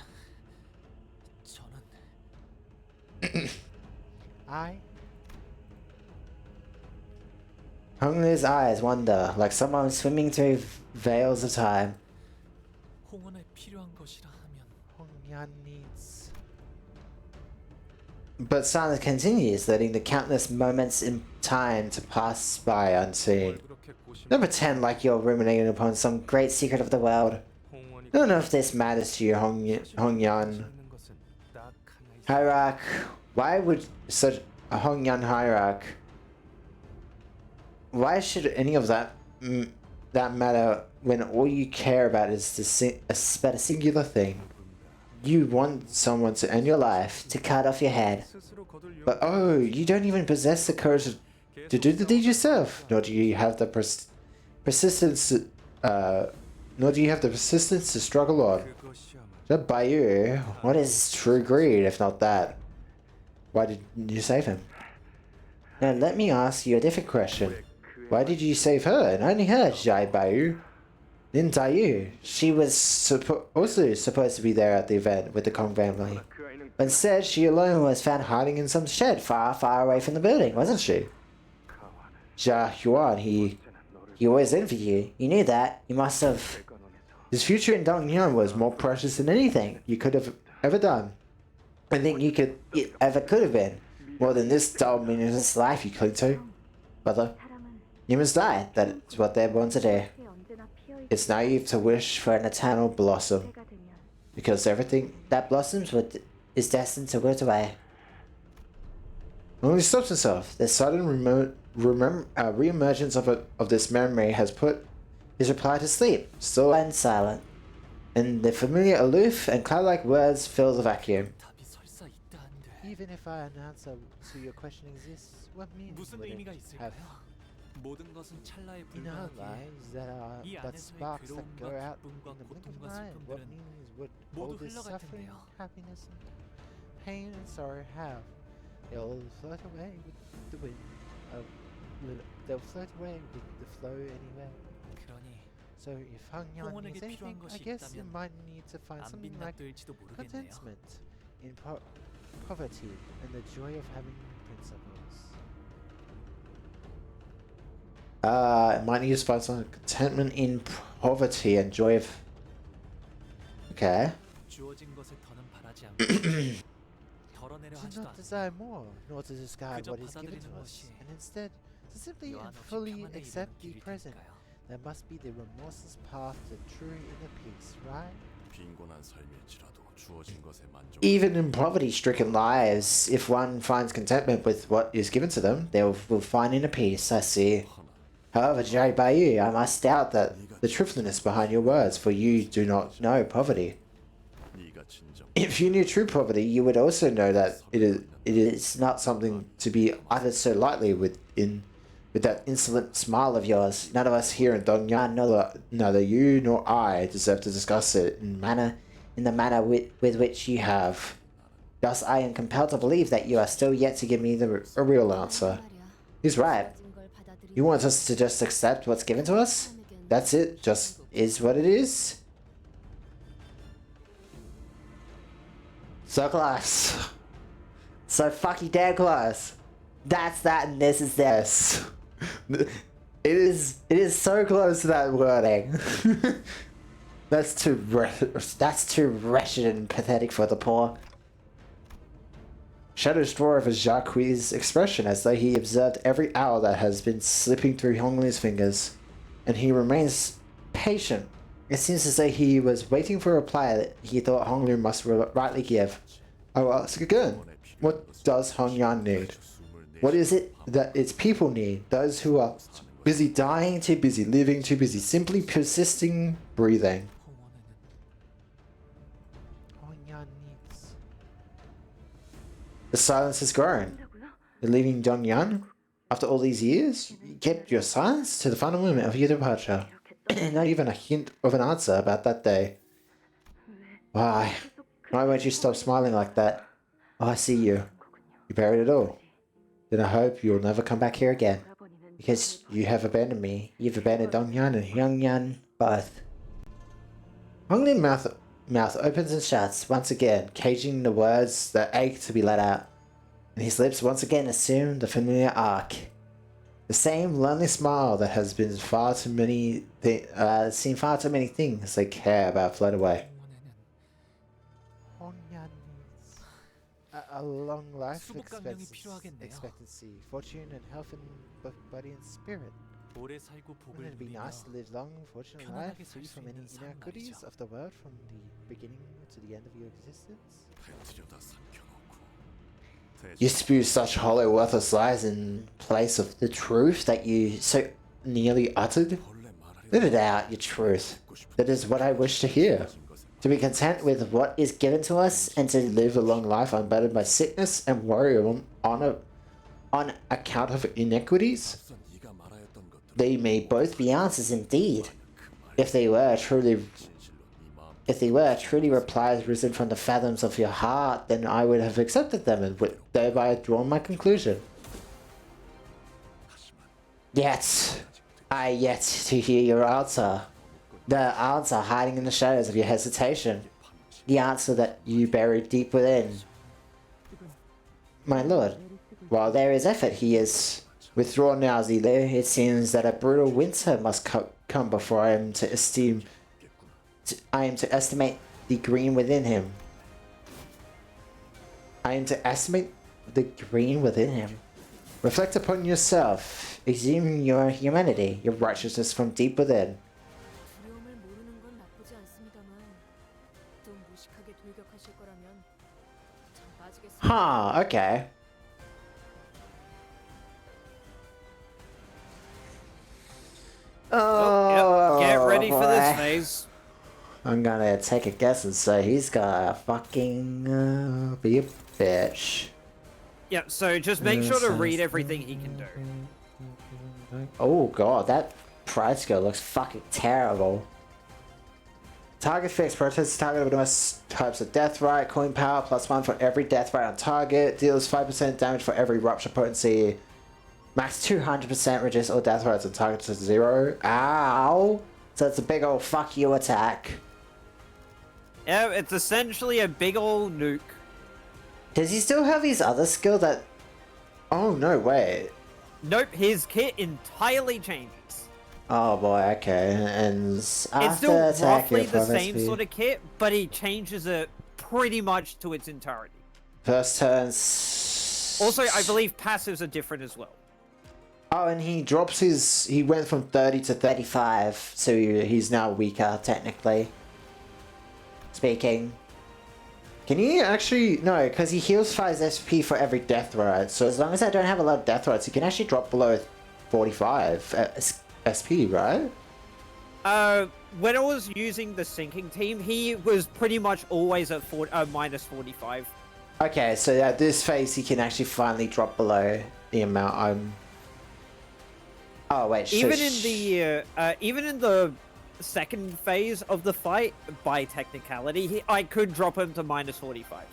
Honglu's eyes wander, like someone swimming through veils of time. 홍원에 필요한 것이라 하면 But silence continues, letting the countless moments in time to pass by unseen. Don't pretend like you're ruminating upon some great secret of the world. I don't know if this matters to you, Hongyan. Hierarch, why would such a Hongyan hierarch? Why should any of that matter when all you care about is about a singular thing? you want someone to end your life, to cut off your head. But oh, you don't even possess the courage to do the deed yourself. Nor do you have the persistence. Nor do you have the persistence to struggle on. That by you, what is true greed if not that? Why did you save him? Now let me ask you a different question. Why did you save her and only her, Jai Bayu? Then Dayu, she was also supposed to be there at the event with the Kong family. But instead, she alone was found hiding in some shed far, far away from the building, wasn't she? Jia Huan, he always envied you. You knew that. You must have... His future in Dongyang was more precious than anything you could have ever done. I think it ever could have been. More than this dull, meaningless life you cling to. Brother, humans die. That's what they're born to do. It's naive to wish for an eternal blossom. Because everything that blossoms is destined to wilt away. When he stops himself, the sudden re-emergence of this memory has put his reply to sleep, still and silent. And the familiar aloof and cloud-like words fill the vacuum. Even if an answer to your question exists, what meaning would it have? In our lives that are but sparks that go out in the blink of an eye, what meanings would all this suffering, happiness, and pain and sorrow have? They'll float away with the wind. They'll float away with the flow anyway. So if Hangyan needs anything, I guess you might need to find something like contentment in poverty and the joy of having principles. Might need to find some contentment in poverty and joy of... Okay. To not desire more, nor to discard what is given to us, and instead to simply and fully accept the present. That must be the remorseless path to true inner peace, right? Even in poverty-stricken lives, if one finds contentment with what is given to them, they will find inner peace, I see. However, Jai Bayu, I must doubt that the truthfulness behind your words, for you do not know poverty. If you knew true poverty, you would also know that it is not something to be uttered so lightly with that insolent smile of yours. None of us here in Dongyang, neither you nor I, deserve to discuss it in the manner with which you have. Thus, I am compelled to believe that you are still yet to give me a real answer. He's right. You want us to just accept what's given to us? That's it, just is what it is? So close. So fucking damn close. That's that and this is this. It is so close to that wording. That's too wretched and pathetic for the poor. Shadows draw over Jacques' expression as though he observed every hour that has been slipping through Hongli's fingers, and he remains patient. It seems as though he was waiting for a reply that he thought Hongli must rightly give. I will ask again. What does Hongyan need? What is it that its people need? Those who are busy dying, too busy living, too busy simply persisting, breathing. Hongyan needs... The silence has grown. You're leaving Dongyang? After all these years? You kept your silence to the final moment of your departure. Not even a hint of an answer about that day. Why? Why won't you stop smiling like that? Oh, I see you. You buried it all. Then I hope you'll never come back here again. Because you have abandoned me. You've abandoned Dongyang and Hyungyan both. Honglin mouth opens and shuts once again, caging the words that ache to be let out. And his lips once again assume the familiar arc. The same lonely smile that has been seen far too many things they care about float away. Hongyan needs a long life expectancy, fortune and health in both body and spirit. Wouldn't it be nice to live long, fortunate life, free from any inequities of the world from the beginning to the end of your existence? You spew such hollow, worthless lies in place of the truth that you so nearly uttered? Let it out, your truth. That is what I wish to hear. To be content with what is given to us and to live a long life unburdened by sickness and worry on account of inequities? They may both be answers indeed. If they were truly replies risen from the fathoms of your heart, then I would have accepted them and would thereby drawn my conclusion. Yet, I yet to hear your answer. The answer hiding in the shadows of your hesitation. The answer that you buried deep within. My lord, while there is effort, he is withdrawn now as he lives. It seems that a brutal winter must come before I am to estimate the green within him. I am to estimate the green within him. Reflect upon yourself, examine your humanity, your righteousness from deep within. 두려움을 모르는 건 나쁘지 않습니다만 좀 무식하게 돌격하실 거라면 참 빠지겠습니다. Huh, okay. Oh, yep. Get ready for this boy. phase. I'm gonna take a guess and say he's gonna fucking be a bitch. Yeah, so just make sure to read everything he can do. Oh god, that pride skill looks fucking terrible. Target fix protects target with most types of death right. Coin power +1 for every death right on target. Deals 5% damage for every rupture potency. Max 200% reduce all death rights on target to 0. Ow! So it's a big old fuck you attack. Yeah, it's essentially a big old nuke. Does he still have his other skill that... Oh no, wait. Nope, his kit entirely changes. Oh boy, okay. And It's after still attack, roughly your the full same SP. sort of kit, but he changes it pretty much to its entirety. First turn... Also, I believe passives are different as well. Oh, and he drops his... He went from 30 to 35, so he's now weaker, technically. Speaking. Can he actually... No, because he heals 5 SP for every death right, so as long as I don't have a lot of death rights, he can actually drop below 45 SP, right? When I was using the sinking team, he was pretty much always at minus 45. Okay, so at this phase, he can actually finally drop below the amount I'm... Oh wait, Even in the second phase of the fight, by technicality, I could drop him to minus 45.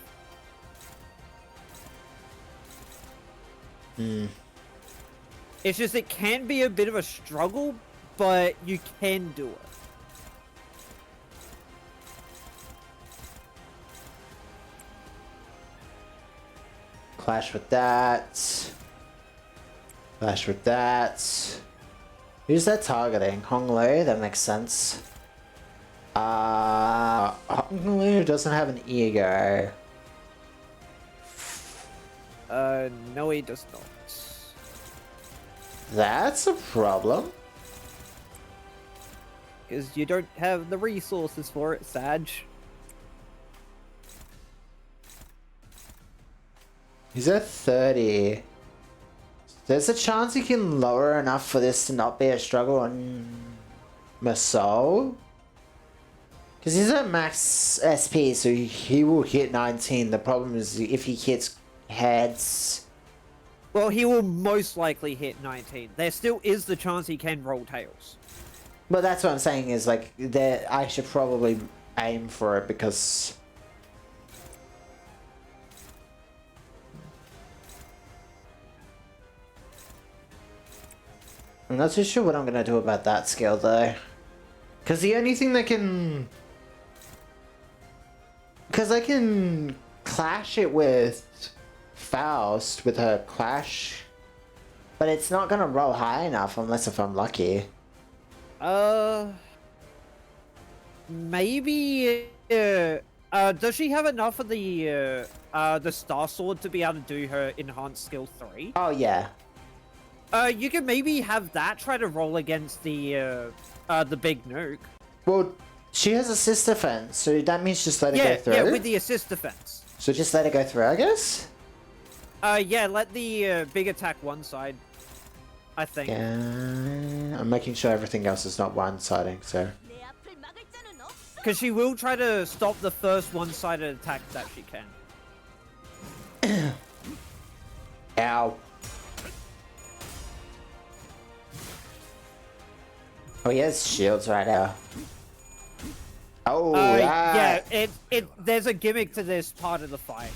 It's just it can be a bit of a struggle, but you can do it. Clash with that. Clash with that. Who's that targeting? Hong Lu? That makes sense. Hong Lu doesn't have an ego. No, he does not. That's a problem. Because you don't have the resources for it, Sag. He's at 30. There's a chance he can lower enough for this to not be a struggle on Masol. Because he's at max SP, so he will hit 19. The problem is if he hits heads... Well, he will most likely hit 19. There still is the chance he can roll tails. But that's what I'm saying is, like, I should probably aim for it because... I'm not too sure what I'm going to do about that skill, though. Because the only thing that can... Because I can clash it with Faust with her clash. But it's not going to roll high enough unless if I'm lucky. Maybe, does she have enough of the Star Sword to be able to do her enhanced skill 3? Oh, yeah. You could maybe have that try to roll against the big nuke. Well, she has assist defense, so that means just let it go through. Yeah, with the assist defense. So just let it go through, I guess? Yeah, let the big attack one side, I think. Yeah, I'm making sure everything else is not one-siding, so... Because she will try to stop the first one-sided attack that she can. Ow. Oh, he has shields right now. Oh, yeah, there's a gimmick to this part of the fight.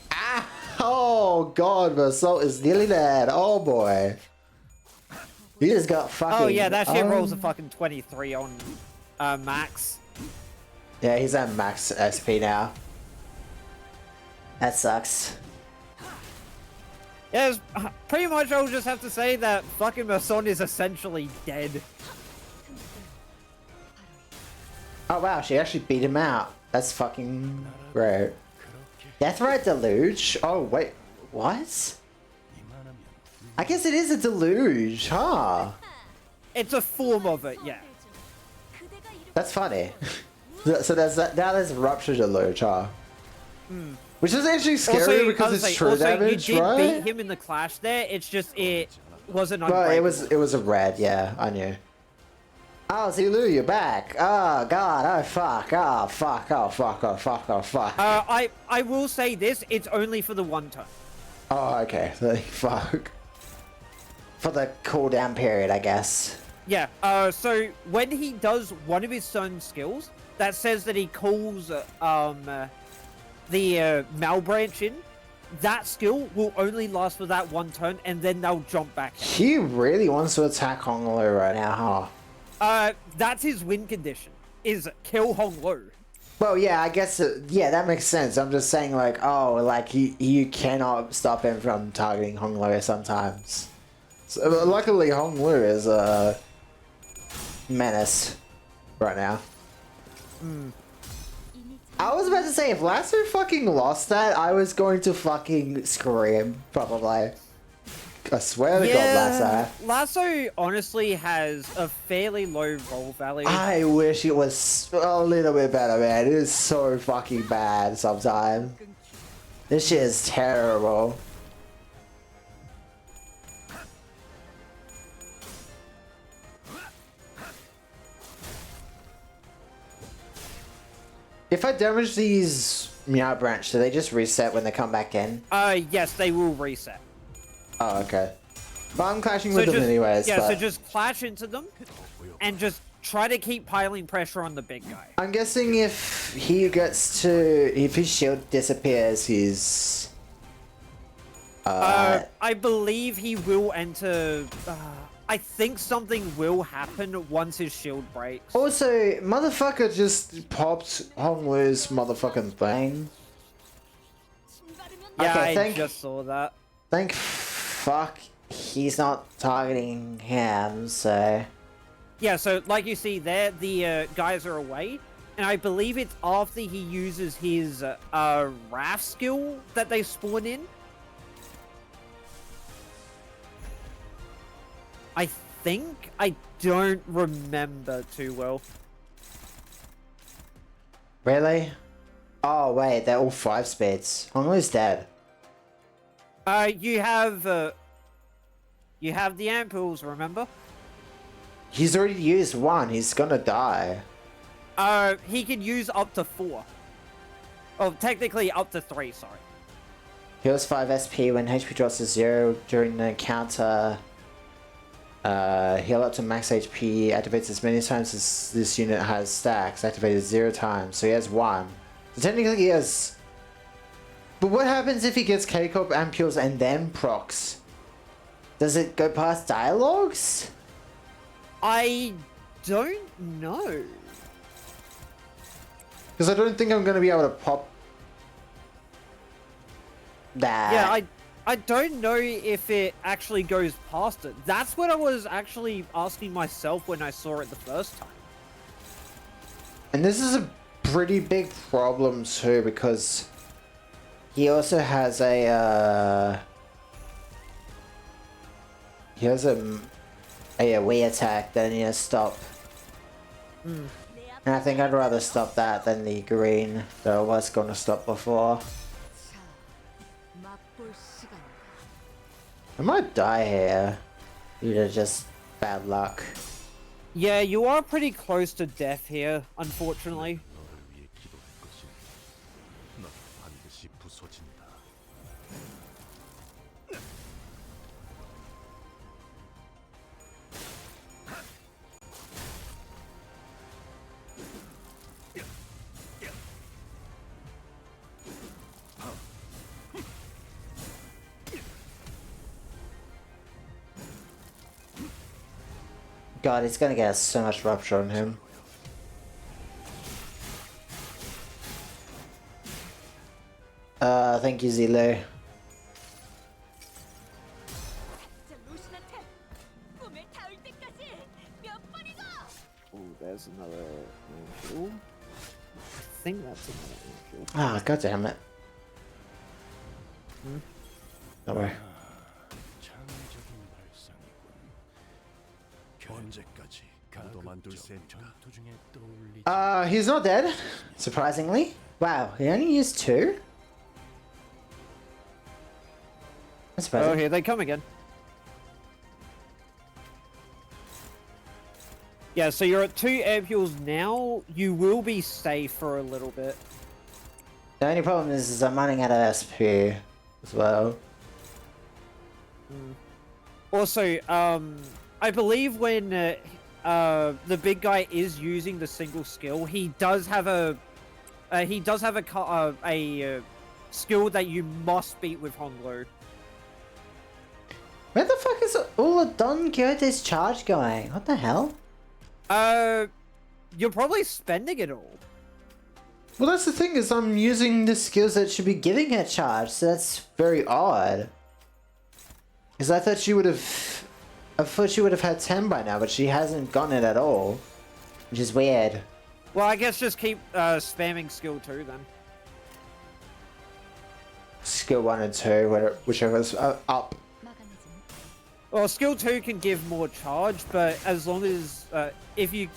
Ah! Oh, God, the assault is nearly dead. Oh, boy. He just got fucking... Oh, yeah, that shit rolls a fucking 23 on max. Yeah, he's at max SP now. That sucks. Yes, pretty much I'll just have to say that fucking Mason is essentially dead. Oh wow, she actually beat him out. That's fucking great. Deathrite Deluge? Oh wait, what? I guess it is a deluge, huh? It's a form of it, yeah. That's funny. So there's that, now there's Rupture Deluge, huh? Which is actually scary Also, because it's true damage, you did right? beat him in the clash there, it's just it wasn't Well, unbreakable. it was a red, yeah, I knew. Oh, Zulu, you're back. Oh god, oh fuck, oh fuck, oh fuck, oh fuck, oh fuck. I will say this, it's only for the one turn. Oh, okay. Fuck. For the cooldown period, I guess. Yeah, so when he does one of his certain skills, that says that he calls the Malbranch in, that skill will only last for that one turn, and then they'll jump back. He really wants to attack Honglu right now, huh? That's his win condition, is kill Honglu. Well, yeah, I guess, yeah, that makes sense. I'm just saying, like, oh, like, you cannot stop him from targeting Honglu sometimes. So, luckily, Honglu is a menace right now. I was about to say, if Lasso fucking lost that, I was going to fucking scream, probably. I swear to God, Lasso. Lasso honestly has a fairly low roll value. I wish it was a little bit better, man. It is so fucking bad sometimes. This shit is terrible. If I damage these Meow Branch, do they just reset when they come back in? Yes, they will reset. Oh, okay. But I'm clashing with them anyways. Yeah, but so just clash into them, and just try to keep piling pressure on the big guy. I'm guessing if he gets to... If his shield disappears, he's... I believe he will enter... I think something will happen once his shield breaks. Also, motherfucker just popped Honglu's motherfucking thing. Yeah, Okay, I just saw that. Thank fuck he's not targeting him, so... Yeah, so like you see there, the guys are away, and I believe it's after he uses his Wrath skill that they spawn in. I think? I don't remember too well. Really? Oh wait, they're all 5 speeds. Honglu's dead. You have the ampules, remember? He's already used 1, he's gonna die. He can use up to 4. Oh, technically up to 3, sorry. Heals 5 SP when HP drops to 0 during the encounter. Heal up to max HP, activates as many times as this unit has stacks, activated 0 times, so he has 1. So technically he has... But what happens if he gets K-Corp ampules and then procs? Does it go past dialogues? I don't know. Because I don't think I'm going to be able to pop that. Yeah, I don't know if it actually goes past it. That's what I was actually asking myself when I saw it the first time. And this is a pretty big problem too, because he also has a he has a AoE attack that I need to stop. And I think I'd rather stop that than the green that I was going to stop before. I might die here due to just bad luck. Yeah, you are pretty close to death here, unfortunately. 너를 위해 기도할 것이니 넌 반드시 부서진다. God, he's gonna get so much rupture on him. Thank you, Zilo. 저 루신한테 꿈에 닿을 때까지 몇 번이고. Oh, there's another angel. I think that's another angel. Ah, god damn it. Don't worry. 창의적인 발상이군. 언제까지 가둬만둘 셈인가? 전투 중에 떠올리지. He's not dead, surprisingly. Wow, he only used 2? That's Oh, surprising. here they come again. Yeah, so you're at 2 ampules now. You will be safe for a little bit. The only problem is I'm running out of SP as well. Also, I believe when the big guy is using the single skill, he does have a skill that you must beat with Honglu. Where the fuck is all of Don Quixote's charge going? What the hell? You're probably spending it all. Well, that's the thing, is I'm using the skills that should be giving her charge, so that's very odd. Because I thought she would have had 10 by now, but she hasn't gotten it at all. Which is weird. Well, I guess just keep spamming skill 2 then. Skill 1 and 2, whichever's up. Well, skill 2 can give more charge, but as long as if you,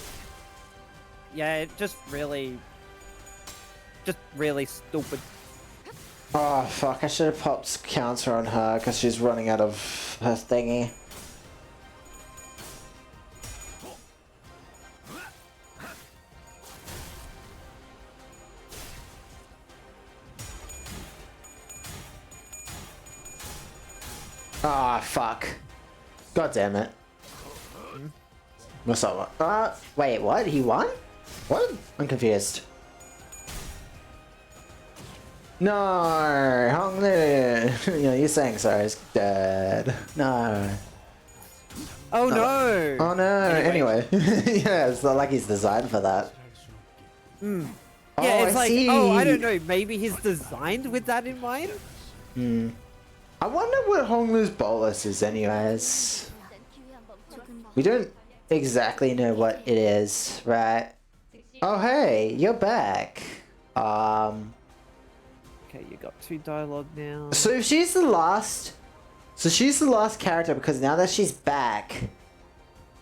yeah, just really stupid. Oh fuck, I should have popped counter on her because she's running out of her thingy. Ah, fuck. God damn it. What's up? Wait, what? He won? What? I'm confused. No, Hong Lu. You know, you're saying sorry is dead. No. Oh no! Oh no. Anyway, yeah, it's not like he's designed for that. Yeah, Oh, it's I like, see. oh, I don't know, maybe he's designed with that in mind? I wonder what Hong Lu's bolus is, anyways. We don't exactly know what it is, right? Oh hey, you're back. Okay, you got 2 dialogue now. So if she's the last, character because now that she's back,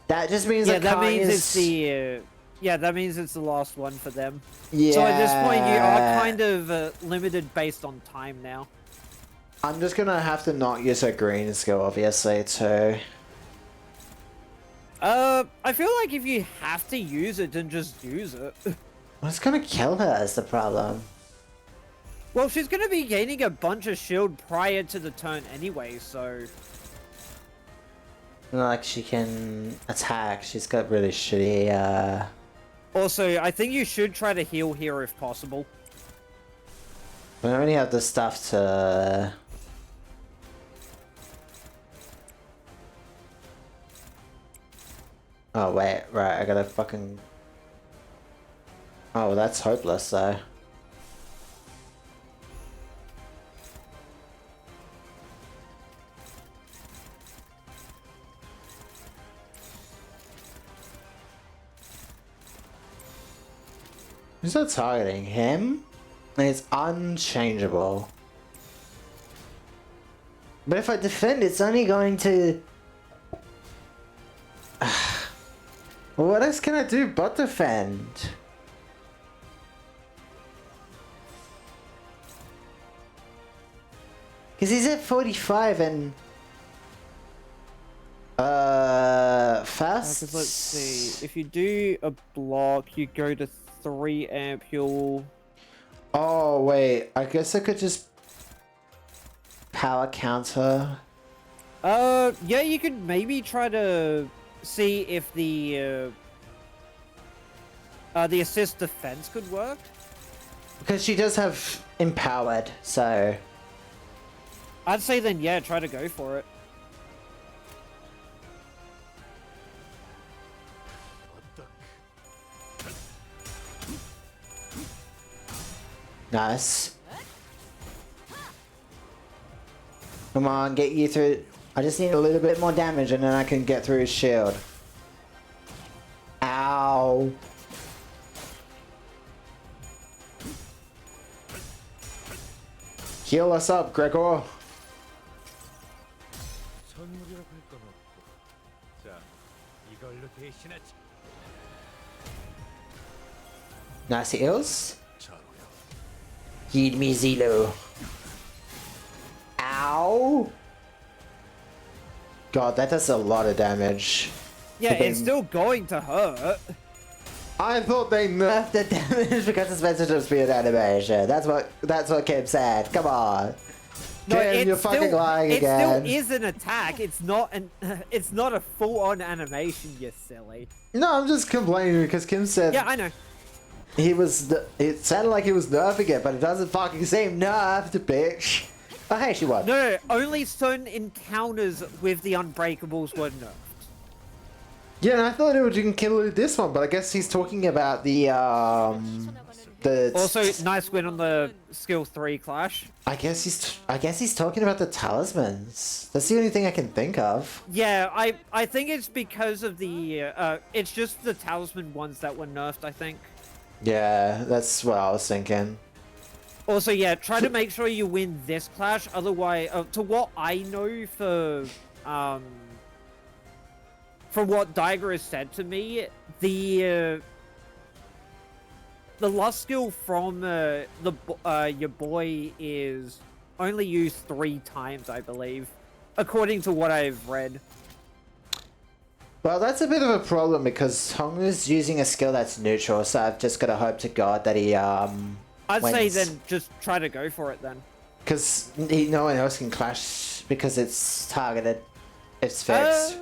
that just means Yeah, that that means Kanye's- it's the that means it's the last one for them. Yeah. So at this point, you are kind of limited based on time now. I'm just gonna have to not use her green skill, obviously, too. I feel like if you have to use it, then just use it. Well, it's gonna kill her is the problem. Well, she's gonna be gaining a bunch of shield prior to the turn anyway, so... Like, she can attack. She's got really shitty, Also, I think you should try to heal here if possible. We only have the stuff to... Oh, wait, right, I gotta fucking... Oh, that's hopeless, though. Who's that targeting? Him? And it's unchangeable. But if I defend, it's only going to... What else can I do but defend? Because he's at 45 and... First, Because let's see, if you do a block, you go to 3 ampule. Oh wait, I guess I could just power counter. Yeah, you could maybe try to see if the assist defense could work. Because she does have empowered, so... I'd say then, yeah, try to go for it. Nice. Come on, get you through. I just need a little bit more damage and then I can get through his shield. Ow. Heal us up, Gregor. 선물이라고 할 건 없고. 자, 이걸로 대신하지. Nice heals. 자로야. Heed me, Zelo. Ow. God, that does a lot of damage. Yeah, But it's then- still going to hurt. I thought they nerfed the damage because it's meant to just be an animation. That's what Kim said. Come on. Kim, you're fucking lying again. It still is an attack. It's not an. It's not a full-on animation. You silly. No, I'm just complaining because Kim said Yeah, I know. he was. It sounded like he was nerfing it, but it doesn't fucking seem nerfed, bitch. Oh, hey, she won. No, only certain encounters with the Unbreakables were nerfed. Yeah, and I thought it would include this one, but I guess he's talking about the Also, nice win on the skill 3 clash. I guess he's talking about the talismans. That's the only thing I can think of. Yeah, I think it's because of the it's just the talisman ones that were nerfed, I think. Yeah, that's what I was thinking. Also, yeah, try to make sure you win this clash. Otherwise, to what I know from what Daiger has said to me, the lust skill from your boy is only used 3 times, I believe, according to what I've read. Well, that's a bit of a problem because Honglu's using a skill that's neutral, so I've just got to hope to God that he I'd say wins. then just try to go for it then. Because no one else can clash because it's targeted. It's fixed.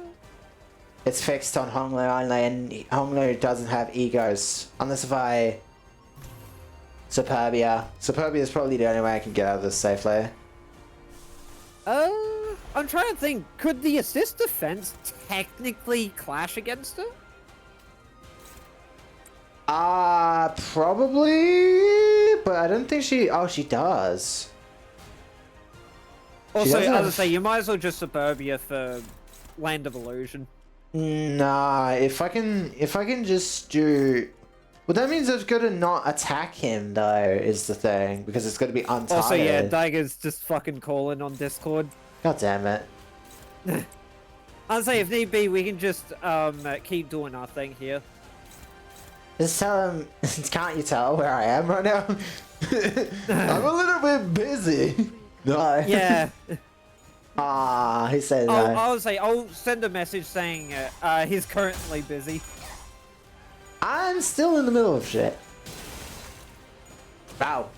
It's fixed on Honglu only, and Honglu doesn't have egos. Unless if I... Superbia. Superbia is probably the only way I can get out of this safely. I'm trying to think, could the assist defense technically clash against her? Probably, but I don't think she... Oh, she does. Also, doesn't as I have- say, you might as well just Suburbia for Land of Illusion. Nah, if I can just do... Well, that means I've got to not attack him, though, is the thing. Because it's got to be untargeted. Also, yeah, Daiger's just fucking calling on Discord. God damn it. I'd say if need be, we can just keep doing our thing here. Just tell him... Can't you tell where I am right now? I'm a little bit busy. No. Yeah. He said no. I'll send a message saying he's currently busy. I'm still in the middle of shit. Wow.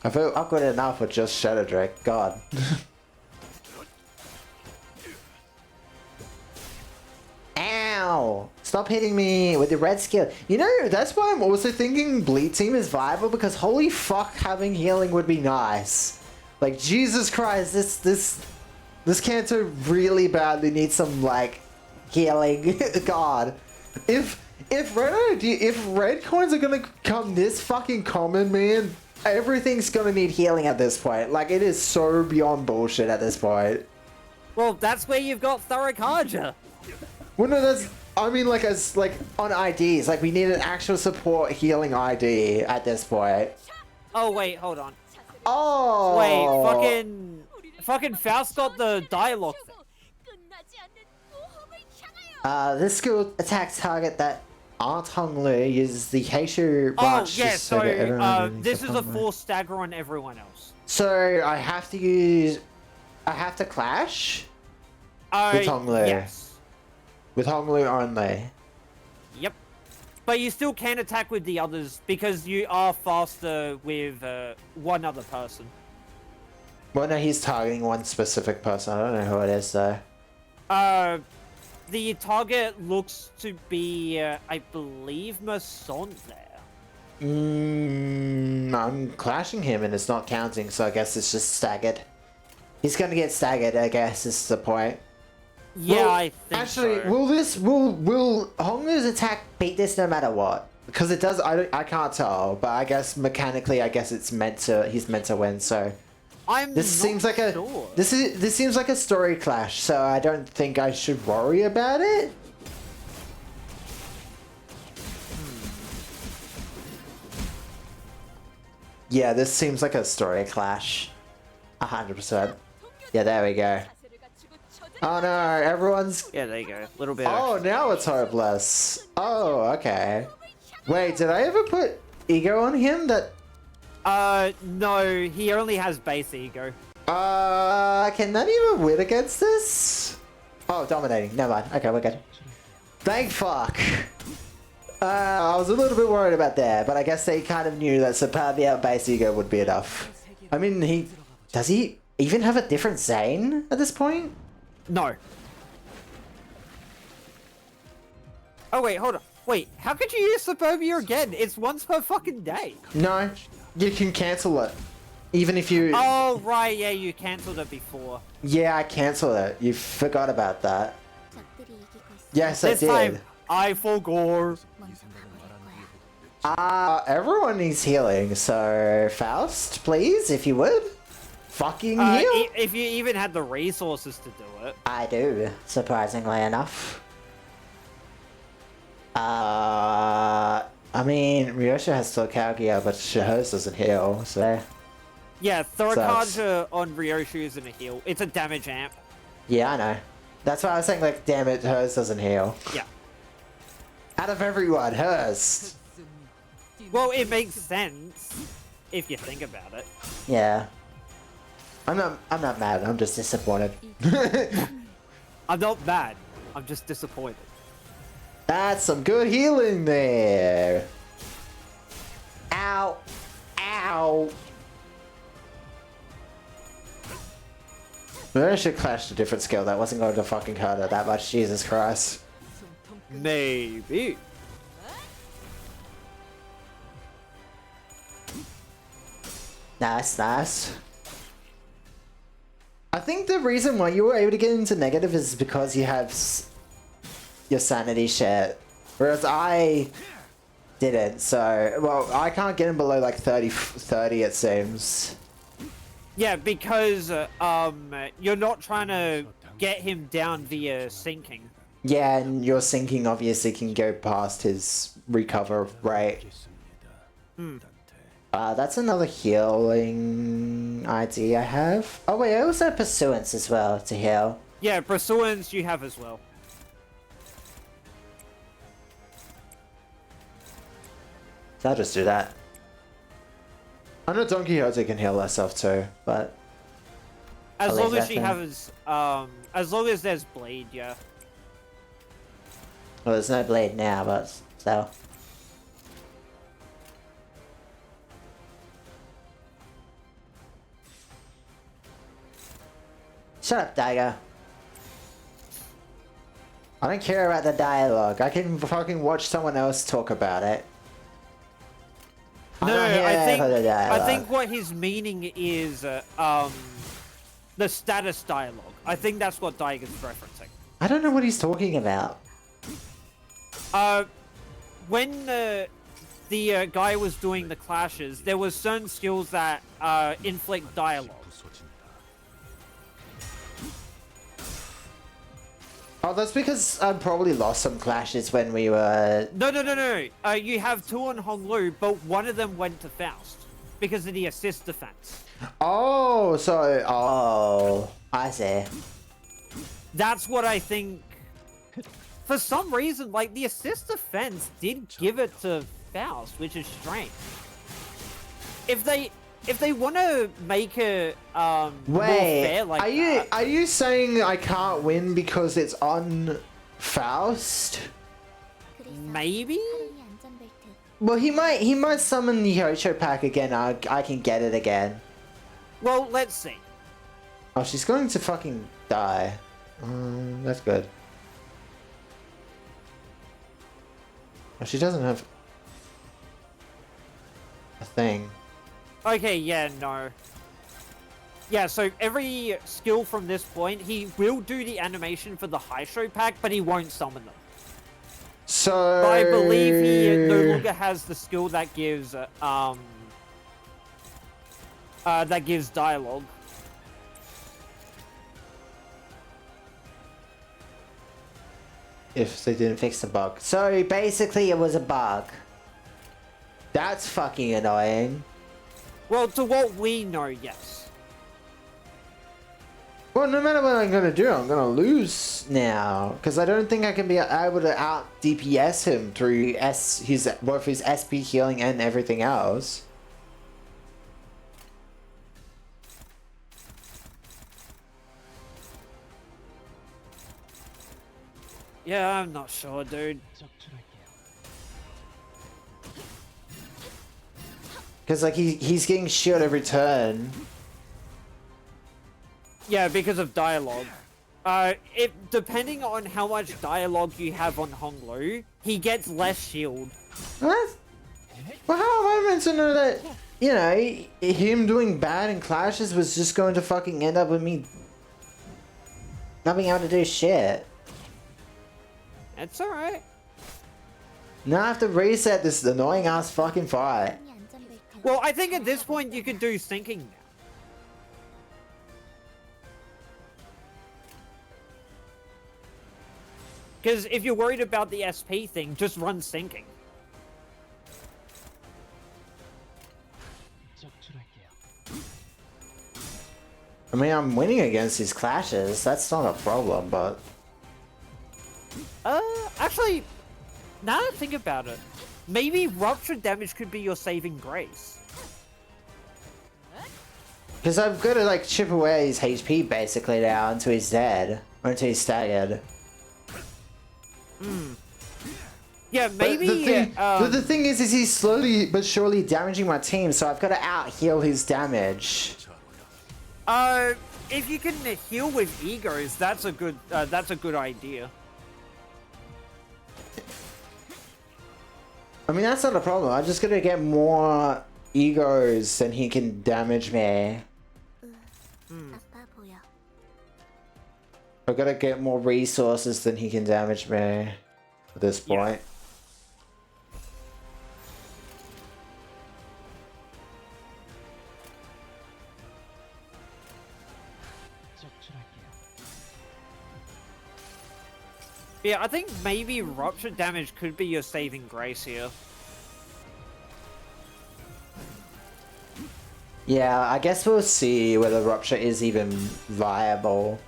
I feel awkward enough with just Shadow Drake. God. Ow! Stop hitting me with the red skill. You know, that's why I'm also thinking Bleed Team is viable, because holy fuck, having healing would be nice. Like, Jesus Christ, this Canto really badly needs some, like, healing. God. If red coins are gonna come this fucking common, man, everything's gonna need healing at this point. Like, it is so beyond bullshit at this point. Well, that's where you've got Thurakaja. Well, no, that's... I mean, like, as, like, on IDs. Like, we need an actual support healing ID at this point. Oh, wait, hold on. Oh! Wait, fucking Faust got the dialogue thing. 끝나지 않는 모험을 향하여. This skill attacks target that aren't Honglu, uses the Heishu Oh, branch. yeah, just so that everyone so this is a Honglu. force stagger on everyone else. So, I have to use... I have to clash? With Honglu. Yes. With Honglu only. Yep. But you still can attack with the others because you are faster with one other person. Well, no, he's targeting one specific person. I don't know who it is, though. The target looks to be, I believe, Masson there. I'm clashing him and it's not counting, so I guess it's just staggered. He's gonna get staggered, I guess, is the point. Yeah, Well, I think actually, so. will Honglu's attack beat this no matter what? Because it does, I can't tell, but I guess mechanically, I guess he's meant to win, so. This seems like sure. this seems like a story clash, so I don't think I should worry about it. Yeah, this seems like a story clash. 100%. Yeah, there we go. Oh no, everyone's... Yeah, there you go. Little bit. Oh, now it's hopeless. Oh, okay. Wait, did I ever put ego on him? That... No, he only has base ego. Can that even win against this? Oh, dominating. Never mind. Okay, we're good. Thank fuck. I was a little bit worried about that, but I guess they kind of knew that Superbia base ego would be enough. I mean, does he even have a different Zane at this point? No. Oh wait, hold on. Wait, how could you use Suburbia again? It's once per fucking day. No, you can cancel it. Even if you... Oh, right, yeah, you cancelled it before. Yeah, I cancelled it. You forgot about that. Yes, I This did. time, I forgot. Everyone needs healing, so Faust, please, if you would. Fucking heal. If you even had the resources to do it. I do, surprisingly enough. I mean, Ryosha has still Kalgia, but hers doesn't heal, so... Yeah, throw a Sucks. card on Ryoshu isn't a heal. It's a damage amp. Yeah, I know. That's why I was saying, like, damn it, hers doesn't heal. Yeah. Out of everyone, hers. Well, it makes sense if you think about it. Yeah. I'm not mad, I'm just disappointed. I'm not mad. I'm just disappointed. That's some good healing there. Ow. Ow. Maybe I should clash a different skill. That wasn't going to fucking hurt her that much. Jesus Christ. Maybe. Nice, nice. I think the reason why you were able to get into negative is because you have your sanity shit. Whereas I didn't, so... Well, I can't get him below like 30 it seems. Yeah, because you're not trying to get him down via sinking. Yeah, and your sinking obviously can go past his recover rate. That's another healing ID I have. Oh wait, I also have Pursuance as well to heal. Yeah, Pursuance you have as well. So I'll just do that. I know Don Quixote can heal herself too, but... As I'll long leave as that she then. has, as long as there's bleed, yeah. Well, there's no blade now, but still. Shut up, Daigo. I don't care about the dialogue. I can fucking watch someone else talk about it. No, I'm not here for the I dialogue. think what his meaning is, the status dialogue. I think that's what Daiga's referencing. I don't know what he's talking about. When the guy was doing the clashes, there was certain skills that inflict dialogue. Oh, that's because I probably lost some clashes when we were... No. You have two on Honglu, but one of them went to Faust because of the assist defense. Oh, so... Oh, I see. That's what I think. For some reason, like, the assist defense did give it to Faust, which is strange. If they if they want to make it more Wait, fair like are you saying I can't win because it's on Faust? 그래서 maybe? 하루이 안전벨트 Well, he might summon the Hocho pack again. I can get it again. Well, let's see. Oh, she's going to fucking die. That's good. Oh, she doesn't have a thing. Okay, yeah, no. Yeah, so every skill from this point, he will do the animation for the high show pack, but he won't summon them. So But I believe he no longer has the skill that gives dialogue. if they didn't fix the bug. So basically it was a bug. That's fucking annoying. Well, to what we know, yes. Well, no matter what I'm gonna do, I'm gonna lose now. Because I don't think I can be able to out DPS him through both his SP healing and everything else. Yeah, I'm not sure, dude. Because like he's getting shield every turn. Yeah, because of dialogue. Depending on how much dialogue you have on Honglu, he gets less shield. What? Well, how am I meant to know that, you know, him doing bad in clashes was just going to fucking end up with me not being able to do shit? That's alright. Now I have to reset this annoying ass fucking fight. 하루이 안전벨트 Well, I think at this point you could do sinking now. Because if you're worried about the SP thing, just run sinking. I mean, I'm winning against these clashes. That's not a problem, but Actually, now that I think about it, maybe rupture damage could be your saving grace. because I've got to like chip away his HP basically now until he's dead or until he's staggered. Yeah, But maybe. the thing is he's slowly but surely damaging my team, so I've got to out heal his damage. If you can heal with egos, that's a good idea. I mean, that's not a problem. I just got to get more egos than he can damage me. 아파 보여 I've got to get more resources than he can damage me at this Yeah. point. Yeah, I think maybe rupture damage could be your saving grace here. Yeah, I guess we'll see whether Rupture is even viable.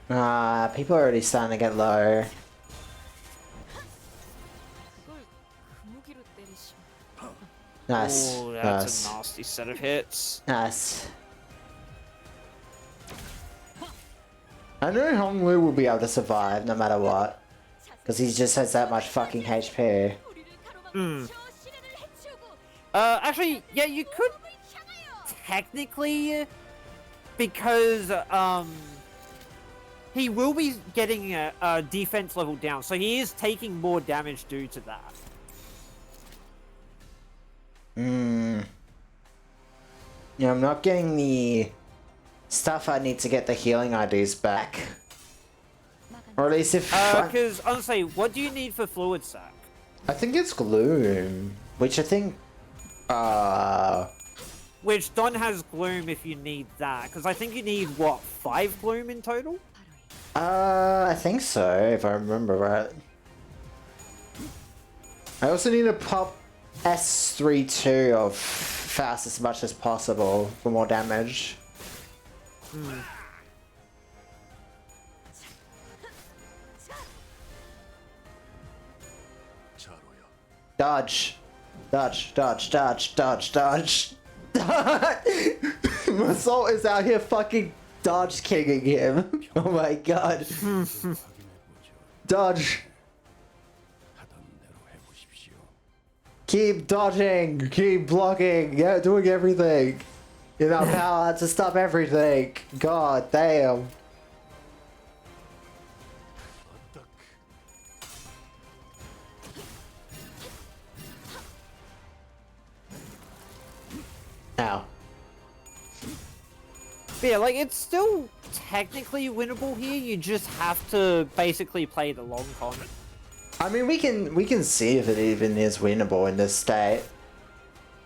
배워라. People are already starting to get low. 그걸 그 무기로 때리시면 Nice. Ooh, that's Nice. a nasty set of hits. Nice. I know Honglu will be able to survive no matter what. Because he just has that much fucking HP. 우리를 가로막는 저 시련을 해치우고 Actually, yeah, you could 꿈을 향하여 technically, because he will be getting a defense level down, so he is taking more damage due to that. Yeah, I'm not getting the stuff I need to get the healing IDs back. Or at least if... Because, honestly, what do you need for Fluid Sac? I think it's Gloom. Which I think... Which, Don has Gloom if you need that, because I think you need, what, 5 Gloom in total? I think so, if I remember right. I also need to pop S32 of Faust as much as possible for more damage. 자로야. Dodge. Dodge, dodge, dodge, dodge, dodge. Massault is out here fucking dodge kicking him. Oh my god. 확인해보죠. Dodge. 하던 대로 해보십시오. Keep dodging. Keep blocking. Yeah, doing everything. In our power to stop everything. God damn. 어떡. Now. But yeah, like it's still technically winnable here. You just have to basically play the long con. I mean, we can see if it even is winnable in this state.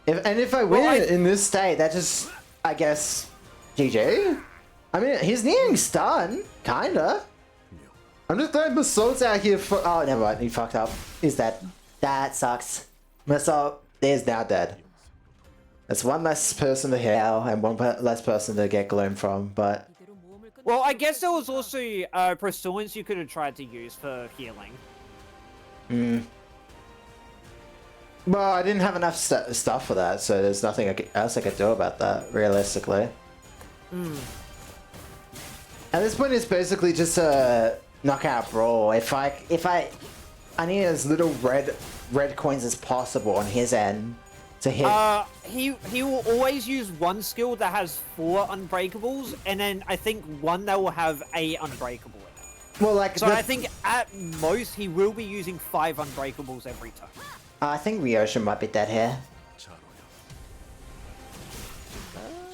If I win it in this state, that just, I guess, GG. I mean, he's nearing stun, kinda. I'm just glad Massault's out here for. Oh, never mind, he fucked up. He's dead. That sucks. Massault is now dead. That's one less person to heal and one less person to get gloom from, but. 이대로 모험을 끝. Well, I guess there was also pursuance you could have tried to use for healing. Well, I didn't have enough stuff for that, so there's nothing else I could do about that, realistically. At this point, it's basically just a knockout brawl. If I need as little red coins as possible on his end to hit. He will always use one skill that has 4 unbreakables, and then I think one that will have a unbreakable in it. Well, like So I think at most he will be using 5 unbreakables every turn. I think Ryosha might be dead here. 자로야.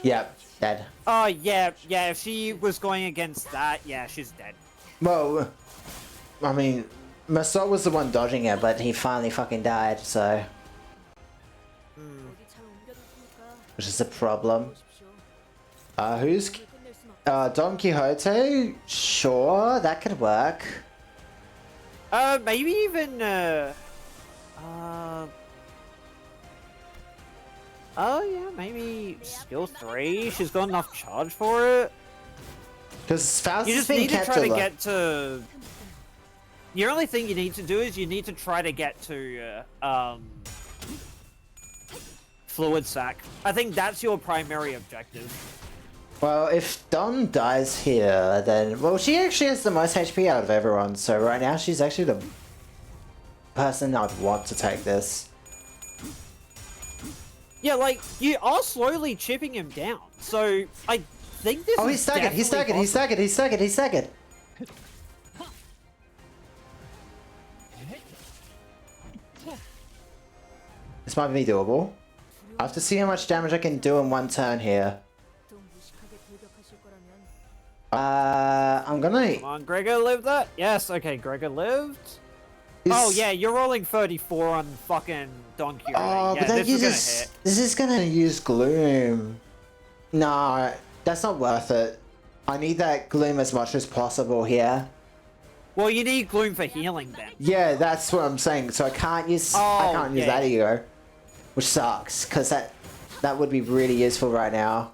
Yep, dead. Oh yeah, yeah. If she was going against that, yeah, she's dead. Well, I mean, Massault was the one dodging it, but he finally fucking died, so. 어디 잘 옮겨둘 테니까 Which is a problem. 보십시오. Who's. 끝낼 순 없. Don Quixote? Sure, that could work. Maybe even oh yeah, maybe skill 3. She's got enough charge for it. Because Faust You has just been need to kept try to alive. get to. The only thing you need to do is you need to try to get to fluid sac. I think that's your primary objective. Well, if Don dies here, then... Well, she actually has the most HP out of everyone, so right now she's actually the person I'd want to take this. Yeah, like, you are slowly chipping him down, so I think this Oh, is he's staggered, he's staggered, definitely he's staggered, he's staggered, he's staggered! This might be doable. I have to see how much damage I can do in one turn here. 또 무식하게 돌격하실 거라면 I'm gonna... Come on, Gregor lived that? Yes, okay, Gregor lived. Is- Oh yeah, you're rolling 34 on fucking Don Quixote. Oh, yeah, but that this is gonna uses... hit. This is gonna use Gloom. No, that's not worth it. I need that Gloom as much as possible here. Well, you need Gloom for healing then. Yeah, that's what I'm saying. So I can't use I Oh, can't use yeah. that ego, which sucks because that would be really useful right now.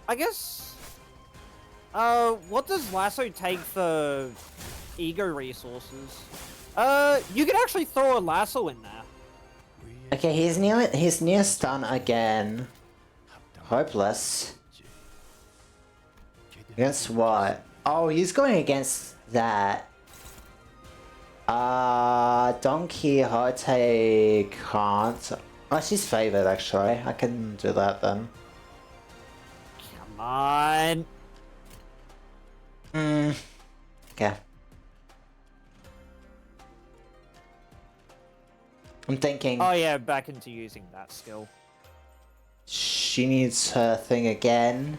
I guess. What does Lasso take for ego resources? You could actually throw a lasso in there. Okay, he's near stun again. Hopeless. Against what? Oh, he's going against that. Don Quixote can't. Oh, she's favored actually. I can do that then. Come on. Okay. I'm thinking Oh yeah, back into using that skill. she needs her thing again.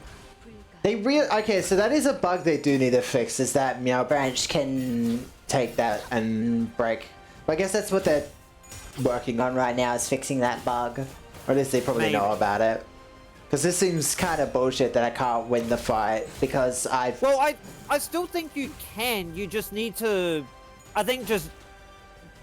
Okay, so that is a bug they do need to fix, is that Meow Branch can take that and break. But I guess that's what they're working on right now, is fixing that bug. Or at least they probably know Maybe. about it. Because this seems kind of bullshit that I can't win the fight because I've... Well, I still think you can. You just need to, I think, just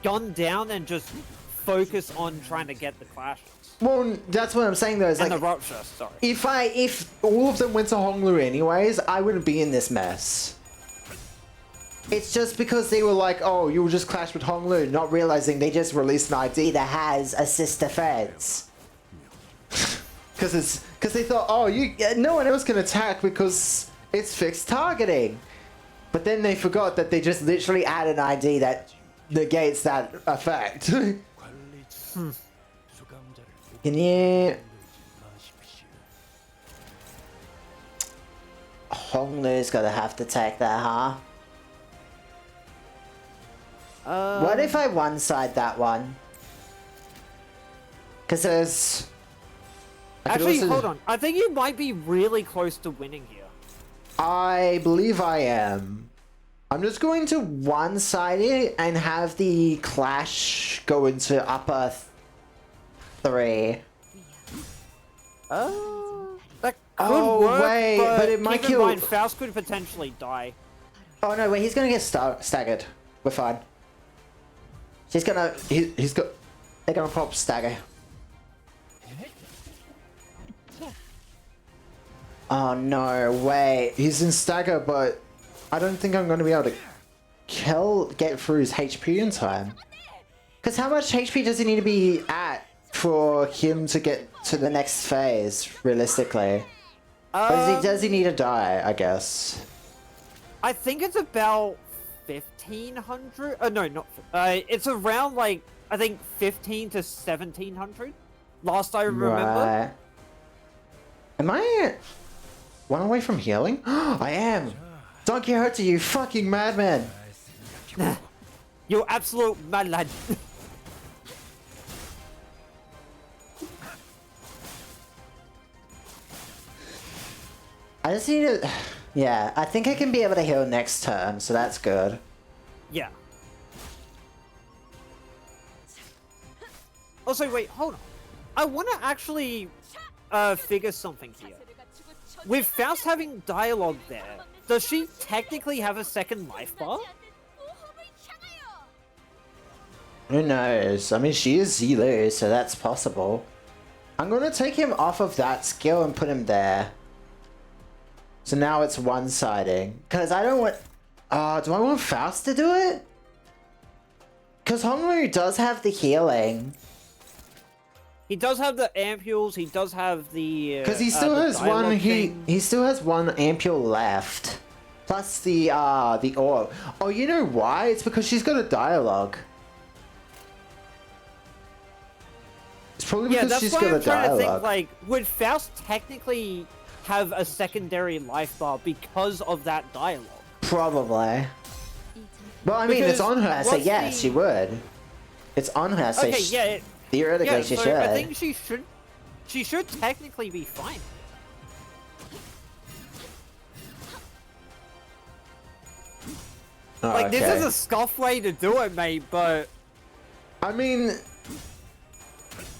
gun down and just focus on trying to get the clashes. Well, that's what I'm saying though. Is And like, the rupture, sorry. if all of them went to Honglu anyways, I wouldn't be in this mess. It's just because they were like, oh, you'll just clash with Honglu, not realizing they just released an ID that has assist defense. Because they thought, oh, no one else can attack because it's fixed targeting. But then they forgot that they just literally add an ID that negates that effect. Can you... Honglu's gonna have to take that, huh? What if I one-side that one? Because there's... Actually, hold on. I think you might be really close to winning here. I believe I am. I'm just going to one-side it and have the clash go into upper 3. That could Oh, work, wait, but it might keep in kill- mind, Faust could potentially die. Oh no, wait, he's gonna get staggered. We're fine. He's gonna... He's got... They're gonna pop stagger. Oh no, wait. He's in stagger, but I don't think I'm going to be able to get through his HP in time. Because how much HP does he need to be at for him to get to the next phase, realistically? Or does he need to die, I guess? I think it's about 1,500. No, not. It's around like I think 1,500 to 1,700. Last I remember. Right. Am I one away from healing? I am. Don Quixote, you fucking madman. You absolute mad lad. I just need to... Yeah, I think I can be able to heal next turn, so that's good. Yeah. Also, wait, hold on. I want to actually figure something here. With Faust having dialogue there, does she technically have a second life bar? Who knows? I mean, she is Zilu, so that's possible. I'm going to take him off of that skill and put him there. So now it's one-siding. Because I don't want... do I want Faust to do it? Because Honglu does have the healing. He does have the ampules, he does have the... Because he still has one... He still has one ampule left. Plus the orb. Oh, you know why? It's because she's got a dialogue. It's probably because she's got a that's why I'm trying to dialogue. think, like, would Faust technically have a secondary life bar because of that dialogue? Probably. Well, I mean, it's on her, so yes, she would. It's on her, so Okay, yeah, theoretically she so should. I think she should technically be fine. Oh, Like, this okay. is a scuff way to do it, mate, but... I mean,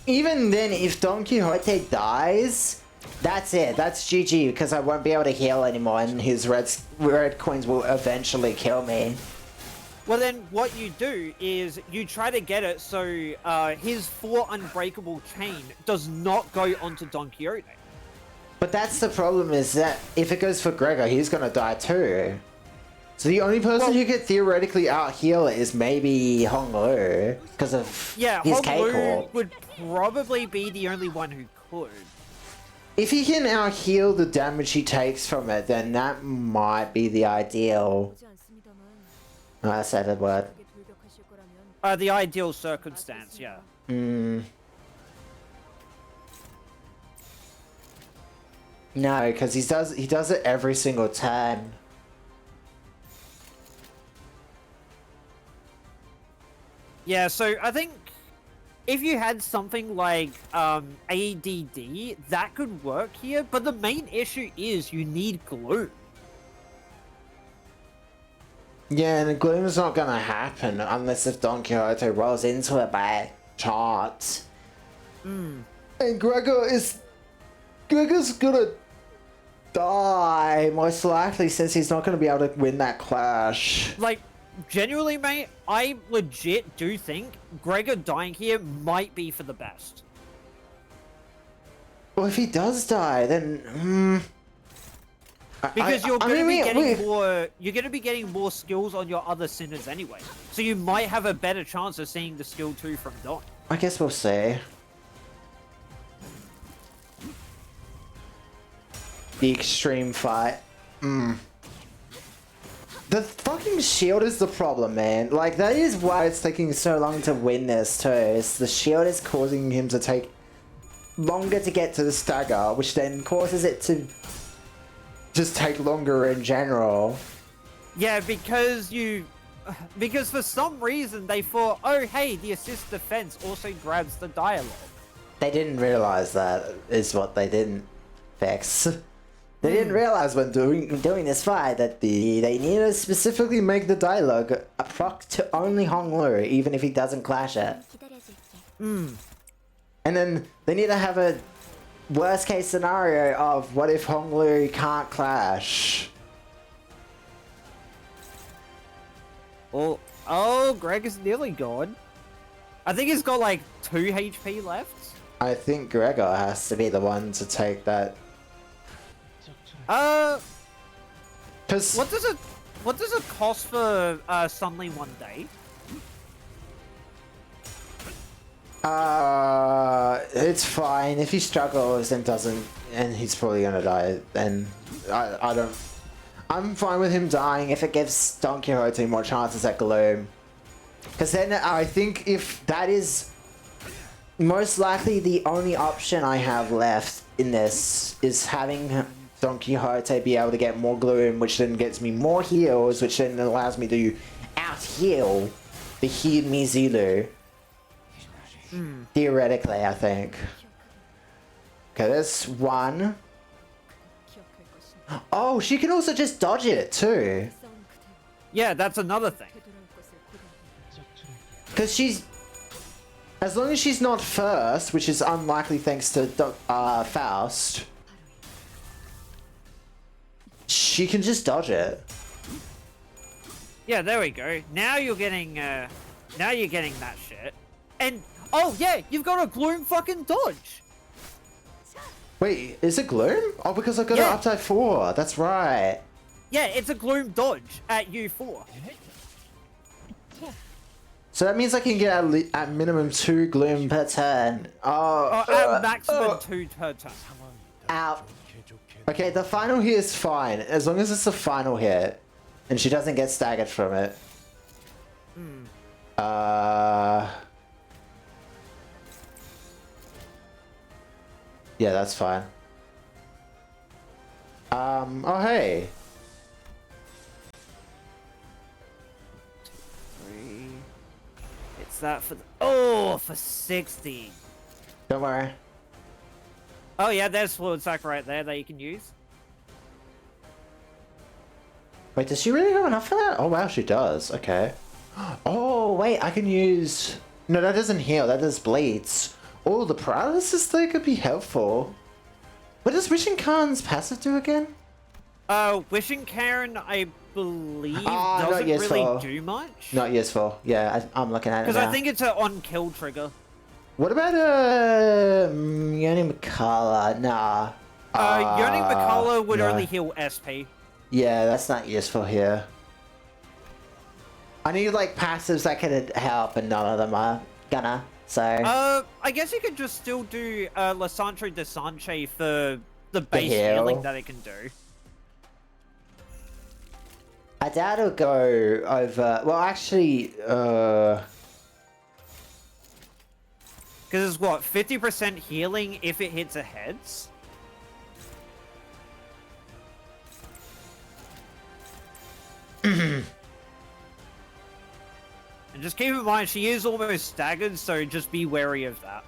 even then, if Don Quixote dies, that's it. That's GG, because I won't be able to heal anymore, and his red coins will eventually kill me. Well, then, what you do is you try to get it so his 4 unbreakable chain does not go onto Don Quixote. But that's the problem, is that if it goes for Gregor, he's gonna die too. So the only person who could theoretically out-heal it is maybe Honglu, because of his K-Corp. Honglu would probably be the only one who could. If he can out-heal the damage he takes from it, then that might be the ideal. Oh, I said that word. The ideal circumstance, yeah. No, because he does it every single turn. Yeah, so I think if you had something like ADD, that could work here, but the main issue is you need glue. Yeah, and the gloom's not gonna happen unless if Don Quixote rolls into it by chance. And Gregor is Gregor's gonna die, most likely, since he's not gonna be able to win that clash. Like, genuinely, mate, I legit do think Gregor dying here might be for the best. Well, if he does die, then... Because you're going to be getting more. You're going to be getting more skills on your other sinners anyway, so you might have a better chance of seeing the skill 2 from Don. I guess we'll see. The extreme fight. The fucking shield is the problem, man. Like, that is why it's taking so long to win this too. It's the shield is causing him to take longer to get to the stagger, which then causes it to just take longer in general. Yeah, because for some reason they thought, oh hey, the assist defense also grabs the dialogue. They didn't realize that is what they didn't fix. They didn't realize when doing this fight that they need to specifically make the dialogue a proc to only Honglu, even if he doesn't clash it. And then they need to have a worst case scenario of what if Honglu can't clash. Oh, Greg is nearly gone. I think he's got like 2 HP left. I think Gregor has to be the one to take that. Cause what does it cost for Sunly one day? It's fine if he struggles and doesn't, and he's probably gonna die. Then I'm fine with him dying if it gives Don Quixote more chances at Gloom. Because then I think if that is most likely the only option I have left in this is having Don Quixote be able to get more Gloom, which then gets me more heals, which then allows me to out-heal the Heal Me Zulu. Theoretically, I think. Okay, there's one. Oh, she can also just dodge it too. Yeah, that's another thing. Because she's... As long as she's not first, which is unlikely thanks to Faust, she can just dodge it. Yeah, there we go. Now you're getting that shit. And oh yeah, you've got a Gloom fucking dodge. Wait, is it Gloom? Oh, because I got it up to 4. That's right. Yeah, it's a Gloom dodge at U4. So that means I can get at minimum 2 Gloom per turn. At maximum 2 per turn. Ow. Okay, the final hit is fine, as long as it's the final hit, and she doesn't get staggered from it. Yeah, that's fine. Oh hey. 3. It's that for for 60. Don't worry. Oh yeah, there's Fluid Sack right there that you can use. Wait, does she really have enough for that? Oh wow, she does. Okay. Oh wait, I can use... No, that doesn't heal, that just bleeds. Oh, the paralysis there could be helpful. What does Wishing Khan's passive do again? Wishing Karen, I believe, not doesn't useful. really do much. Not useful. Yeah, I'm looking at it Because now. I think it's an on-kill trigger. What about Yoni Mikala? Nah. Yoni Mikala would no. only heal SP. Yeah, that's not useful here. I need like passives that can help, and none of them are gonna. So. I guess you could just still do Lissandre de Sanche for the base heal. healing that it can do. I doubt it'll go over. Well, actually, Because it's what, 50% healing if it hits a heads? And just keep in mind, she is almost staggered, so just be wary of that.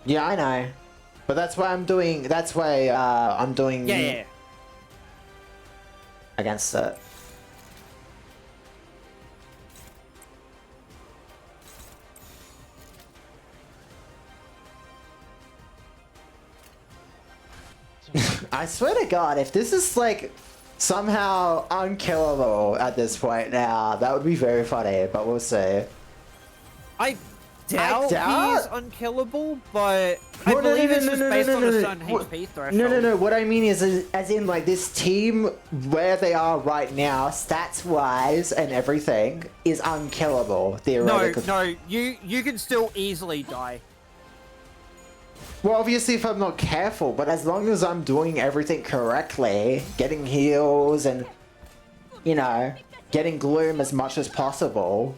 yeah, I know, but that's why I'm doing. That's why I'm doing. Yeah. Against it. I swear to God, if this is like somehow unkillable at this point now, that would be very funny, but we'll see. I doubt he's unkillable, but I Well, believe it's just based on a certain HP threshold. No. What I mean is, as in, like, this team, where they are right now, stats-wise and everything, is unkillable, theoretically. No, you can still easily die. Well, obviously, if I'm not careful, but as long as I'm doing everything correctly, getting heals and, you know, getting Gloom as much as possible,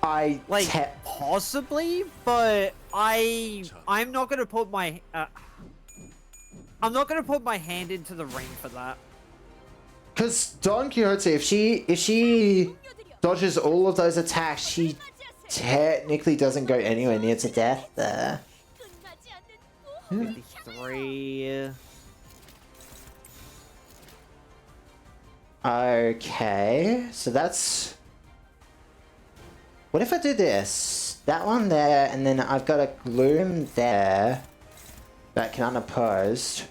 I... Like, possibly, but I'm not gonna put my... I'm not gonna put my hand into the ring for that. Because Don Quixote, if she dodges all of those attacks, she technically doesn't go anywhere near to death there. 끝나지 않는 53... Okay, so that's... What if I do this? That one there, and then I've got a Gloom there that can unopposed.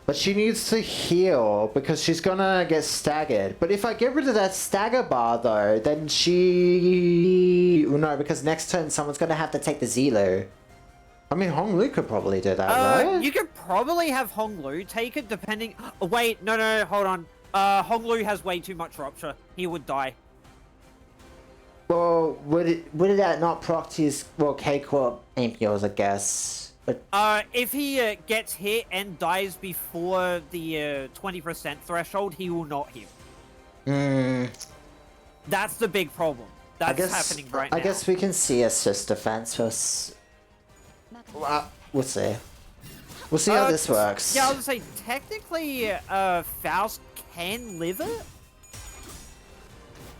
But she needs to heal because she's gonna get staggered. But if I get rid of that stagger bar though, then she... No, because next turn someone's gonna have to take the Zelo. I mean, Hong Lu could probably do that, right? You could probably have Hong Lu take it depending... Oh, wait, no, hold on. Hong Lu has way too much rupture. He would die. Well, would that not proc to his... Well, K-Corp Ampios, I guess. But... If he gets hit and dies before the 20% threshold, he will not heal. That's the big problem. That's happening right now. I guess we can see assist defense first. Well, we'll see. We'll see how this works. Yeah, I was gonna say, technically, Faust can live it.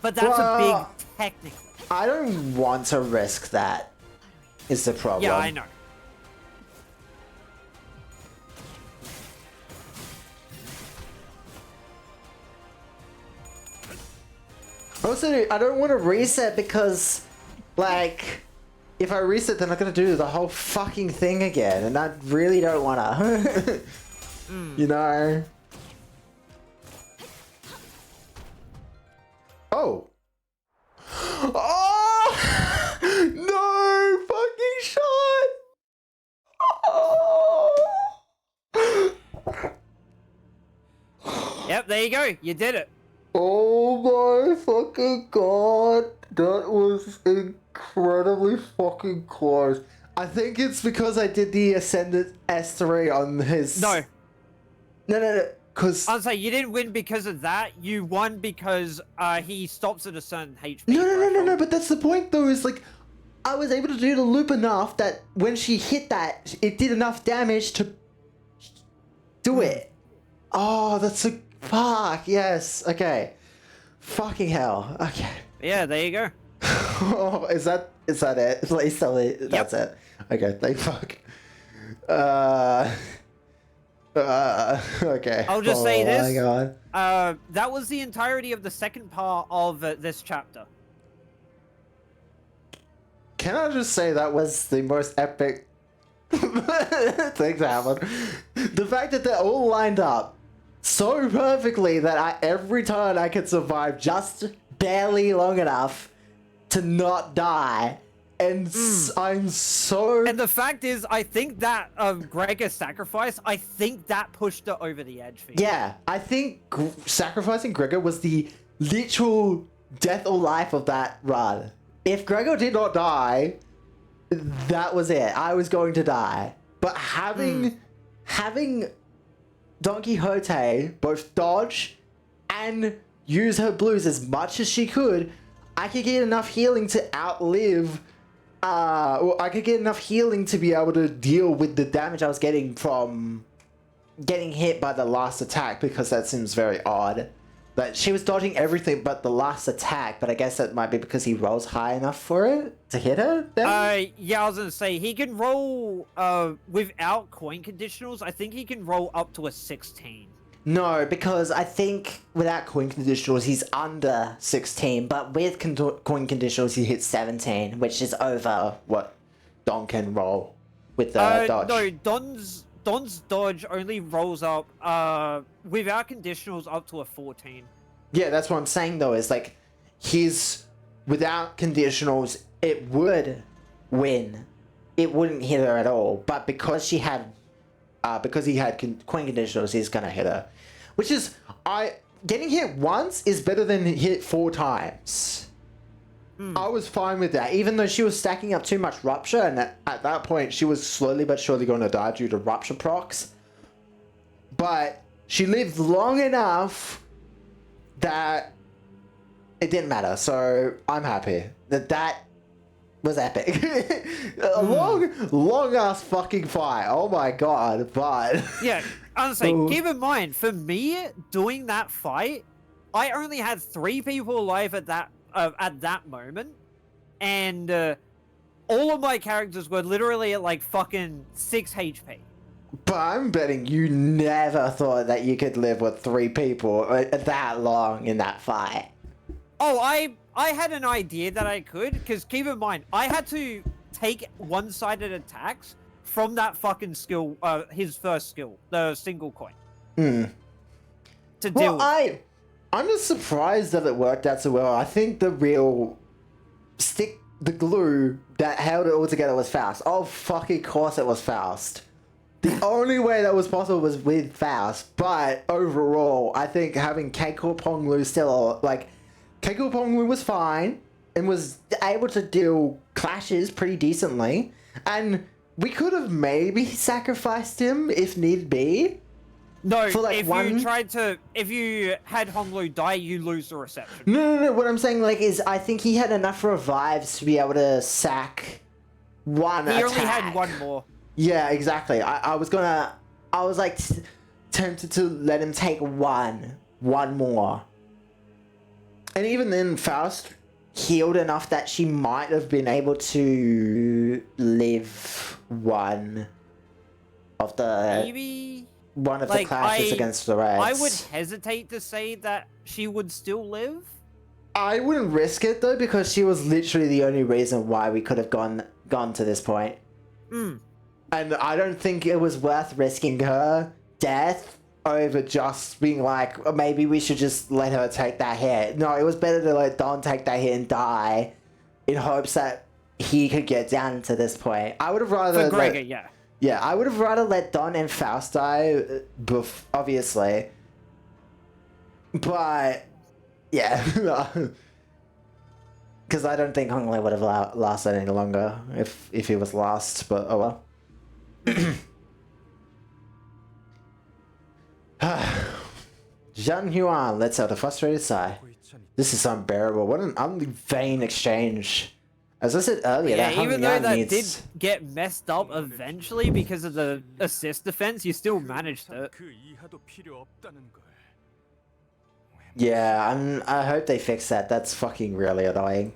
But that's a big technical. I don't want to risk that, is the problem. Yeah, I know. Also, I don't want to reset because, like... If I reset, then I'm gonna do the whole fucking thing again, and I really don't wanna. You know? Oh! Oh! No fucking shot! Oh! Yep, there you go. You did it. Oh my fucking god! That was incredibly fucking close. I think it's because I did the Ascendant S3 on his... No. No, because... I'll say you didn't win because of that. You won because he stops at a certain HP. No, but that's the point though, is like... I was able to do the loop enough that when she hit that, it did enough damage to... do it. Oh, that's a... Fuck, yes. Okay. Fucking hell. Okay. Yeah, there you go. Oh, is that it? Please tell me that's it. Okay, thank fuck. Okay. I'll just say this. Oh my god. That was the entirety of the second part of this chapter. Can I just say that was the most epic thing to happen? The fact that they're all lined up so perfectly that every turn I could survive just barely long enough to not die, and I'm so... And the fact is, I think that Gregor's sacrifice, I think that pushed it over the edge for you. Yeah, I think sacrificing Gregor was the literal death or life of that run. If Gregor did not die, that was it. I was going to die. But having Don Quixote both dodge and use her blues as much as she could, I could get enough healing to outlive... I could get enough healing to be able to deal with the damage I was getting from getting hit by the last attack, because that seems very odd. But she was dodging everything but the last attack, but I guess that might be because he rolls high enough for it to hit her then? Yeah, I was gonna say, he can roll, without coin conditionals, I think he can roll up to a 16. No, because I think without coin conditionals, he's under 16, but with coin conditionals, he hits 17, which is over what Don can roll with the dodge. No, Don's dodge only rolls up without conditionals up to a 14. Yeah, that's what I'm saying though, is like his without conditionals it would win. It wouldn't hit her at all. But because he had coin conditionals, he's gonna hit her. Which is getting hit once is better than hit 4 times. I was fine with that, even though she was stacking up too much rupture, and at that point she was slowly but surely going to die due to rupture procs. But she lived long enough that it didn't matter, so I'm happy. That was epic. A long ass fucking fight. Oh my god, but yeah, honestly, keep in mind, for me doing that fight, I only had 3 people alive at that moment, and all of my characters were literally at like fucking 6 HP. But I'm betting you never thought that you could live with 3 people that long in that fight. Oh, I had an idea that I could, because keep in mind, I had to take one-sided attacks from that fucking skill, his first skill, the single coin. To deal with. I'm just surprised that it worked out so well. I think the real the glue that held it all together was Faust. Oh, fucking course it was Faust. The only way that was possible was with Faust. But overall, I think having Keiko Ponglu still, like, Keiko Ponglu was fine and was able to deal clashes pretty decently. And we could have maybe sacrificed him if need be. No, for like if you had Honglu die, you lose the reception. No. What I'm saying, like, is I think he had enough revives to be able to sack one attack. He only had 1 more. Yeah, exactly. I was like tempted to let him take one more. And even then, Faust healed enough that she might have been able to live one of the... Maybe... One of the clashes against the Reds. I would hesitate to say that she would still live. I wouldn't risk it though, because she was literally the only reason why we could have gone to this point. And I don't think it was worth risking her death over just being like, maybe we should just let her take that hit. No, it was better to let Don take that hit and die in hopes that he could get down to this point. I would have rather... For Gregor, yeah. Yeah, I would have rather let Don and Faust die, obviously. But, yeah. Because I don't think Honglei would have lasted any longer if he was lost, but oh well. Zhang Huan lets out a frustrated sigh. This is unbearable. What an vain exchange. As I said earlier, yeah, that even though that did get messed up eventually because of the assist defense, you still managed it. Yeah, I hope they fix that. That's fucking really annoying.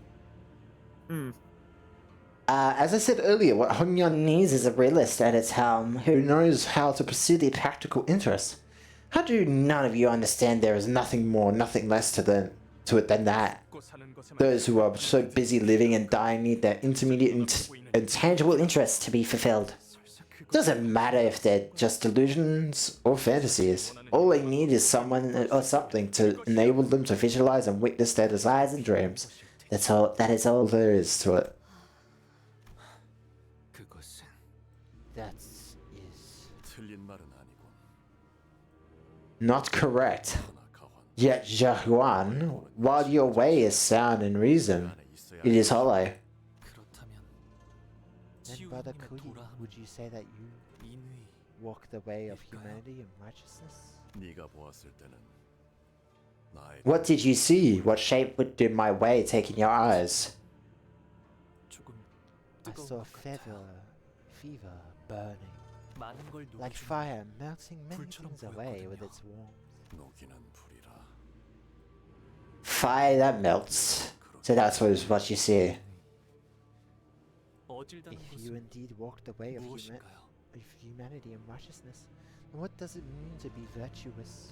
As I said earlier, what Hongyan needs is a realist at its helm who knows how to pursue their practical interests. How do none of you understand there is nothing more, nothing less to it than that? Those who are so busy living and dying need their intermediate and tangible interests to be fulfilled. It doesn't matter if they're just delusions or fantasies. All they need is someone or something to enable them to visualize and witness their desires and dreams. That is all there is to it. That is... Not correct. Yet, Zhahuan, while your way is sound in reason, it is hollow. Then, Brother Kui, would you say that you walk the way of humanity and righteousness? What did you see? What shape did my way take in your eyes? I saw fever burning, like fire melting many things away with its warmth. Fire that melts. So that's what you see. If you indeed walk the way of humanity and righteousness, then what does it mean to be virtuous?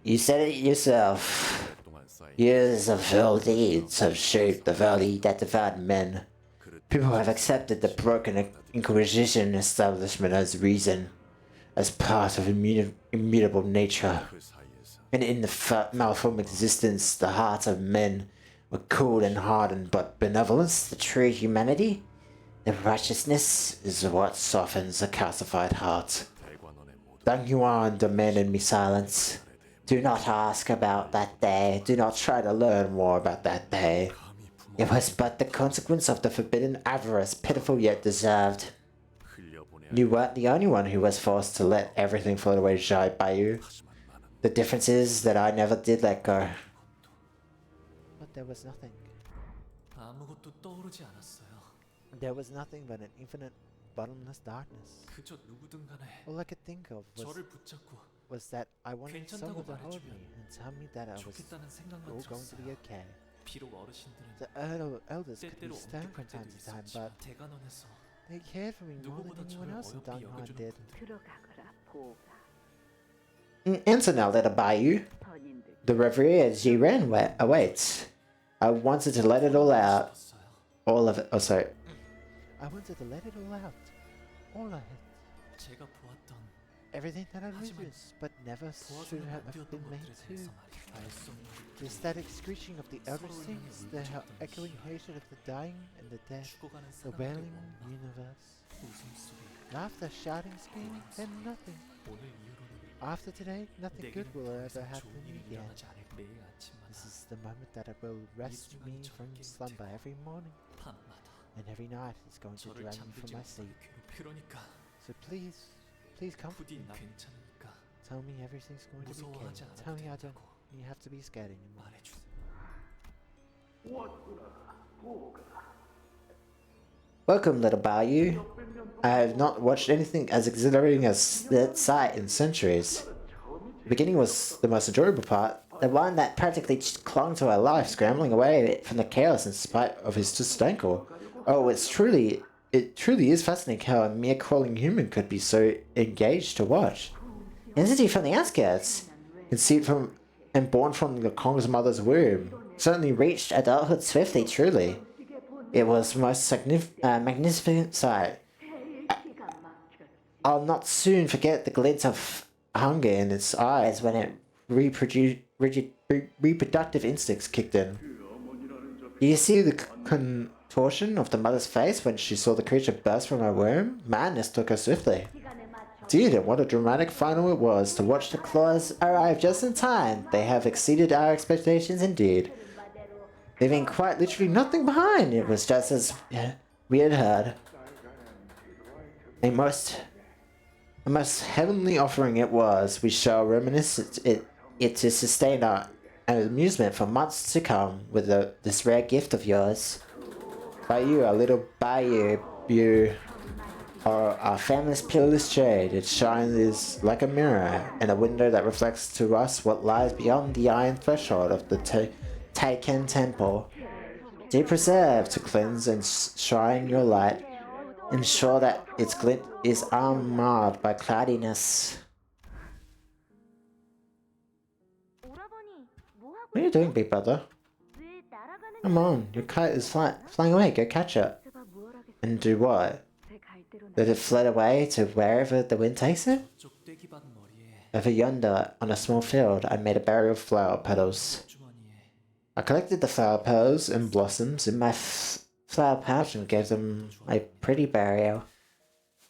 You said it yourself. Years of ill deeds have shaped the valley that devoured men. People have accepted the broken Inquisition establishment as reason, as part of immutable nature. 그 사이에서 And in the malformed existence, the hearts of men were cold and hardened, but benevolence, the true humanity, the righteousness, is what softens a calcified heart. 대관원의 모든 Dong Yuan demanded me silence. Do not ask about that day. Do not try to learn more about that day. It was but the consequence of the forbidden avarice, pitiful yet deserved. 흘려보내야 You weren't the only one who was forced to let everything float away shy by you. 하지만 나는 The difference is that I never did let go. But there was nothing. 아무것도 떠오르지 않았어요. There was nothing but an infinite, bottomless darkness. 그저 누구든 간에 All I could think of 저를 붙잡고 was that I wanted someone to hold me 말해주면 and tell me that I was 좋겠다는 생각만 all going to be 들었어요. okay. 비록 어르신들은 The elders could 때때로 be stern from 엄격할 time 때도 to time, 있었지만 but 대관원에서 they cared for me more than 누구보다 anyone 저를 else in 어렵게 Dong Yuan 여겨주는 did. 분들. Answer now that I buy you. The reverie as you ran awaits. I wanted to let it all out. 싶었어요. All of it. Oh, sorry. I wanted to let it all out. All of it. 제가 보았던 Everything that I'd 하지만 witnessed, but never should 도와서는 have 안 되었던 been made 것들에 to. 대해서 말이에요. 알수 없는 The static screeching of the elder 서로를 things, 향해 the 울부짖던 echoing 희열. hatred of the dying and the dead, 죽어가는 the 사람들의 wailing 원망, universe. 웃음소리. Laughter, shouting, screaming, and nothing. 오늘 이후로는 After today, nothing good 내게는 will 더 ever 이상 happen 좋은 일이 again. 일어나지 않을 매일 아침마다 This is the moment that I will rest me from slumber every morning, 밤마다 and every night is going to 저를 drown me 잠들지 from my 못하게 sleep. 괴롭히려니까 So please comfort 부디 me. 괜찮으니까 Tell me everything's going to be okay. 무서워하지 Tell 않아도 me I don't. 된다고 You have to be scared anymore. 말해주세요. Welcome, little Bayou. I have not watched anything as exhilarating as that sight in centuries. The beginning was the most enjoyable part, the one that practically clung to our life, scrambling away from the chaos in spite of his twisted ankle. Oh, it truly is fascinating how a mere crawling human could be so engaged to watch. Entity from the outskirts, conceived from and born from the Kong's mother's womb, certainly reached adulthood swiftly, truly. It was the most magnificent sight. I'll not soon forget the glint of hunger in its eyes when it reproductive instincts kicked in. You see the contortion of the mother's face when she saw the creature burst from her womb? Madness took her swiftly. Indeed, and what a dramatic final it was to watch the claws arrive just in time. They have exceeded our expectations indeed, leaving quite literally nothing behind. It was just as we had heard. A most heavenly offering it was. We shall reminisce it to sustain our amusement for months to come with this rare gift of yours. Bayou, our little Bayou, you are our family's peerless shade. Its shine is like a mirror and a window that reflects to us what lies beyond the iron threshold of the Taiken Temple. Do preserve to cleanse and shine your light. Ensure that its glint is unmarred by cloudiness. What are you doing, big brother? Come on, your kite is flying away. Go catch it. And do what? Let it float away to wherever the wind takes it? 쪽대기밭 머리에 Over yonder, on a small field, I made a barrier of flower petals. 주머니에 I collected the flower petals and blossoms in my flower pouch and gave them a pretty burial.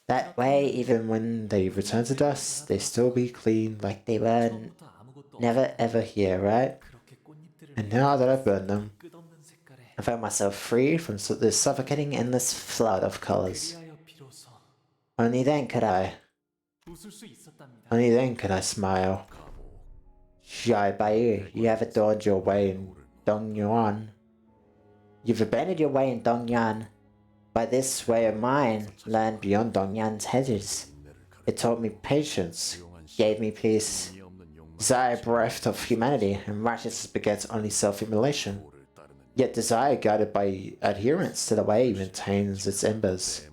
That way, even when they return to dust, they still be clean like they were 처음부터 아무것도 never ever here, right? 그렇게 꽃잎들을 And now that I've burned them, 끝없는 색깔에 I found myself free from this suffocating endless flood of colors. 그리하여 비로소 Only then could I smile. Shy Bayou, you have adorned your way in Dongyuan. You've abandoned your way in Dongyuan. By this way of mine, learned beyond Dongyuan's hedges. It taught me patience, gave me peace. Desire bereft of humanity, and righteousness begets only self-immolation. Yet desire guided by adherence to the way maintains its embers.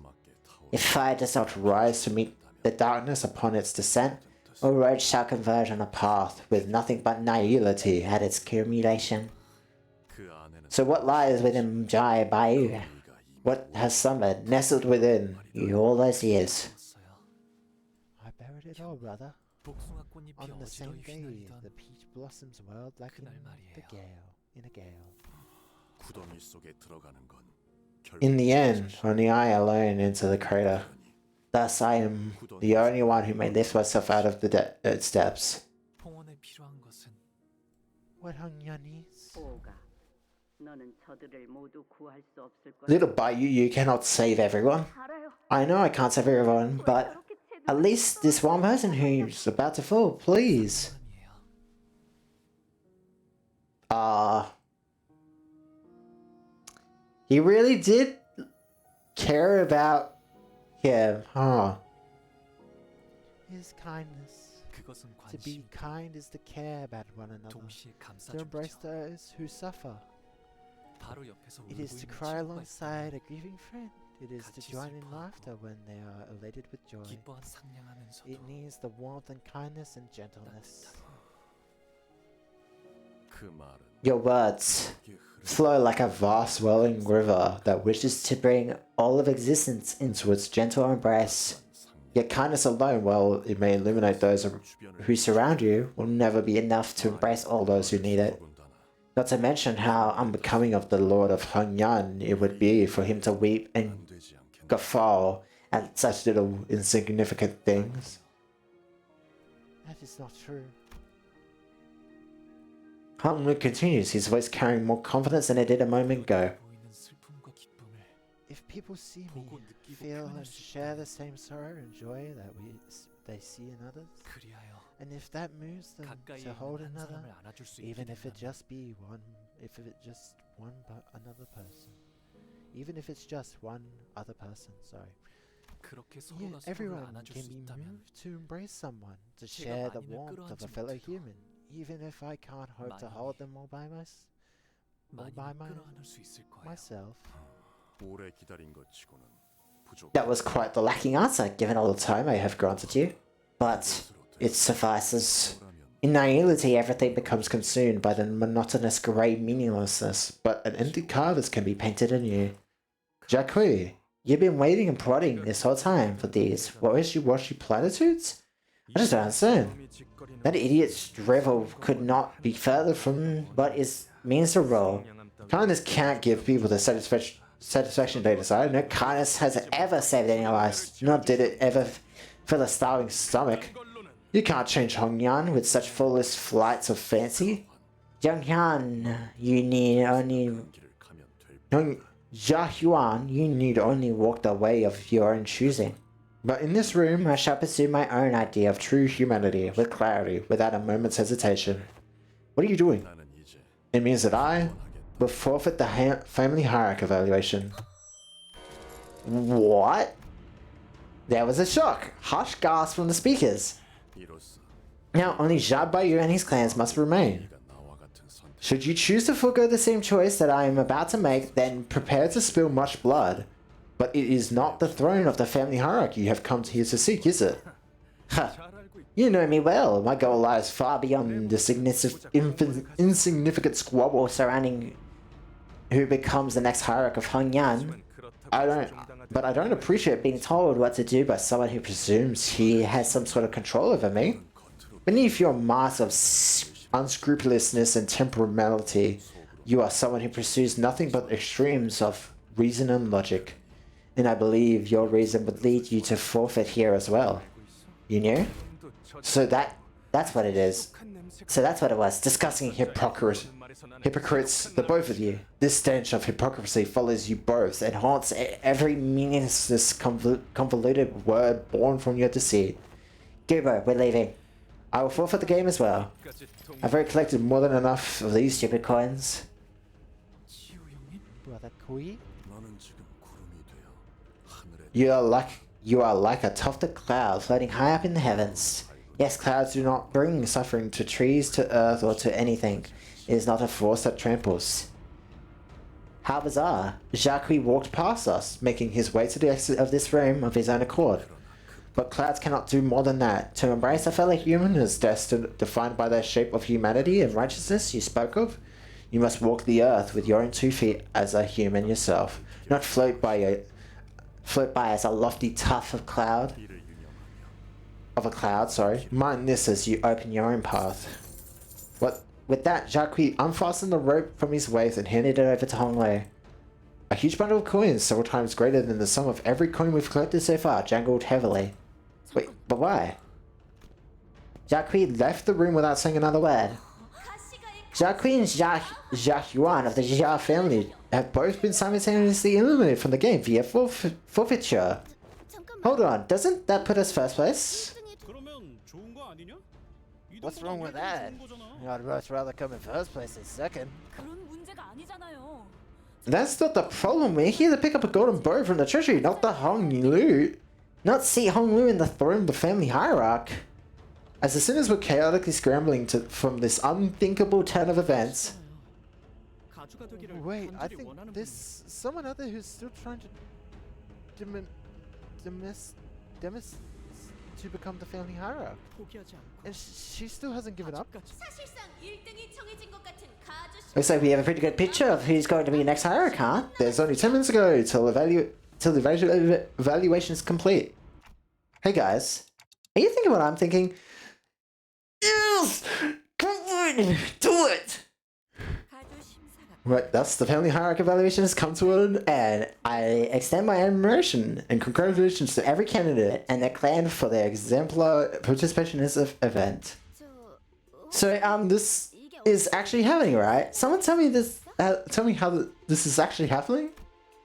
If fire does not rise to meet the darkness upon its descent, all roads shall converge on a path with nothing but nihility at its accumulation. So what lies within Jai Bayou? what has summer nestled within you all those years. I buried it all, brother. 복숭아꽃잎이 On the same 어지러이 day, 휘날리던 the peach blossoms whirled like in 그날 the 말이에요. gale, in a gale. 구덩이 속에 들어가는 건 In the end, only I alone enter the crater. Thus I am the only one who may lift myself out of the its depths. 봉헌에 필요한 것은 What Hangyan needs? 오가, 너는 저들을 모두 구할 수 없을 거야. Little by you cannot save everyone. 알아요. I know I can't save everyone, but 저렇게 at least this one person who's about to fall, please. 사람이에요. He really did care about him, huh? His kindness. 그것은 To be 관심, kind is to care about one another. 동시에 To embrace 감싸주죠. those who suffer. 바로 옆에서 It 울고 is to 있는 cry 친구가 alongside a 있다면 grieving friend. It is to 같이 join in 슬퍼하고 laughter when they are elated with joy. 기뻐한 상냥하면서도 It needs the warmth and kindness and gentleness. 따뜻하게. 그 말은 Your words 이게 흐르는 flow like a vast welling river that wishes to bring all of existence into its gentle embrace. 상냥 Yet kindness alone, while it may illuminate those who surround you, will never be enough to embrace all those who need it. 더군다나 Not to mention how unbecoming of the Lord of Hongyan it would be for him to weep and 안 되지 않겠나. guffaw at such little insignificant things. That is not true. Hongyan continues, his voice carrying more confidence than it did a moment ago. 보이는 슬픔과 기쁨을 If people see me, 보고 느끼고 feel 표현할 and 수 share the 있다면 same sorrow and joy that they see in others, 그리하여 and if that moves them 가까이 to 있는 hold 한 another, 사람을 안아줄 수 있게 even if it 된다면 just be one, another person, even if it's just one other person, sorry. 그렇게 Yeah, 서로가 서로를 everyone 안아줄 can 수 be 있다면 moved to embrace someone, to 제가 share the 만인을 warmth of a 끌어안지 fellow 못해도 human, even if I can't hope to hold them all by 많이 by 끌어안을 수 있을 거예요. myself. 오래 기다린 것 치고는 부족. That was quite the lacking answer, given all the time I have granted you. But it suffices. In nihility, everything becomes consumed by the monotonous grey meaninglessness, but an empty canvas can be painted anew. Jacques, you've been waiting and prodding this whole time for these wishy-washy platitudes? I just don't understand. That idiot's drivel could not be further from what is means to roll. Kindness can't give people the satisfaction they desire. No kindness has ever saved any lives, nor did it ever fill a starving stomach. You can't change Hongyan with such foolish flights of fancy. Jiangyan, you need only 길을 가면 될 Jiahuan, you need only walk the way of your own choosing. But in this room, I shall pursue my own idea of true humanity with clarity, without a moment's hesitation. What are you doing? 나는 이제 It means that I 원하겠다. will forfeit the family hierarchy evaluation. What? There was a shock. Harsh gasp from the speakers. 이로써 Now only Jia Bayu and his clans must remain. 네가 나와 같은 선택. Should you choose to forego the same choice that I am about to make, then prepare to spill much blood. But it is not the throne of the family hierarchy you have come here to seek, is it? Ha! You know me well. My goal lies far beyond the insignificant squabble surrounding who becomes the next hierarch of Hongyan. But I don't appreciate being told what to do by someone who presumes he has some sort of control over me. Beneath your mask of unscrupulousness and temperamentality, you are someone who pursues nothing but extremes of reason and logic. And I believe your reason would lead you to forfeit here as well. You knew? So that's what it is. So that's what it was. Discussing hypocrisy. Hypocrites, the both of you. This stench of hypocrisy follows you both and haunts every meaningless convoluted word born from your deceit. Gubo, we're leaving. I will forfeit the game as well. I've already collected more than enough of these stupid coins. 지우 형님? Brother Kui? 너는 지금 구름이 되어 하늘에 You are like a tufted cloud floating high up in the heavens. Yes, clouds do not bring suffering to trees, to earth, or to anything. It is not a force that tramples. How bizarre. Jacques walked past us, making his way to the exit of this room of his own accord. But clouds cannot do more than that. To embrace a fellow human as defined by their shape of humanity and righteousness you spoke of, you must walk the earth with your own 2 feet as a human yourself. not float by as a lofty tuft of cloud. 이를 유념하며 Of a cloud, sorry. Mind this as you open your own path. What? With that, Jacques unfastened the rope from his waist and handed it over to Hong Lei. A huge bundle of coins, several times greater than the sum of every coin we've collected so far, jangled heavily. Wait, but why? Jacques left the room without saying another word. Jacques and Jacques Yuan of the Jia family have both been simultaneously eliminated from the game via forfeiture. 잠깐만. Hold on, doesn't that put us first place? 그러면 좋은 거 아니냐? What's wrong with that? I'd much rather come in first place than second. 그런 문제가 아니잖아요. That's not the problem. We're here to pick up a golden bow from the treasury, not the Hong Lu. Not see Hong Lu in the throne of the family hierarch. As the sinners were chaotically scrambling from this unthinkable turn of events, 가주가 되기를 Wait, I 간절히 think 원하는 there's someone out there who's still trying to to become the family hierarch. 포기하지 않고 And she still hasn't given up. 끝까지 사실상 1등이 정해진 것 같은 가주 looks like we have a pretty good picture of who's going to be next hierarch, huh? There's only 10 minutes ago till the evaluation is complete. Hey guys, are you thinking what I'm thinking? Yes! Come on! Do it! 가주 심사가 Right, thus the family hierarchy evaluation has come to an end. I extend my admiration and congratulations to every candidate and their clan for their exemplar participation in this event. So, this is actually happening, right? Someone tell me this. Tell me how this is actually happening.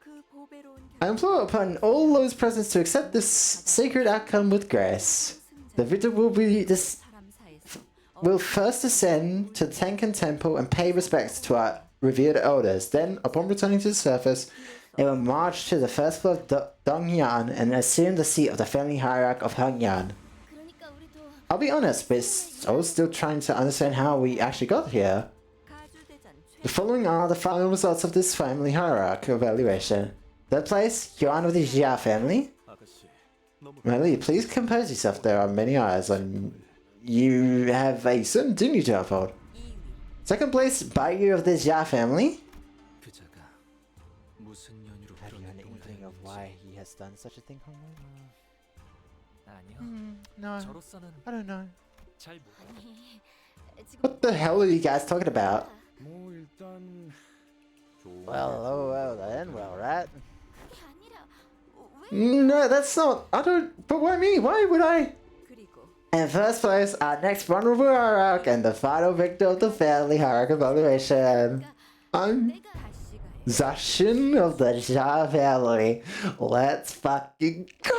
그 보배로운 I implore upon all those present to accept this sacred outcome with grace. The victor 사람 사이에서 will first ascend to the Tenkan Temple and pay respects to our revered elders. Then, upon returning to the surface, they will march to the first floor of Dongyan and assume the seat of the family hierarch of Hongyan. 그러니까 우리도 I'll be honest, but I was still trying to understand how we actually got here. 가주 대전 The following are the final results of this family hierarch evaluation. Third place, Yuan of the Jia family. 아가씨 너무 Melly, please compose yourself. There are many eyes on you. Have a certain duty to uphold. 2위 Second place, Baiyu of the Jia family. 그자가 무슨 연유로 Have 그런 you had an 행동을 inkling of 했는지. why he has done such a thing, Hong Lu? 아니요. No, 저로서는 I don't know. 잘 모르. 아니 지금 What the hell are you guys talking about? 뭐 일단 좋은 Well, then, right? 그게 아니라 왜 No, that's not. I don't. But why me? Why would I? 그리고 In first place, our next vulnerable hierarch and the final victor of the family hierarch evaluation. I'm 가시가 해 Zashin of the Jia family. Let's fucking go.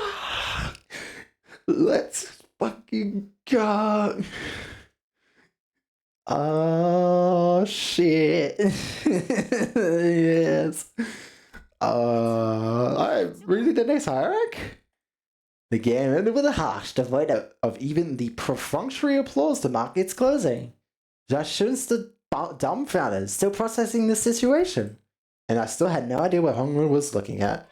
Let's fucking go. Oh shit. Yes. I'm really the next hierarch? The game ended with a hush devoid of even the perfunctory applause to mark its closing. Jashin stood dumbfounded, still processing the situation. And I still had no idea what Hongru was looking at.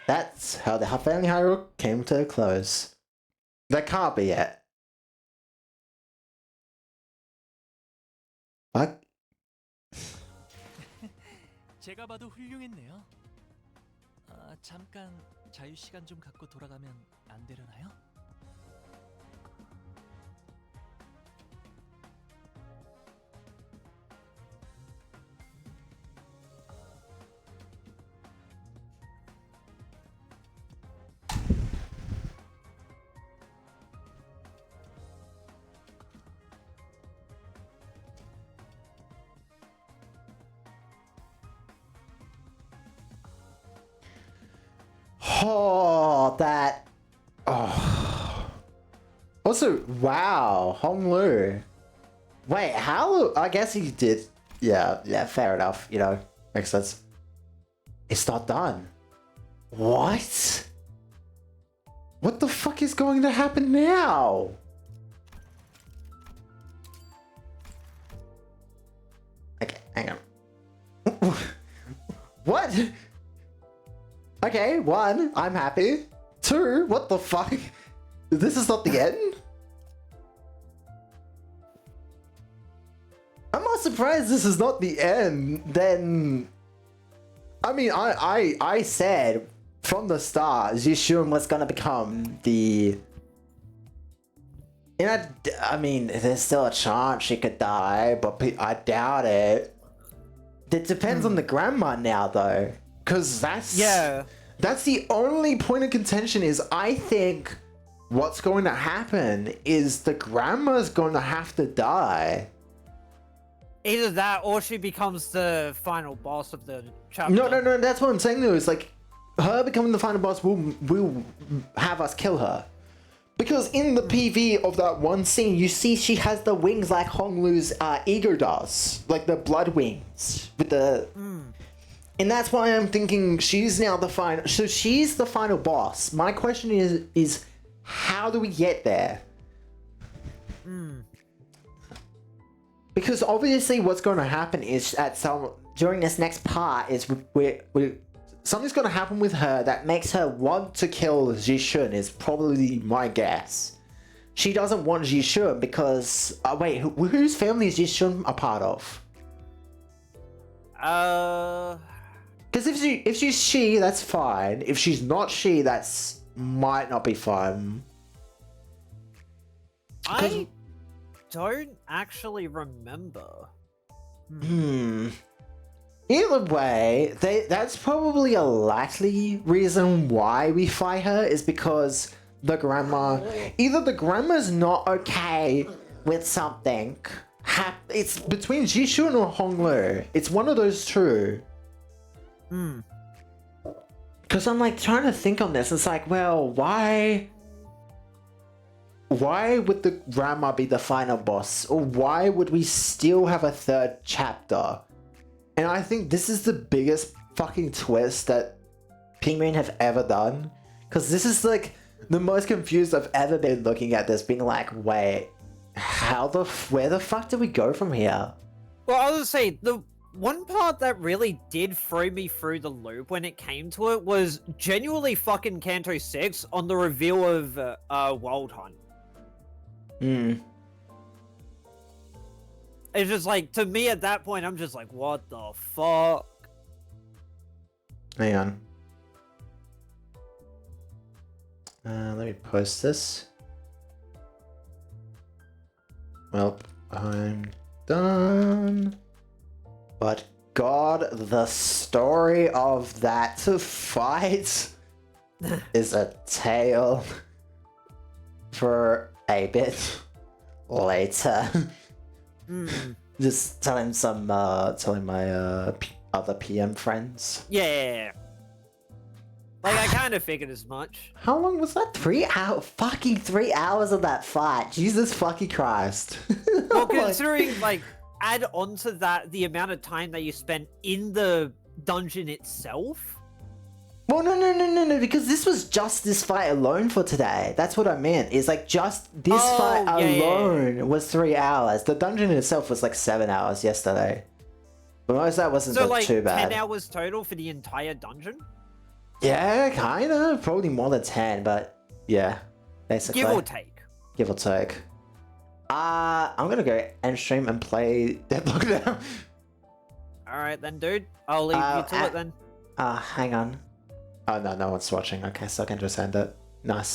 That's how the family hierarchy came to a close. That can't be it. What? 제가 봐도 훌륭했네요. 잠깐 자유 시간 좀 갖고 돌아가면 안 되려나요? Oh, that. Oh. Also, wow, Honglu. Wait, how? I guess he did. Yeah, fair enough. You know, makes sense. It's not done. What? What the fuck is going to happen now? Okay, hang on. What? Okay, 1, I'm happy. 2, what the fuck? This is not the end? I'm more surprised this is not the end than... I mean, I said from the start, Jishun was gonna become the. And I mean, there's still a chance she could die, but I doubt it. It depends on the grandma now, though, because that's the only point of contention. Is I think what's going to happen is the grandma's going to have to die. Either that, or she becomes the final boss of the chapter. No. That's what I'm saying though. It's like her becoming the final boss will have us kill her. Because in the PV of that one scene, you see she has the wings like Honglu's ego does. Like the blood wings. With the... And that's why I'm thinking she's now the final... So she's the final boss. My question is how do we get there? Because obviously what's going to happen is during this next part is something's going to happen with her that makes her want to kill Jishun is probably my guess. She doesn't want Jishun because... wait, whose family is Jishun a part of? Because if she's she, that's fine. If she's not she, that's might not be fun. I don't actually remember. Either way, that's probably a likely reason why we fight her is because either the grandma's not okay with something. It's between Jishun or Honglu. It's one of those two. Because I'm like trying to think on this. It's like, well, why would the grandma be the final boss? Or why would we still have a third chapter? And I think this is the biggest fucking twist that Pikmin have ever done. Because this is like the most confused I've ever been looking at this, being like, wait, where the fuck do we go from here? Well, I was gonna say, the one part that really did throw me through the loop when it came to it was genuinely fucking Canto 6 on the reveal of World Hunt. It's just like, to me at that point, I'm just like, what the fuck? Hang on. Let me post this. Well, I'm done. But God, the story of that fight is a tale for a bit later. Just telling my other PM friends. Yeah. Like, I kind of figured as much. How long was that? 3 hours? Fucking 3 hours of that fight. Jesus fucking Christ. Well, considering, like, add on to that the amount of time that you spent in the dungeon itself. Well, no, because this was just this fight alone for today. That's what I meant. It's like just this fight alone was 3 hours. The dungeon itself was like 7 hours yesterday. But most of that wasn't too bad. 10 hours total for the entire dungeon? Yeah, kind of. Probably more than 10, but yeah, basically. Give or take. Give or take. I'm gonna go end stream and play Deadlock now. Alright then, dude. I'll leave you to it then. Hang on. Oh, no one's watching. Okay, so I can just end it. Nice.